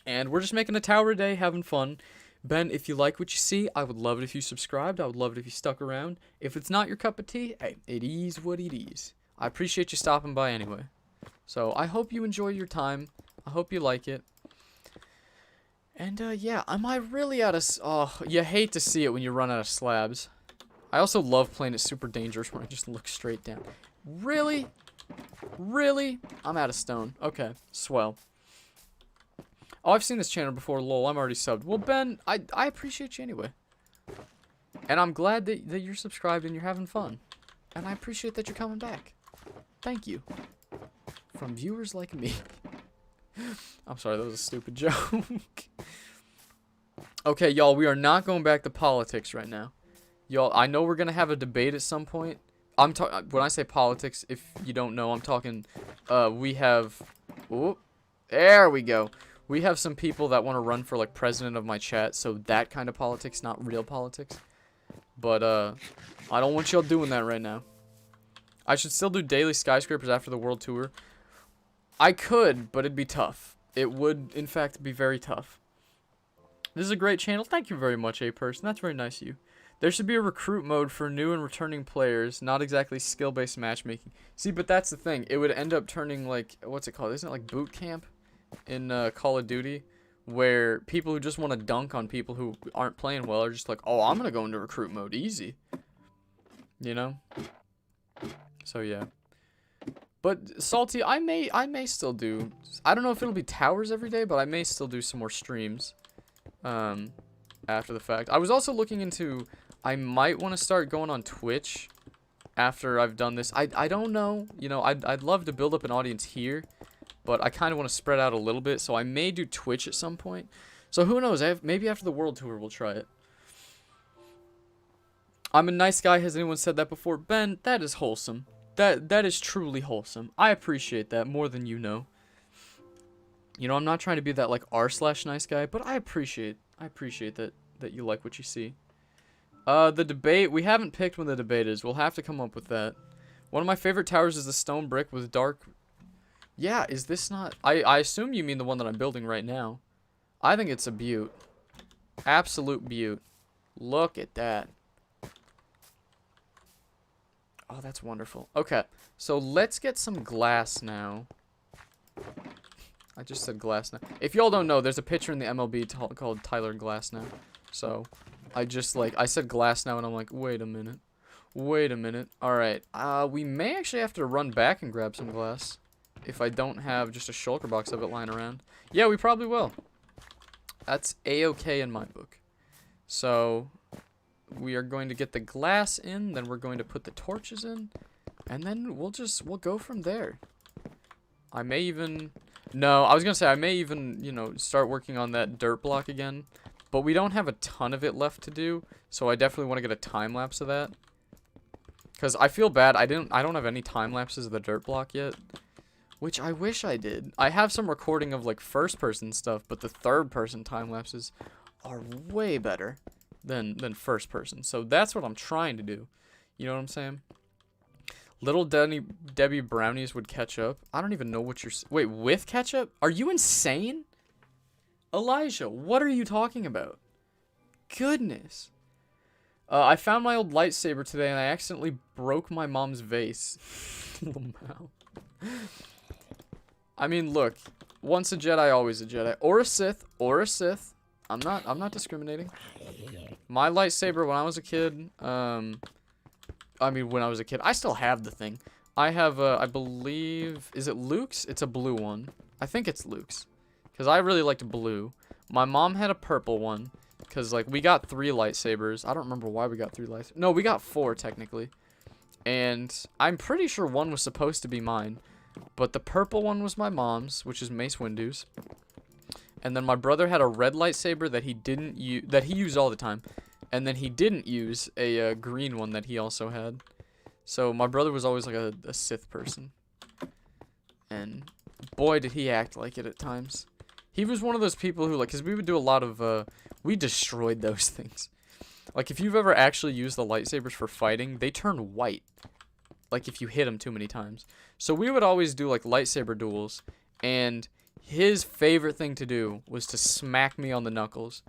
And we're just making a tower a day, having fun. Ben, if you like what you see, I would love it if you subscribed. I would love it if you stuck around. If it's not your cup of tea, hey, it is what it is. I appreciate you stopping by anyway. So, I hope you enjoy your time. I hope you like it. And, yeah, am I really out of... Oh, you hate to see it when you run out of slabs. I also love playing it super dangerous when I just look straight down. Really? Really? I'm out of stone. Okay, swell. Oh, I've seen this channel before, lol, I'm already subbed. Well, Ben, I appreciate you anyway. And I'm glad that you're subscribed and you're having fun. And I appreciate that you're coming back. Thank you. From viewers like me. I'm sorry, that was a stupid joke. Okay, y'all, we are not going back to politics right now. Y'all, I know we're going to have a debate at some point. When I say politics, if you don't know, I'm talking, we have... Ooh, there we go. We have some people that want to run for, like, president of my chat, so that kind of politics, not real politics. But, I don't want y'all doing that right now. I should still do daily skyscrapers after the world tour. I could, but it'd be tough. It would, in fact, be very tough. This is a great channel. Thank you very much, A-Person. That's very nice of you. There should be a recruit mode for new and returning players, not exactly skill-based matchmaking. See, but that's the thing. It would end up turning, like, what's it called? Isn't it like boot camp? In Call of Duty, where people who just want to dunk on people who aren't playing well are just like, oh, I'm gonna go into recruit mode, easy, you know. So yeah, but Salty, I may still do. I don't know if it'll be towers every day, but I may still do some more streams after the fact. I was also looking into, I might want to start going on Twitch after I've done this. I don't know, you know, I'd love to build up an audience here. But I kind of want to spread out a little bit, so I may do Twitch at some point. So who knows? Maybe after the world tour, we'll try it. I'm a nice guy. Has anyone said that before? Ben, that is wholesome. That is truly wholesome. I appreciate that more than you know. You know, I'm not trying to be that, like, r/nice guy, but I appreciate that you like what you see. The debate, we haven't picked when the debate is. We'll have to come up with that. One of my favorite towers is the stone brick with dark... Yeah, is this not... I assume you mean the one that I'm building right now. I think it's a beaut. Absolute beaut. Look at that. Oh, that's wonderful. Okay, so let's get some glass now. I just said glass now. If y'all don't know, there's a pitcher in the MLB called Tyler Glasnow. So, I said glass now, and I'm like, wait a minute. Wait a minute. Alright, we may actually have to run back and grab some glass. If I don't have just a shulker box of it lying around. Yeah, we probably will. That's A-okay in my book. So, we are going to get the glass in, then we're going to put the torches in, and then we'll go from there. I may even, no, I was going to say, I may even, you know, start working on that dirt block again, but we don't have a ton of it left to do, so I definitely want to get a time lapse of that. Because I feel bad, I don't have any time lapses of the dirt block yet, which I wish I did. I have some recording of, like, first-person stuff, but the third-person time lapses are way better than first person. So that's what I'm trying to do. You know what I'm saying? Little Debbie brownies would ketchup. I don't even know what you're... Wait, with ketchup? Are you insane? Elijah, what are you talking about? Goodness. I found my old lightsaber today and I accidentally broke my mom's vase. I mean, look. Once a Jedi, always a Jedi. Or a Sith. Or a Sith. I'm not discriminating. My lightsaber when I was a kid, I mean, when I was a kid, I still have the thing. I have, I believe, is it Luke's? It's a blue one. I think it's Luke's. Because I really liked blue. My mom had a purple one. Because, like, we got 3 lightsabers. I don't remember why we got 3 lightsabers. No, we got 4, technically. And I'm pretty sure one was supposed to be mine. But the purple one was my mom's, which is Mace Windu's. And then my brother had a red lightsaber that he didn't use, that he used all the time. And then he didn't use a green one that he also had. So my brother was always like a Sith person. And boy, did he act like it at times. He was one of those people who, like, because we would do a lot of, we destroyed those things. Like, if you've ever actually used the lightsabers for fighting, they turn white. Like, if you hit them too many times. So we would always do, like, lightsaber duels. And his favorite thing to do was to smack me on the knuckles.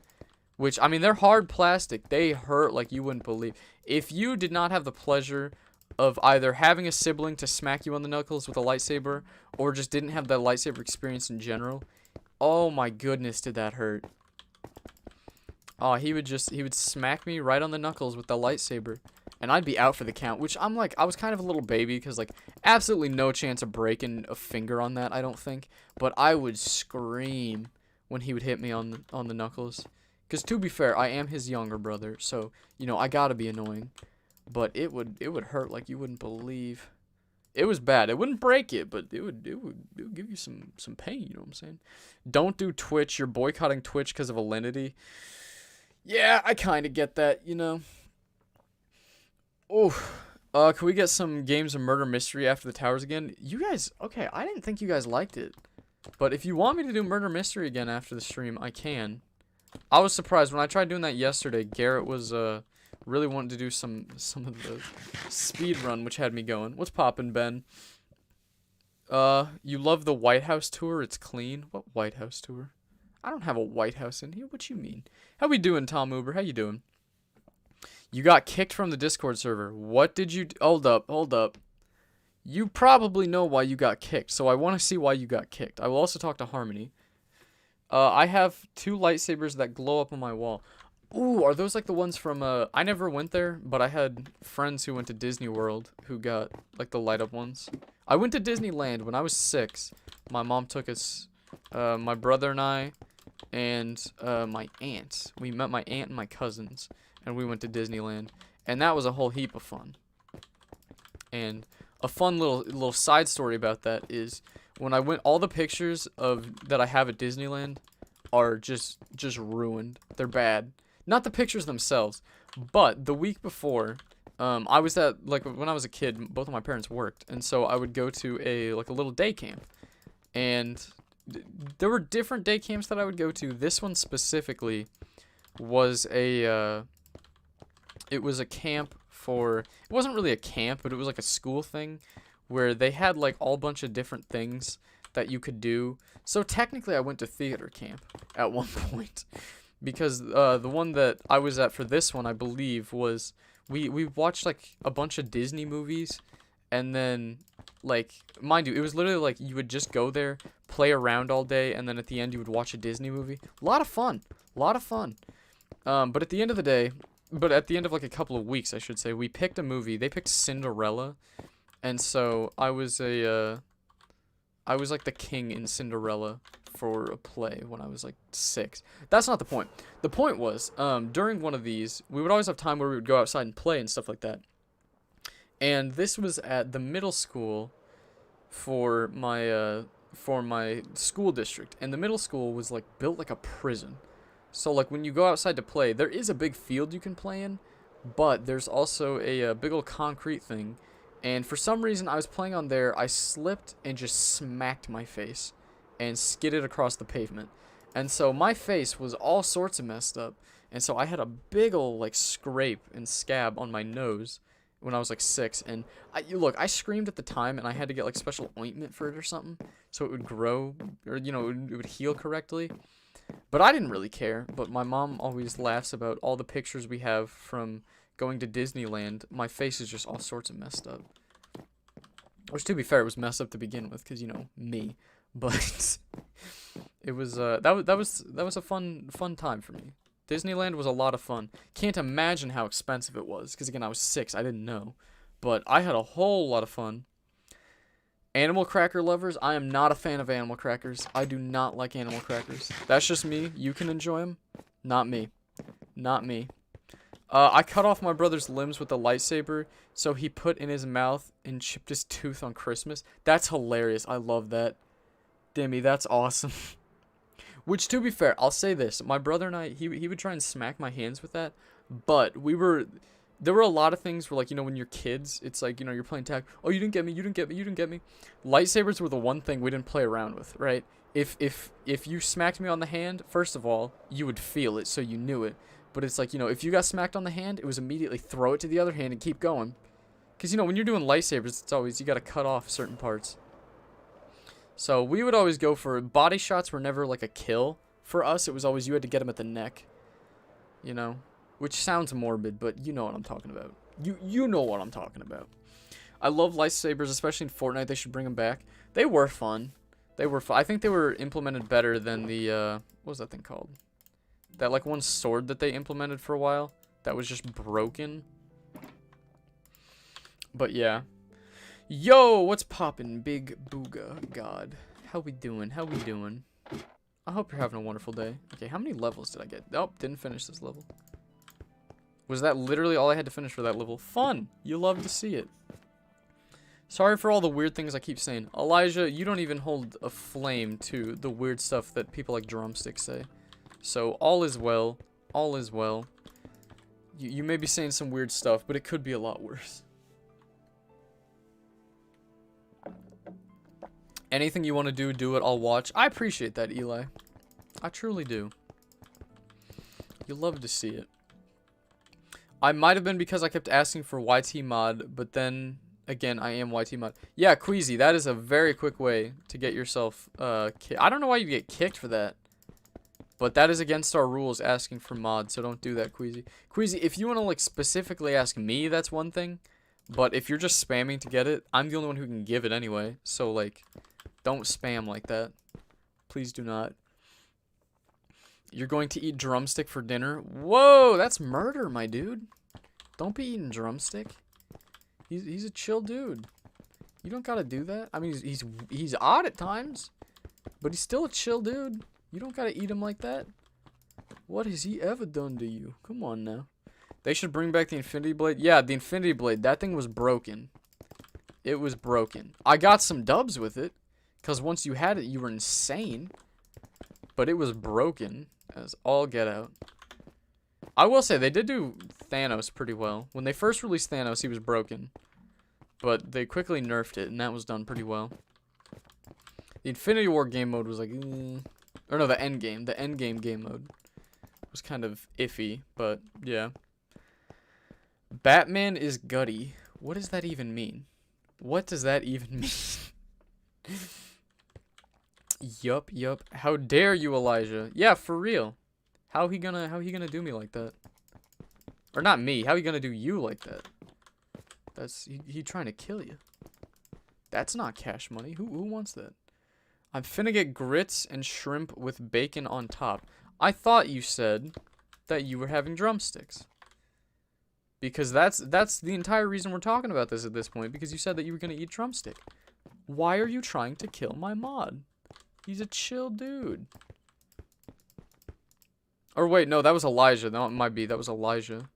Which, I mean, they're hard plastic. They hurt like you wouldn't believe. If you did not have the pleasure of either having a sibling to smack you on the knuckles with a lightsaber, or just didn't have that lightsaber experience in general, oh my goodness, did that hurt. Oh, he would smack me right on the knuckles with the lightsaber. And I'd be out for the count, which I'm like, I was kind of a little baby, because, like, absolutely no chance of breaking a finger on that, I don't think. But I would scream when he would hit me on the knuckles. Because, to be fair, I am his younger brother, so, you know, I gotta be annoying. But it would hurt like you wouldn't believe. It was bad. It wouldn't break it, but it would give you some pain, you know what I'm saying? Don't do Twitch. You're boycotting Twitch because of Alinity. Yeah, I kind of get that, you know. Oh, can we get some games of murder mystery after the towers again? You guys, okay, I didn't think you guys liked it. But if you want me to do murder mystery again after the stream, I can. I was surprised when I tried doing that yesterday. Garrett was really wanting to do some of the speed run, which had me going. What's poppin', Ben? You love the White House tour? It's clean. What White House tour? I don't have a White House in here. What you mean? How we doing, Tom Uber? How you doing? You got kicked from the Discord server. What did you do? Hold up. You probably know why you got kicked, so I want to see why you got kicked. I will also talk to Harmony. I have 2 lightsabers that glow up on my wall. Ooh, are those like the ones from, I never went there, but I had friends who went to Disney World who got, like, the light-up ones. I went to Disneyland when I was 6. My mom took us, my brother and I, and, my aunt. We met my aunt and my cousins, and we went to Disneyland. And that was a whole heap of fun. And a fun little side story about that is when I went, all the pictures that I have at Disneyland are just ruined. They're bad. Not the pictures themselves, but the week before, I was at, like, when I was a kid, both of my parents worked, and so I would go to a little day camp, and there were different day camps that I would go to. This one specifically was it was a camp for, it wasn't really a camp, but it was like a school thing, where they had, like, all bunch of different things that you could do. So technically I went to theater camp at one point. Because the one that I was at for this one, I believe, was we watched like a bunch of Disney movies, and then like, mind you, it was literally like you would just go there, play around all day, and then at the end you would watch a Disney movie. A lot of fun. A lot of fun. But at the end of the day, but at the end of like a couple of weeks, I should say, we picked a movie. They picked Cinderella, and so I was like the king in Cinderella for a play when I was like 6. That's not the point. The point was, during one of these, we would always have time where we would go outside and play and stuff like that. And this was at the middle school for my school district, and the middle school was like built like a prison. So like when you go outside to play, there is a big field you can play in, but there's also a big old concrete thing. And for some reason, I was playing on there, I slipped and just smacked my face and skidded across the pavement. And so my face was all sorts of messed up. And so I had a big old like scrape and scab on my nose when I was like 6. And look, I screamed at the time, and I had to get like special ointment for it or something so it would grow, or it would heal correctly. But I didn't really care. But my mom always laughs about all the pictures we have from going to Disneyland. My face is just all sorts of messed up. Which, to be fair, it was messed up to begin with, because me. But it was that was a fun time for me. Disneyland was a lot of fun. Can't imagine how expensive it was, because again, I was 6. I didn't know, but I had a whole lot of fun. Animal cracker lovers, I am not a fan of animal crackers. I do not like animal crackers. That's just me. You can enjoy them. Not me. Not me. I cut off my brother's limbs with a lightsaber, so he put in his mouth and chipped his tooth on Christmas. That's hilarious. I love that. Demi, that's awesome. Which, to be fair, I'll say this. My brother and I, he would try and smack my hands with that, but there were a lot of things where, like, when you're kids, it's like, you're playing tag. Oh, you didn't get me, you didn't get me, you didn't get me. Lightsabers were the one thing we didn't play around with, right? If you smacked me on the hand, first of all, you would feel it, so you knew it. But it's like, if you got smacked on the hand, it was immediately throw it to the other hand and keep going. Because, when you're doing lightsabers, it's always, you got to cut off certain parts. So we would always go for, body shots were never like a kill for us. It was always, you had to get them at the neck. Which sounds morbid, but you know what I'm talking about. You know what I'm talking about. I love lightsabers, especially in Fortnite. They should bring them back. They were fun. They were fun. I think they were implemented better than the, what was that thing called? That, like, one sword that they implemented for a while that was just broken. But, yeah. Yo, what's poppin', Big Booga God? How we doing? How we doing? I hope you're having a wonderful day. Okay, how many levels did I get? Oh, didn't finish this level. Was that literally all I had to finish for that level? Fun! You love to see it. Sorry for all the weird things I keep saying. Elijah, you don't even hold a flame to the weird stuff that people like Drumstick say. So, all is well. All is well. You may be saying some weird stuff, but it could be a lot worse. Anything you want to do it. I'll watch. I appreciate that, Eli. I truly do. You love to see it. I might have been because I kept asking for YT mod, but then, again, I am YT mod. Yeah, Queasy, that is a very quick way to get yourself, I don't know why you get kicked for that. But that is against our rules, asking for mods, so don't do that, Queasy. Queasy, if you want to, like, specifically ask me, that's one thing. But if you're just spamming to get it, I'm the only one who can give it anyway. So, like, don't spam like that. Please do not. You're going to eat drumstick for dinner? Whoa, that's murder, my dude. Don't be eating drumstick. He's a chill dude. You don't gotta do that. I mean, he's odd at times, but he's still a chill dude. You don't gotta eat him like that. What has he ever done to you? Come on now. They should bring back the Infinity Blade. Yeah, the Infinity Blade. That thing was broken. It was broken. I got some dubs with it, because once you had it, you were insane. But it was broken as all get out. I will say, they did do Thanos pretty well. When they first released Thanos, he was broken. But they quickly nerfed it, and that was done pretty well. The Infinity War game mode was like, or no, the Endgame. The Endgame game mode was kind of iffy, but yeah. Batman is gutty. What does that even mean? What does that even mean? Yup. How dare you, Elijah? Yeah, for real. How he gonna do me like that? Or not me. How are you gonna do you like that? That's he trying to kill you. That's not cash money. Who wants that? I'm finna get grits and shrimp with bacon on top. I thought you said that you were having drumsticks. Because that's the entire reason we're talking about this at this point. Because you said that you were gonna eat drumstick. Why are you trying to kill my mod? He's a chill dude. Or wait, no, that was Elijah. No, it might be. That was Elijah.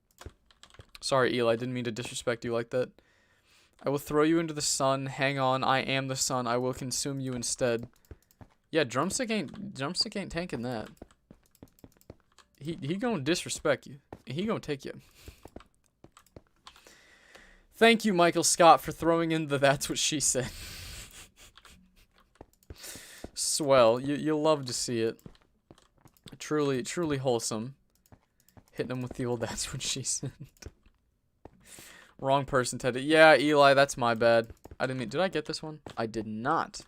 Sorry, Eli. I didn't mean to disrespect you like that. I will throw you into the sun. Hang on. I am the sun. I will consume you instead. Yeah, drumstick ain't tanking that. He gonna disrespect you. He gonna take you. Thank you, Michael Scott, for throwing in the that's what she said. Swell. You'll love to see it. Truly wholesome. Hitting him with the old that's what she said. Wrong person, Teddy. Yeah, Eli, that's my bad. I didn't mean. Did I get this one? I did not.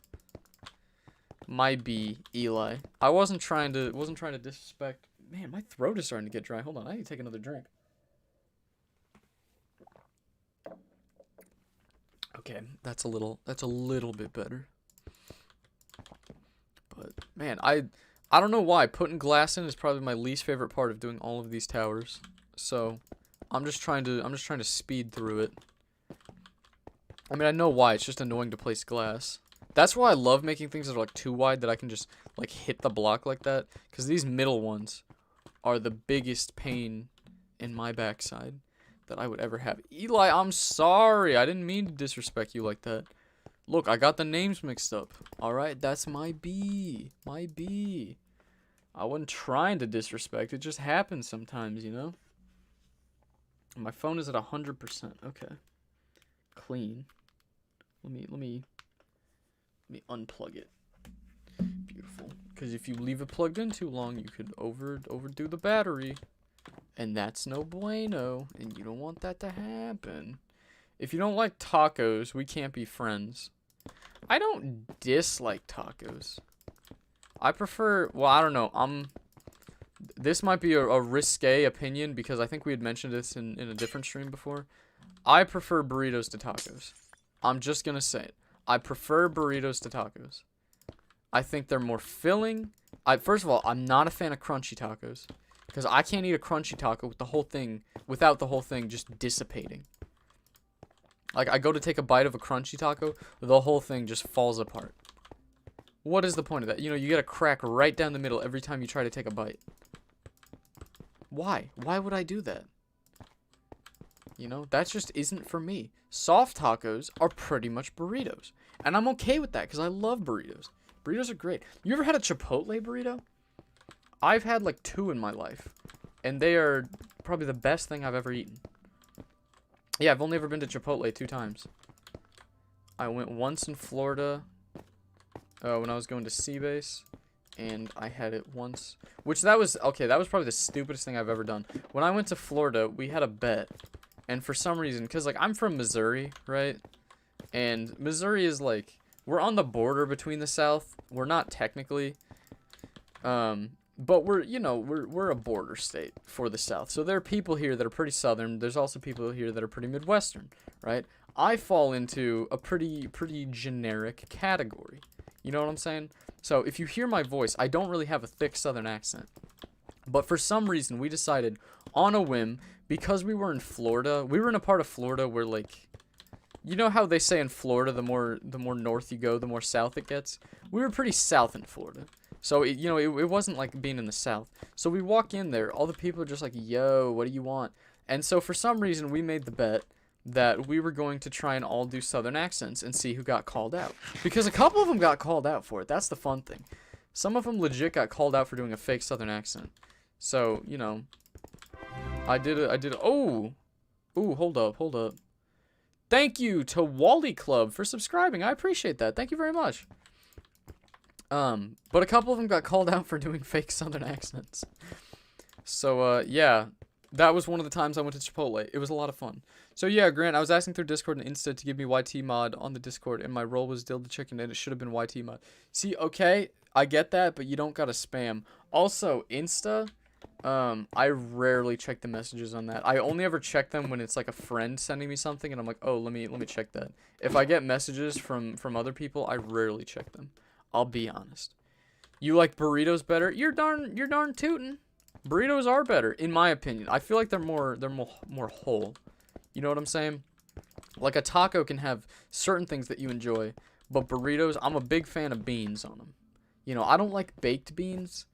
My B, Eli. I wasn't trying to disrespect. Man, my throat is starting to get dry. Hold on, I need to take another drink. Okay, that's a little bit better. But man, I don't know why putting glass in is probably my least favorite part of doing all of these towers. So, I'm just trying to speed through it. I mean, I know why. It's just annoying to place glass. That's why I love making things that are like too wide that I can just like hit the block like that. Because these middle ones are the biggest pain in my backside that I would ever have. Eli, I'm sorry. I didn't mean to disrespect you like that. Look, I got the names mixed up. Alright, that's my B. My B. I wasn't trying to disrespect. It just happens sometimes, you know? My phone is at 100%. Okay. Clean. Let me unplug it. Beautiful. Because if you leave it plugged in too long, you could overdo the battery. And that's no bueno. And you don't want that to happen. If you don't like tacos, we can't be friends. I don't dislike tacos. I prefer, well, I don't know. This might be a risque opinion because I think we had mentioned this in a different stream before. I prefer burritos to tacos. I'm just going to say it. I prefer burritos to tacos. I think they're more filling. First of all, I'm not a fan of crunchy tacos because I can't eat a crunchy taco without the whole thing just dissipating. Like, I go to take a bite of a crunchy taco, the whole thing just falls apart. What is the point of that? You know, you get a crack right down the middle every time you try to take a bite. Why? Why would I do that? You know, that just isn't for me. Soft tacos are pretty much burritos. And I'm okay with that because I love burritos. Burritos are great. You ever had a Chipotle burrito? I've had like 2 in my life. And they are probably the best thing I've ever eaten. Yeah, I've only ever been to Chipotle 2 times. I went once in Florida when I was going to Seabase. And I had it once. Which that was probably the stupidest thing I've ever done. When I went to Florida, we had a bet. And for some reason, because like I'm from Missouri, right? And Missouri is like, we're on the border between the South. We're not technically. But we're, you know, we're a border state for the South. So there are people here that are pretty Southern. There's also people here that are pretty Midwestern, right? I fall into a pretty generic category. You know what I'm saying? So if you hear my voice, I don't really have a thick Southern accent. But for some reason, we decided on a whim, because we were in Florida, we were in a part of Florida where, like, you know how they say in Florida, the more north you go, the more south it gets? We were pretty south in Florida. So, it wasn't like being in the South. So we walk in there, all the people are just like, yo, what do you want? And so for some reason, we made the bet that we were going to try and all do Southern accents and see who got called out. Because a couple of them got called out for it. That's the fun thing. Some of them legit got called out for doing a fake Southern accent. So, you know, oh, hold up. Thank you to Wally Club for subscribing. I appreciate that. Thank you very much. But a couple of them got called out for doing fake Southern accents. So, yeah, that was one of the times I went to Chipotle. It was a lot of fun. So, yeah, Grant, I was asking through Discord and Insta to give me YT mod on the Discord, and my role was Dildo Chicken, and it should have been YT mod. See, okay, I get that, but you don't gotta spam. Also, Insta, I rarely check the messages on that. I only ever check them when it's like a friend sending me something and I'm like, oh, let me check that. If I get messages from other people, I rarely check them. I'll be honest. You like burritos better? You're darn tootin'. Burritos are better, in my opinion. I feel like they're more whole. You know what I'm saying? Like a taco can have certain things that you enjoy, but burritos, I'm a big fan of beans on them. You know, I don't like baked beans,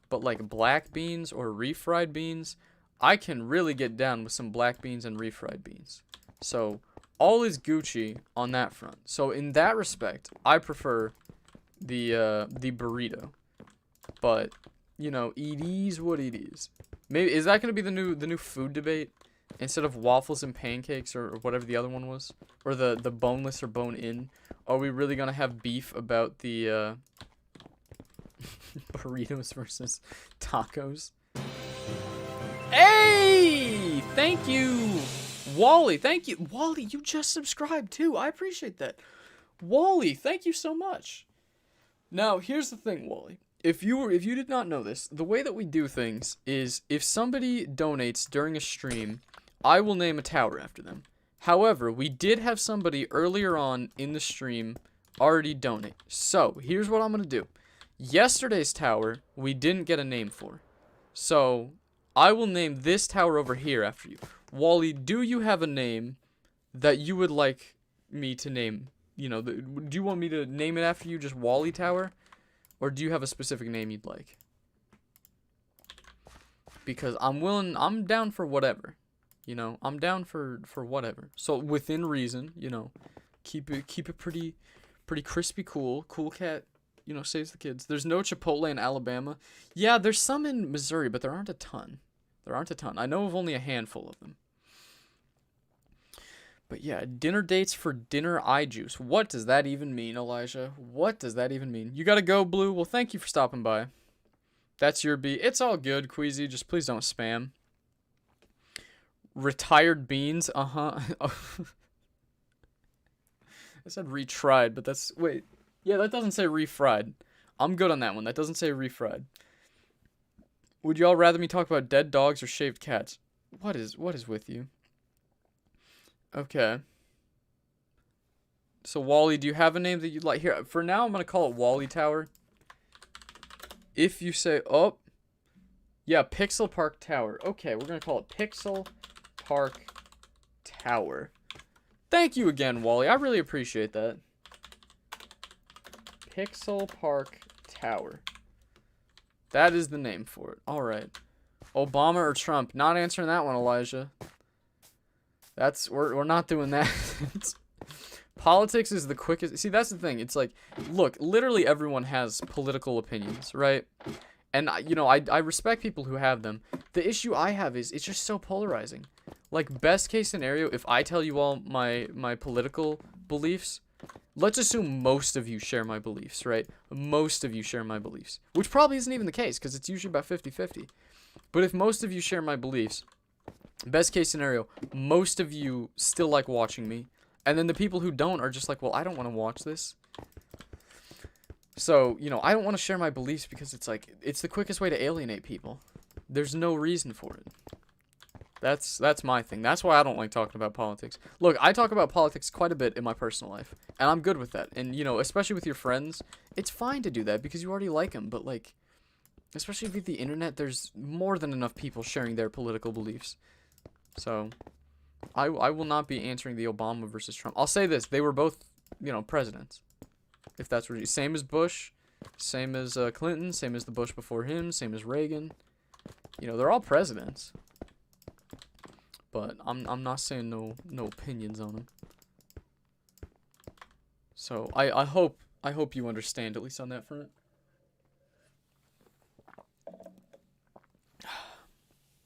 but like black beans or refried beans, I can really get down with some black beans and refried beans. So all is Gucci on that front. So in that respect, I prefer the burrito. But you know, it is what it is. Maybe is that gonna be the new food debate? Instead of waffles and pancakes or whatever the other one was, or the boneless or bone-in, are we really gonna have beef about the burritos versus tacos? Hey, thank you, Wally. Thank you, Wally. You just subscribed too. I appreciate that, Wally. Thank you so much. Now here's the thing, Wally. If you did not know this, the way that we do things is if somebody donates during a stream, I will name a tower after them. However, we did have somebody earlier on in the stream already donate. So, here's what I'm going to do. Yesterday's tower, we didn't get a name for. So, I will name this tower over here after you. Wally, do you have a name that you would like me to name? You know, do you want me to name it after you, just Wally Tower? Or do you have a specific name you'd like? Because I'm down for whatever. You know, I'm down for whatever. So within reason, you know, keep it pretty crispy cool. Cool cat, you know, saves the kids. There's no Chipotle in Alabama. Yeah, there's some in Missouri, but there aren't a ton. I know of only a handful of them. But yeah, dinner dates for dinner eye juice. What does that even mean, Elijah? What does that even mean? You gotta go, Blue. Well, thank you for stopping by. That's your B. It's all good, Queasy. Just please don't spam. Retired beans. Uh-huh. I said retried, but that's... Wait. Yeah, that doesn't say refried. I'm good on that one. That doesn't say refried. Would y'all rather me talk about dead dogs or shaved cats? What is with you? Okay. So, Wally, do you have a name that you'd like? Here, for now, I'm going to call it Wally Tower. If you say, oh, yeah, Pixel Park Tower. Okay, we're going to call it Pixel Park Tower. Thank you again, Wally. I really appreciate that. Pixel Park Tower. That is the name for it. All right. Obama or Trump? Not answering that one, Elijah. We're not doing that. Politics is the quickest. See, that's the thing. It's like, look, literally everyone has political opinions, right? And you know, I respect people who have them. The issue I have is it's just so polarizing. Like, best case scenario, if I tell you all my political beliefs, let's assume most of you share my beliefs, right? Most of you share my beliefs, which probably isn't even the case because it's usually about 50-50. But if most of you share my beliefs, best case scenario, most of you still like watching me. And then the people who don't are just like, well, I don't want to watch this. So, you know, I don't want to share my beliefs because it's like, it's the quickest way to alienate people. There's no reason for it. That's my thing. That's why I don't like talking about politics. Look, I talk about politics quite a bit in my personal life. And I'm good with that. And, you know, especially with your friends, it's fine to do that because you already like them. But, like, especially with the internet, there's more than enough people sharing their political beliefs. So, I will not be answering the Obama versus Trump. I'll say this. They were both, you know, presidents. If that's what you... Same as Bush. Same as Clinton. Same as the Bush before him. Same as Reagan. You know, they're all presidents. But I'm not saying no opinions on them. So, I hope you understand, at least on that front.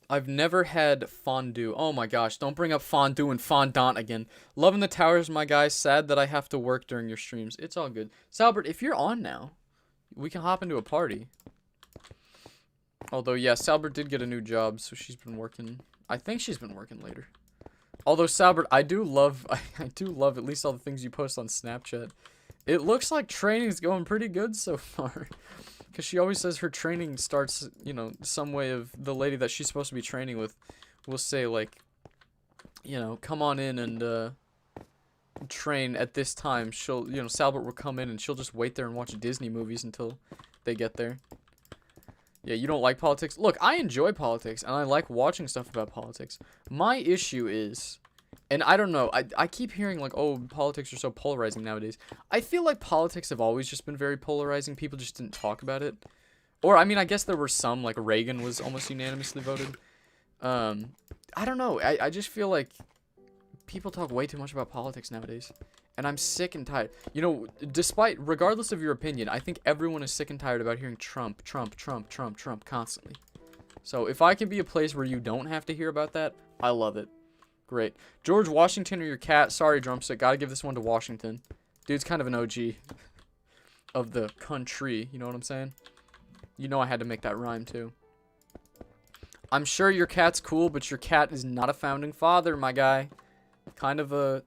I've never had fondue. Oh my gosh, don't bring up fondue and fondant again. Loving the towers, my guy. Sad that I have to work during your streams. It's all good. Salbert, if you're on now, we can hop into a party. Although, yeah, Salbert did get a new job, so she's been working. I think she's been working later. Although, Salbert, I do love at least all the things you post on Snapchat. It looks like training's going pretty good so far. Because she always says her training starts, you know, some way of the lady that she's supposed to be training with will say, like, you know, come on in and, train at this time. She'll, you know, Salbert will come in and she'll just wait there and watch Disney movies until they get there. Yeah, you don't like politics? Look, I enjoy politics, and I like watching stuff about politics. My issue is, and I don't know, I keep hearing, like, oh, politics are so polarizing nowadays. I feel like politics have always just been very polarizing. People just didn't talk about it. Or, I mean, I guess there were some, like, Reagan was almost unanimously voted. I don't know. I just feel like people talk way too much about politics nowadays. And I'm sick and tired. You know, regardless of your opinion, I think everyone is sick and tired about hearing Trump, Trump, Trump, Trump, Trump constantly. So if I can be a place where you don't have to hear about that, I love it. Great. George Washington or your cat? Sorry, Drumstick. Gotta give this one to Washington. Dude's kind of an OG of the country. You know what I'm saying? You know I had to make that rhyme, too. I'm sure your cat's cool, but your cat is not a founding father, my guy. Kind of a,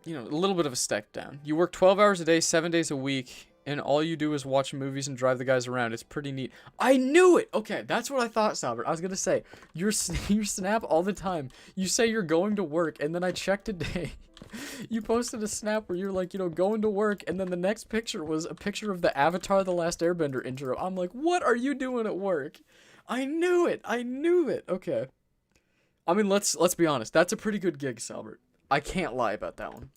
you know, a little bit of a step down. You work 12 hours a day, 7 days a week, and all you do is watch movies and drive the guys around. It's pretty neat. I knew it! Okay, that's what I thought, Salbert. I was gonna say, you snap all the time. You say you're going to work, and then I checked today. You posted a snap where you're like, you know, going to work, and then the next picture was a picture of the Avatar: The Last Airbender intro. I'm like, what are you doing at work? I knew it! I knew it! Okay. I mean, let's be honest. That's a pretty good gig, Salbert. I can't lie about that one.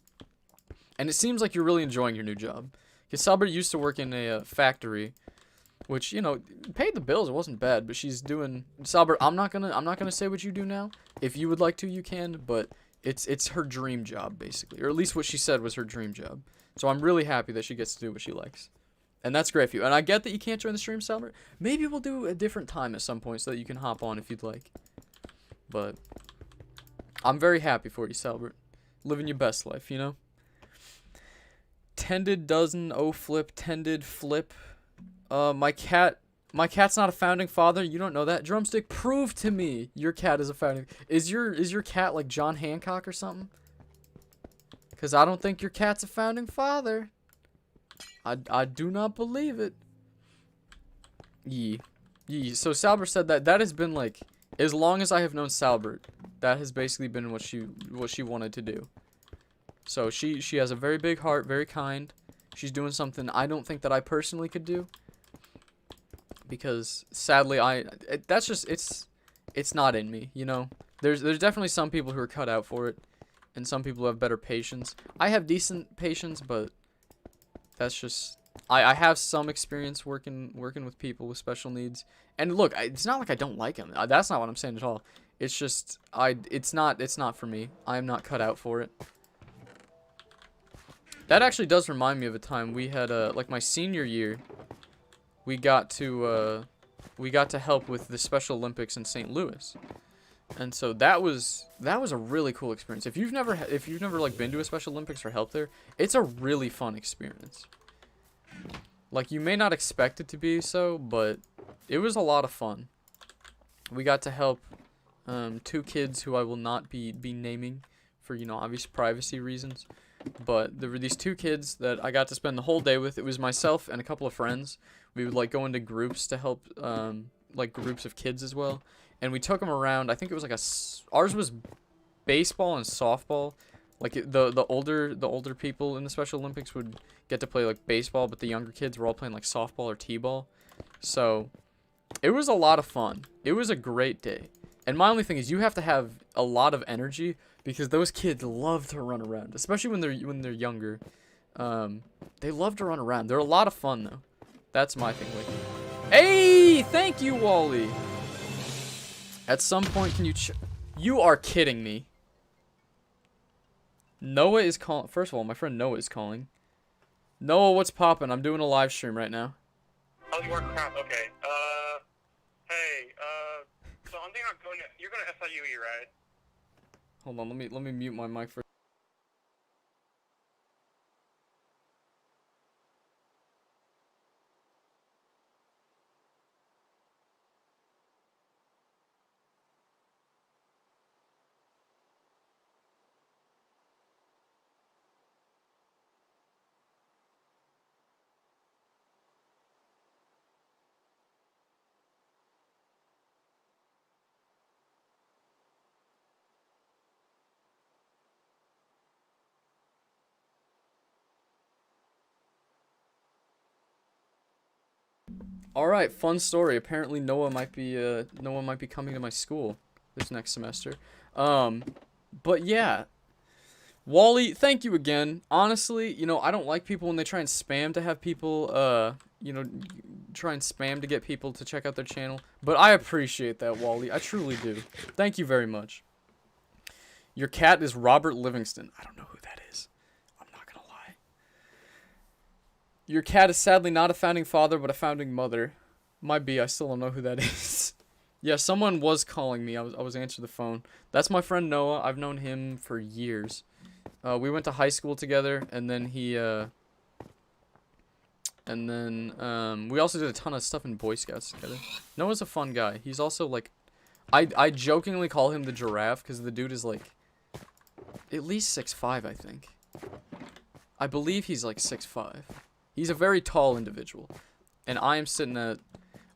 And it seems like you're really enjoying your new job. Because Salbert used to work in a factory, which, you know, paid the bills. It wasn't bad, but she's doing... Salbert, I'm not gonna say what you do now. If you would like to, you can, but it's her dream job, basically. Or at least what she said was her dream job. So I'm really happy that she gets to do what she likes. And that's great for you. And I get that you can't join the stream, Salbert. Maybe we'll do a different time at some point so that you can hop on if you'd like. But I'm very happy for you, Salbert. Living your best life, you know? Tended dozen, flip, tended flip. My cat's not a founding father. You don't know that. Drumstick, prove to me your cat is a founding. Is your cat like John Hancock or something? Cause I don't think your cat's a founding father. I do not believe it. Yee. So Salbert said that has been like, as long as I have known Salbert, that has basically been what she wanted to do. So she has a very big heart, very kind. She's doing something I don't think that I personally could do. Because sadly that's just it's not in me, you know. There's definitely some people who are cut out for it, and some people who have better patience. I have decent patience, but that's just I have some experience working with people with special needs. And look, it's not like I don't like them. That's not what I'm saying at all. It's just it's not for me. I am not cut out for it. That actually does remind me of a time we had like my senior year. We got to help with the Special Olympics in St. Louis. And so that was a really cool experience. If you've never like been to a Special Olympics or helped there, it's a really fun experience. Like, you may not expect it to be so, but it was a lot of fun. We got to help 2 kids who I will not be naming for, you know, obvious privacy reasons. But there were these 2 kids that I got to spend the whole day with. It was myself and a couple of friends. We would like go into groups to help like groups of kids as well. And we took them around. I think it was like ours was baseball and softball. Like the older people in the Special Olympics would get to play like baseball, but the younger kids were all playing like softball or t-ball. So it was a lot of fun. It was a great day. And my only thing is you have to have a lot of energy because those kids love to run around, especially when they're younger. They love to run around. They're a lot of fun though. That's my thing with you. Hey, thank you, Wally. At some point, can you you are kidding me. Noah is calling. First of all, my friend Noah is calling. Noah, what's poppin'? I'm doing a live stream right now. Oh, you are crap. Okay. Hey. So I'm thinking of going. You're going to SIUE, right? Hold on. Let me mute my mic for. All right, fun story. Apparently Noah might be coming to my school this next semester. But yeah, Wally, thank you again. Honestly, you know, I don't like people when they try and spam to have people, you know, try and spam to get people to check out their channel. But I appreciate that, Wally. I truly do. Thank you very much. Your cat is Robert Livingston. I don't know who that is. I'm not gonna lie. Your cat is sadly not a founding father, but a founding mother. Might be. I still don't know who that is. Yeah, someone was calling me. I was answering the phone. That's my friend Noah. I've known him for years. We went to high school together, and then we also did a ton of stuff in Boy Scouts together. Noah's a fun guy. He's also like, I jokingly call him the giraffe because the dude is like at least 6'5", I think. I believe he's like 6'5". He's a very tall individual, and I am sitting at.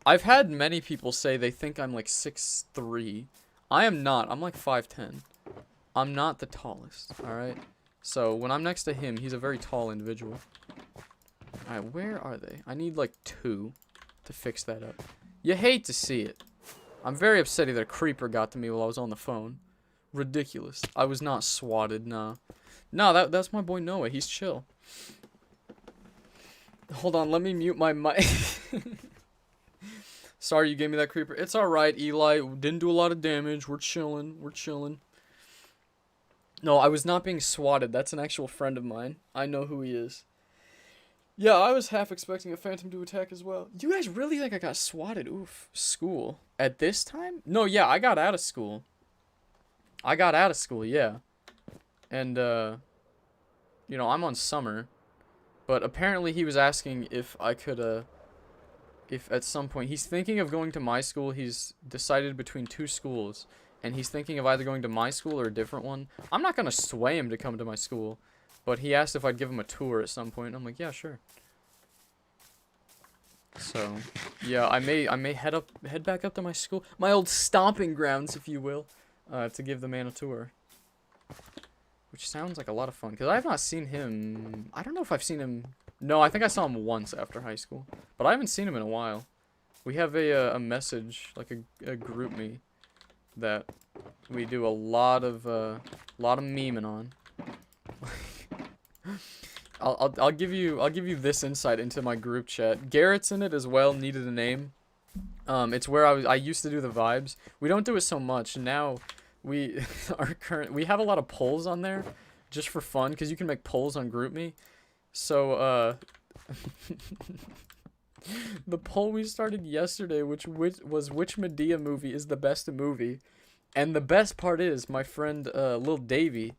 I've had many people say they think I'm like 6'3". I am not. I'm like 5'10". I'm not the tallest. All right. So when I'm next to him, he's a very tall individual. Alright, where are they? I need like 2 to fix that up. You hate to see it. I'm very upset that a creeper got to me while I was on the phone. Ridiculous. I was not swatted, nah. Nah, that's my boy Noah. He's chill. Hold on, let me mute my mic. Sorry you gave me that creeper. It's alright, Eli. Didn't do a lot of damage. We're chilling. We're chilling. No, I was not being swatted. That's an actual friend of mine. I know who he is. Yeah, I was half expecting a phantom to attack as well. You guys really think I got swatted? Oof. School. At this time? No, yeah, I got out of school. I got out of school, yeah. And, you know, I'm on summer. But apparently he was asking if I could, if at some point... He's thinking of going to my school. He's decided between 2 schools. And he's thinking of either going to my school or a different one. I'm not going to sway him to come to my school. But he asked if I'd give him a tour at some point. I'm like, yeah, sure. So, yeah, I may head back up to my school. My old stomping grounds, if you will. To give the man a tour. Which sounds like a lot of fun. Because I have not seen him... I don't know if I've seen him... No, I think I saw him once after high school. But I haven't seen him in a while. We have a message, like a group me. That we do a lot of memeing on. I'll give you this insight into my group chat. Garrett's in it as well. Needed a name. It's where I used to do the vibes. We don't do it so much now. We have a lot of polls on there, just for fun, because you can make polls on GroupMe. So the poll we started yesterday, which was which Medea movie is the best movie, and the best part is my friend Lil Davey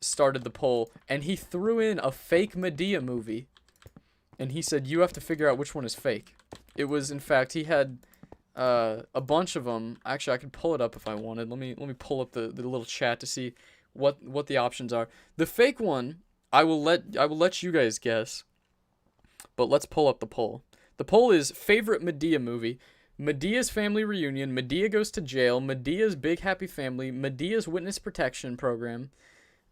started the poll, and he threw in a fake Medea movie, and he said you have to figure out which one is fake. It was, in fact, he had a bunch of them. Actually, I could pull it up if I wanted. Let me pull up the little chat to see what the options are. The fake one, I will let you guys guess. But let's pull up the poll. The poll is favorite Medea movie, Medea's family reunion, Medea goes to jail, Medea's big happy family, Medea's witness protection program,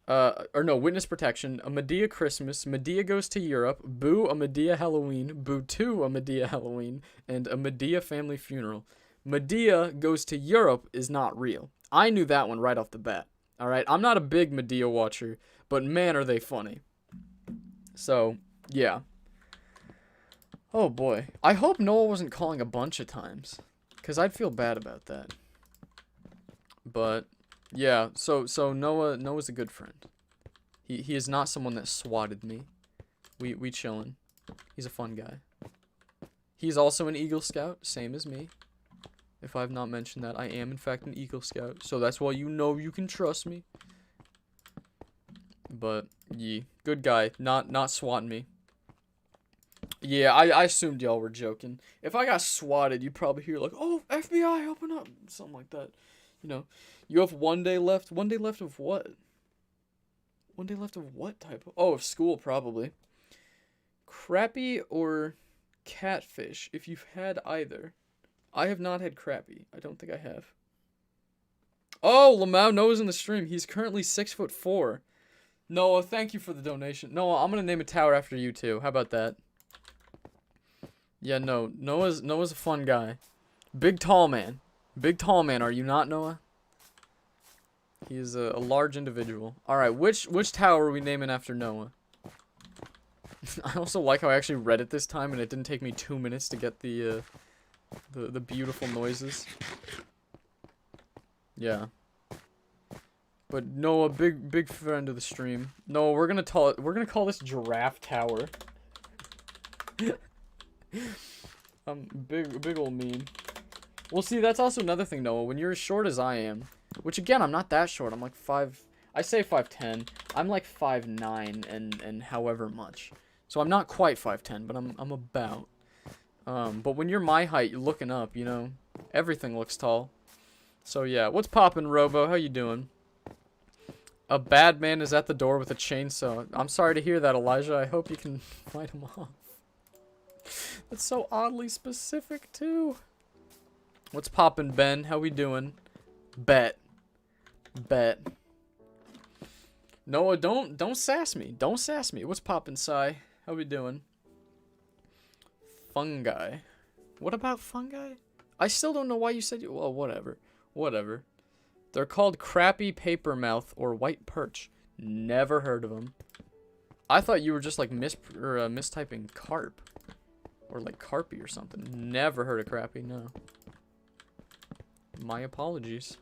witness protection, a Medea Christmas, Medea goes to Europe, Boo a Medea Halloween, Boo 2 a Medea Halloween, and a Medea family funeral. Medea goes to Europe is not real. I knew that one right off the bat. Alright, I'm not a big Medea watcher, but man are they funny. So, yeah. Oh boy. I hope Noah wasn't calling a bunch of times, because I'd feel bad about that. But... yeah, so Noah's a good friend. He is not someone that swatted me. We chillin'. He's a fun guy. He's also an Eagle Scout, same as me. If I've not mentioned that, I am in fact an Eagle Scout, so that's why you know you can trust me. But yeah, good guy, not swatting me. Yeah, I assumed y'all were joking. If I got swatted, you'd probably hear like, "Oh, FBI, open up," something like that. You know, you have 1 day left. 1 day left of what? 1 day left of what type of... oh, of school, probably. Crappie or catfish, if you've had either. I have not had crappie. I don't think I have. Oh, Lamau Noah's in the stream. He's currently 6'4". Noah, thank you for the donation. Noah, I'm going to name a tower after you, too. How about that? Yeah, no. Noah's a fun guy. Big tall man. Big tall man, are you not, Noah? He is a large individual. Alright, which tower are we naming after Noah? I also like how I actually read it this time and it didn't take me 2 minutes to get the beautiful noises. Yeah. But Noah, big friend of the stream. Noah, we're gonna call this Giraffe Tower. Big old meme. Well, see, that's also another thing, Noah. When you're as short as I am, which again, I'm not that short. I'm like 5. I say 5'10". I'm like 5'9" and however much. So I'm not quite 5'10", but I'm about. But when you're my height, you're looking up, you know, everything looks tall. So yeah, what's poppin', Robo? How you doing? A bad man is at the door with a chainsaw. I'm sorry to hear that, Elijah. I hope you can fight him off. That's so oddly specific too. What's poppin', Ben? How we doing? Bet. Noah, don't sass me. Don't sass me. What's poppin', Sai? How we doing? Fungi. What about fungi? I still don't know why you said you. Well, whatever. Whatever. They're called crappy papermouth or white perch. Never heard of them. I thought you were just like mistyping carp. Or like carpy or something. Never heard of crappy, no. My apologies.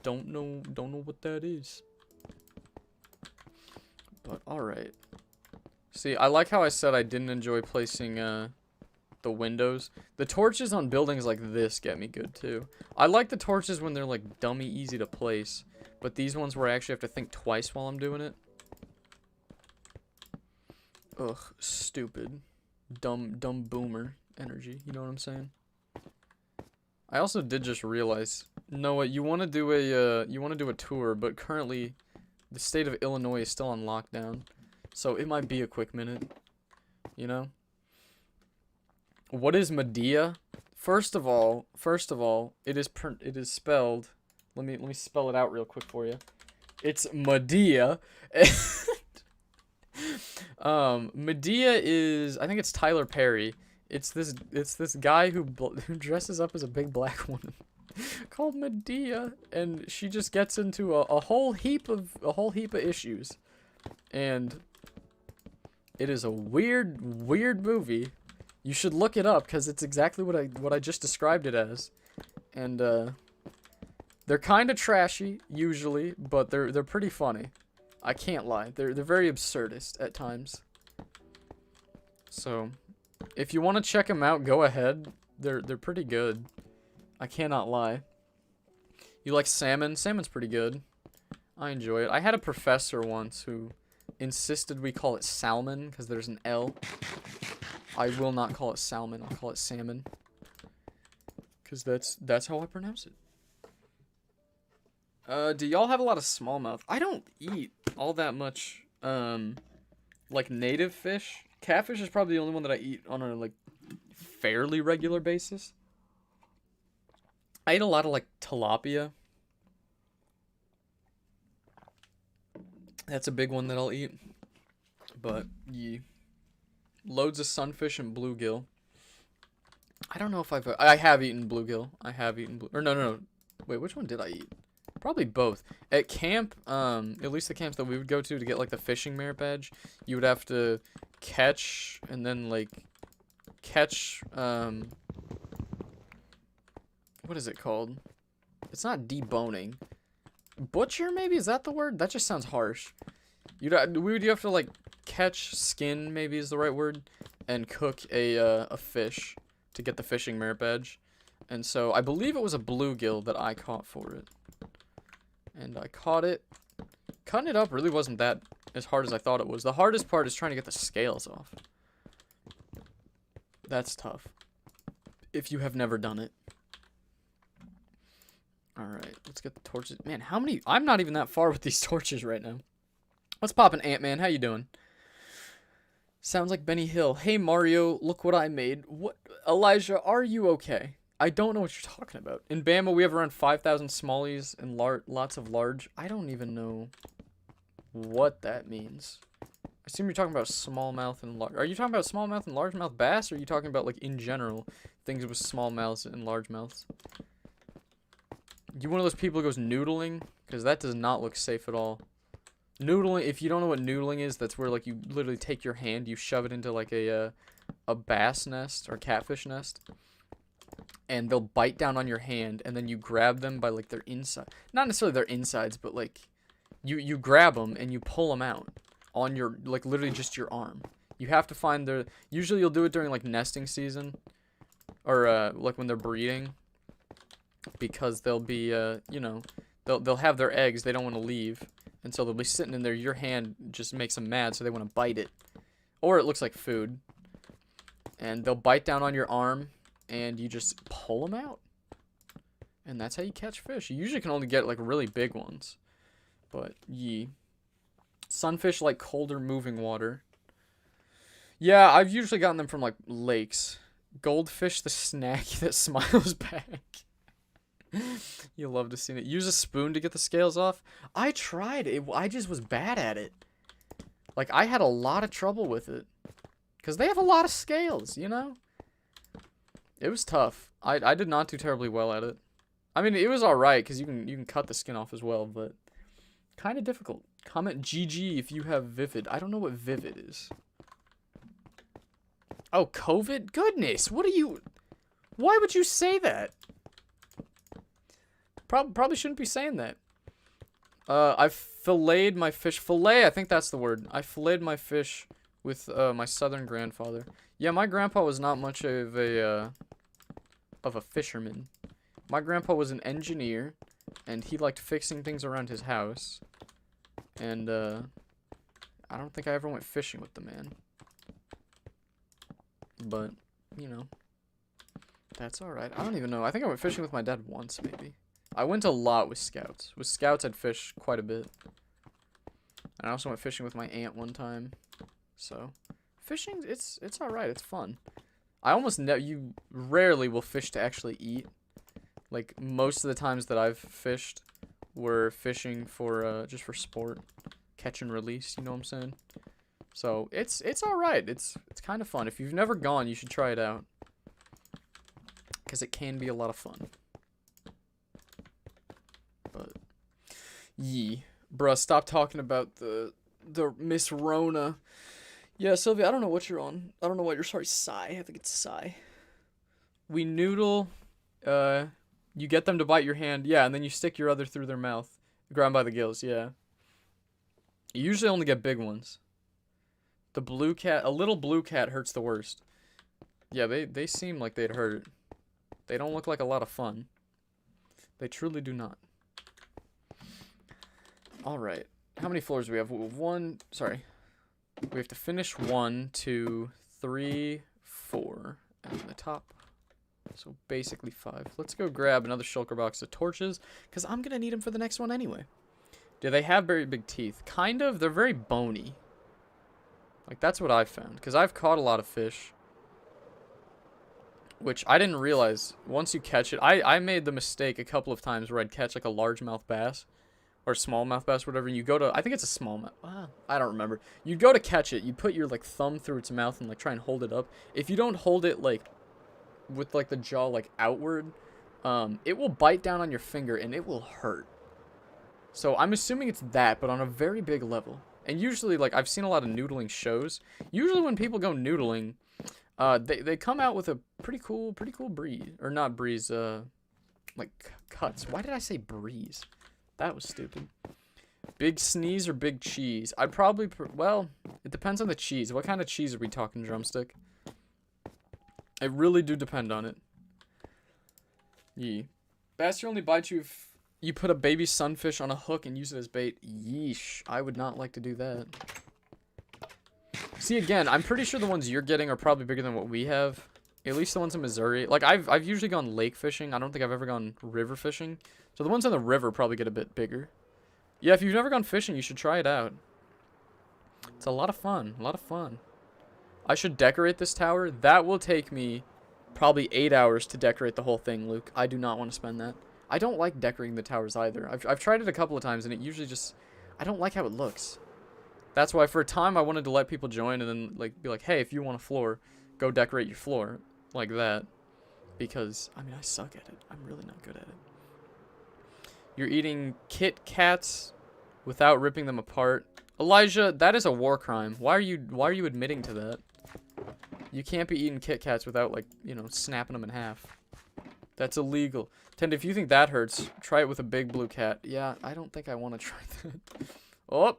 Don't know what that is. But alright. See, I like how I said I didn't enjoy placing the windows. The torches on buildings like this get me good too. I like the torches when they're like dummy easy to place. But these ones where I actually have to think twice while I'm doing it. Ugh, stupid. Dumb boomer energy, you know what I'm saying? I also did just realize, Noah, you want to do a tour, but currently the state of Illinois is still on lockdown. So it might be a quick minute, you know? What is Medea? First of all, it is spelled. Let me spell it out real quick for you. It's Medea. Medea is, I think it's Tyler Perry. It's this guy who dresses up as a big black woman called Medea, and she just gets into a whole heap of issues, and it is a weird movie. You should look it up because it's exactly what I just described it as, and they're kind of trashy usually, but they're pretty funny. I can't lie. They're very absurdist at times. So, if you want to check them out, go ahead. They're pretty good. I cannot lie. You like salmon? Salmon's pretty good. I enjoy it. I had a professor once who insisted we call it salmon because there's an L. I will not call it salmon. I'll call it salmon. Because that's how I pronounce it. Do y'all have a lot of smallmouth? I don't eat all that much, like native fish. Catfish is probably the only one that I eat on a, like, fairly regular basis. I eat a lot of, like, tilapia. That's a big one that I'll eat. But, yeah. Loads of sunfish and bluegill. I don't know if I have eaten bluegill. I have eaten no. Wait, which one did I eat? Probably both. At camp, at least the camps that we would go to get, like, the fishing merit badge, you would have to catch, and then, like, what is it called? It's not deboning. Butcher, maybe? Is that the word? That just sounds harsh. You have to, like, catch, skin, maybe is the right word, and cook a fish to get the fishing merit badge. And so, I believe it was a bluegill that I caught for it. And I caught it. Cutting it up really wasn't that as hard as I thought it was. The hardest part is trying to get the scales off. That's tough. If you have never done it. Alright, let's get the torches. Man, how many? I'm not even that far with these torches right now. What's poppin', Ant-Man? How you doing? Sounds like Benny Hill. Hey, Mario, look what I made. What? Elijah, are you okay? I don't know what you're talking about. In Bama, we have around 5,000 smallies and lots of large. I don't even know what that means. I assume you're talking about smallmouth and large. Are you talking about smallmouth and largemouth bass, or are you talking about, like, in general, things with smallmouths and largemouths? You one of those people who goes noodling? Because that does not look safe at all. Noodling, if you don't know what noodling is, that's where, like, you literally take your hand, you shove it into, like, a bass nest or catfish nest, and they'll bite down on your hand, and then you grab them by, like, their inside. Not necessarily their insides, but, like, you grab them and you pull them out on your, like, literally just your arm. You have to find their, usually you'll do it during, like, nesting season, or, like, when they're breeding, because they'll be, you know, they'll have their eggs, they don't want to leave, and so they'll be sitting in there, your hand just makes them mad, so they want to bite it, or it looks like food, and they'll bite down on your arm, and you just pull them out, and that's how you catch fish. You usually can only get, like, really big ones, but, sunfish like colder moving water. Yeah, I've usually gotten them from, like, lakes. Goldfish, the snacky that smiles back. You love to see it. Use a spoon to get the scales off. I tried it. I just was bad at it. Like, I had a lot of trouble with it. Because they have a lot of scales, you know? It was tough. I did not do terribly well at it. I mean, it was alright, because you can cut the skin off as well, but kind of difficult. Comment GG if you have Vivid. I don't know what Vivid is. Oh, COVID? Goodness, what are you... Why would you say that? Probably shouldn't be saying that. I filleted my fish. Fillet, I think that's the word. I filleted my fish with my southern grandfather. Yeah, my grandpa was not much of a fisherman. My grandpa was an engineer, and he liked fixing things around his house. And I don't think I ever went fishing with the man. But, you know, that's alright. I don't even know. I think I went fishing with my dad once, maybe. I went a lot with scouts. With scouts, I'd fish quite a bit. And I also went fishing with my aunt one time. So, fishing, it's alright. It's fun. I almost you rarely will fish to actually eat. Like, most of the times that I've fished were fishing for, just for sport. Catch and release, you know what I'm saying? So, it's alright. It's kind of fun. If you've never gone, you should try it out. Because it can be a lot of fun. But, bruh, stop talking about the Miss Rona. Yeah, Sylvia, I don't know what you're on. I don't know what you're, sorry, Psy. I think it's Psy. We noodle, you get them to bite your hand, yeah, and then you stick your other through their mouth. Grab them by the gills, yeah. You usually only get big ones. The blue cat, a little blue cat hurts the worst. Yeah, they seem like they'd hurt. They don't look like a lot of fun. They truly do not. Alright. How many floors do we have? We have to finish 1, 2, 3, 4. And the top. So basically 5. Let's go grab another shulker box of torches, because I'm going to need them for the next one anyway. Do they have very big teeth? Kind of. They're very bony. Like, that's what I've found. Because I've caught a lot of fish. Which I didn't realize. Once you catch it, I made the mistake a couple of times where I'd catch, like, a largemouth bass. Or smallmouth bass, whatever. And you go to, I think it's a smallmouth. I don't remember. You'd go to catch it. You put your, like, thumb through its mouth and, like, try and hold it up. If you don't hold it, like, with, like, the jaw, like, outward, it will bite down on your finger and it will hurt. So I'm assuming it's that, but on a very big level. And usually, like, I've seen a lot of noodling shows. Usually when people go noodling, they come out with a pretty cool breeze. Or not breeze, like, cuts. Why did I say breeze? That was stupid. Big sneeze or big cheese? I'd probably, well, it depends on the cheese. What kind of cheese are we talking, drumstick? It really do depend on it. Yee. Bastard only bites you if you put a baby sunfish on a hook and use it as bait. Yeesh. I would not like to do that. See, again, I'm pretty sure the ones you're getting are probably bigger than what we have. At least the ones in Missouri. Like, I've usually gone lake fishing. I don't think I've ever gone river fishing. So the ones on the river probably get a bit bigger. Yeah, if you've never gone fishing, you should try it out. It's a lot of fun. A lot of fun. I should decorate this tower. That will take me probably 8 hours to decorate the whole thing, Luke. I do not want to spend that. I don't like decorating the towers either. I've tried it a couple of times, and it usually just... I don't like how it looks. That's why for a time I wanted to let people join and then like be like, hey, if you want a floor, go decorate your floor like that. Because, I mean, I suck at it. I'm really not good at it. You're eating Kit Kats without ripping them apart. Elijah, that is a war crime. Why are you admitting to that? You can't be eating Kit Kats without, like, you know, snapping them in half. That's illegal. Tend, if you think that hurts, try it with a big blue cat. Yeah, I don't think I want to try that. Oh!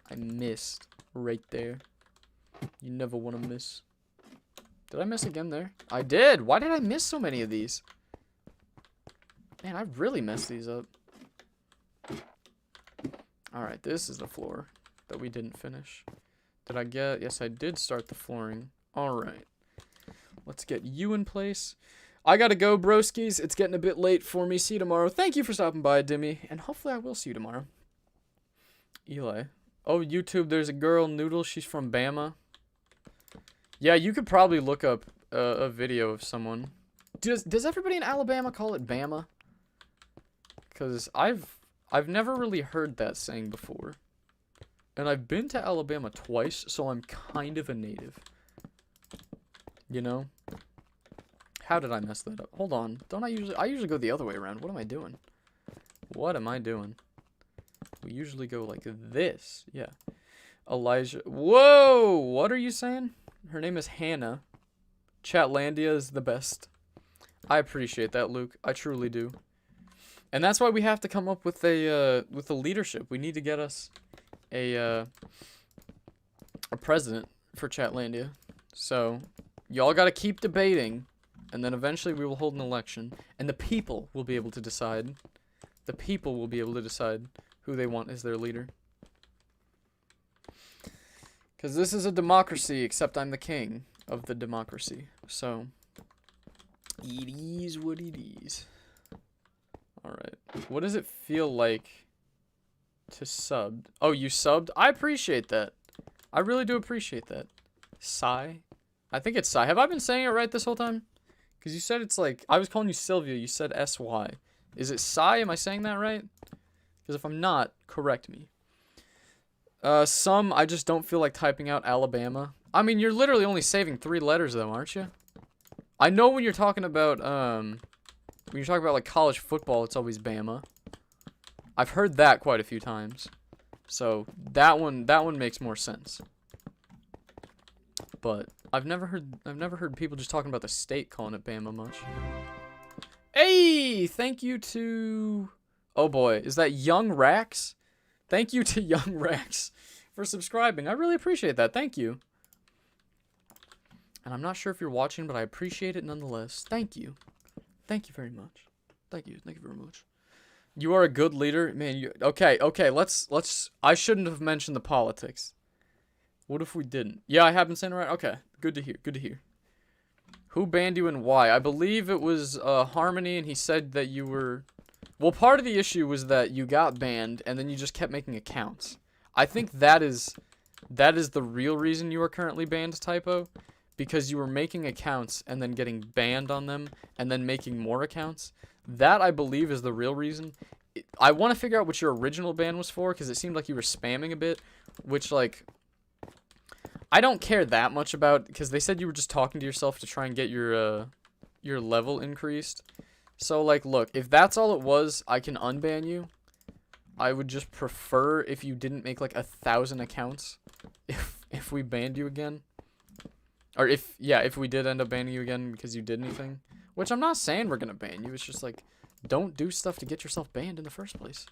I missed right there. You never want to miss. Did I miss again there? I did! Why did I miss so many of these? Man, I really messed these up. Alright, this is the floor that we didn't finish. Did I get... Yes, I did start the flooring. Alright. Let's get you in place. I gotta go, broskies. It's getting a bit late for me. See you tomorrow. Thank you for stopping by, Dimmy. And hopefully I will see you tomorrow. Eli. Oh, YouTube, there's a girl, Noodle. She's from Bama. Yeah, you could probably look up a video of someone. Does everybody in Alabama call it Bama? Because I've never really heard that saying before. And I've been to Alabama twice, so I'm kind of a native. You know? How did I mess that up? Hold on. I usually go the other way around. What am I doing? What am I doing? We usually go like this. Yeah. Elijah. Whoa! What are you saying? Her name is Hannah. Chatlandia is the best. I appreciate that, Luke. I truly do. And that's why we have to come up with a leadership. We need to get us a president for Chatlandia. So, y'all got to keep debating, and then eventually we will hold an election, and the people will be able to decide. The people will be able to decide who they want as their leader. Because this is a democracy, except I'm the king of the democracy. So, it is what it is. Alright. What does it feel like to sub? Oh, you subbed? I appreciate that. I really do appreciate that. Sigh? I think it's Sigh. Have I been saying it right this whole time? Because you said it's like... I was calling you Sylvia. You said S-Y. Is it Sigh? Am I saying that right? Because if I'm not, correct me. I just don't feel like typing out Alabama. I mean, you're literally only saving 3 letters, though, aren't you? I know when you're talking about, like, college football, it's always Bama. I've heard that quite a few times. So, that one makes more sense. But, I've never heard people just talking about the state calling it Bama much. Hey! Thank you to... Oh boy, is that Young Rax? Thank you to Young Rex for subscribing. I really appreciate that. Thank you. And I'm not sure if you're watching, but I appreciate it nonetheless. Thank you. Thank you very much. Thank you. Thank you very much. You are a good leader. Man, you... Okay, let's... I shouldn't have mentioned the politics. What if we didn't? Yeah, I have been saying it right. Okay, good to hear. Good to hear. Who banned you and why? I believe it was Harmony, and he said that you were... Well, part of the issue was that you got banned, and then you just kept making accounts. I think that is the real reason you are currently banned, Typo. Because you were making accounts, and then getting banned on them, and then making more accounts. That, I believe, is the real reason. I want to figure out what your original ban was for, because it seemed like you were spamming a bit. Which, like... I don't care that much about, because they said you were just talking to yourself to try and get your level increased. So, like, look, if that's all it was, I can unban you. I would just prefer if you didn't make, like, 1,000 accounts if we banned you again. Or if we did end up banning you again because you did anything. Which I'm not saying we're gonna ban you, it's just, like, don't do stuff to get yourself banned in the first place.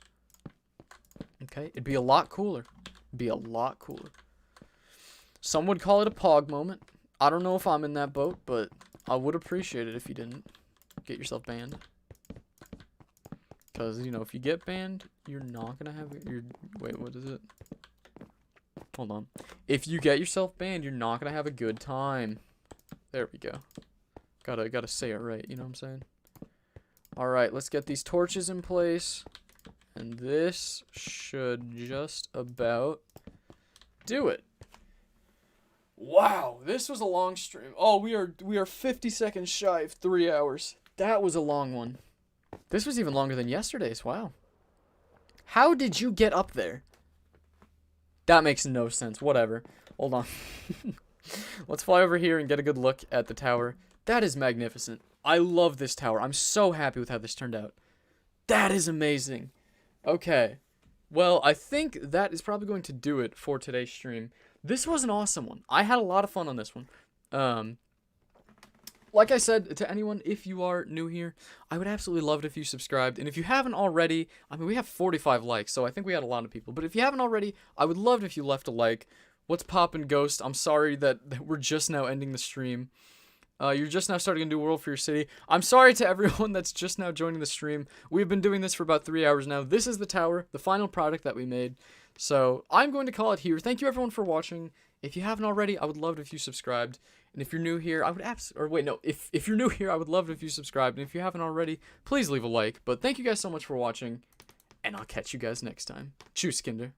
Okay? It'd be a lot cooler. It'd be a lot cooler. Some would call it a pog moment. I don't know if I'm in that boat, but I would appreciate it if you didn't get yourself banned. Because, you know, if you get banned, you're not gonna have your... Wait, what is it? Hold on. If you get yourself banned, you're not gonna have a good time. There we go. Gotta say it right, you know what I'm saying? Alright, let's get these torches in place. And this should just about do it. Wow, this was a long stream. Oh, we are 50 seconds shy of 3 hours. That was a long one. This was even longer than yesterday's. Wow. How did you get up there? That makes no sense. Whatever. Hold on. Let's fly over here and get a good look at the tower. That is magnificent. I love this tower. I'm so happy with how this turned out. That is amazing. Okay. Well, I think that is probably going to do it for today's stream. This was an awesome one. I had a lot of fun on this one. Like I said to anyone, if you are new here, I would absolutely love it if you subscribed. And if you haven't already, I mean, we have 45 likes, so I think we had a lot of people. But if you haven't already, I would love it if you left a like. What's poppin', Ghost? I'm sorry that we're just now ending the stream. You're just now starting a new world for your city. I'm sorry to everyone that's just now joining the stream. We've been doing this for about 3 hours now. This is the tower, the final product that we made. So I'm going to call it here. Thank you everyone for watching. If you haven't already, I would love it if you subscribed. And if you're new here, I would if you're new here, I would love it if you subscribed. And if you haven't already, please leave a like. But thank you guys so much for watching, and I'll catch you guys next time. Tschüss, Kinder.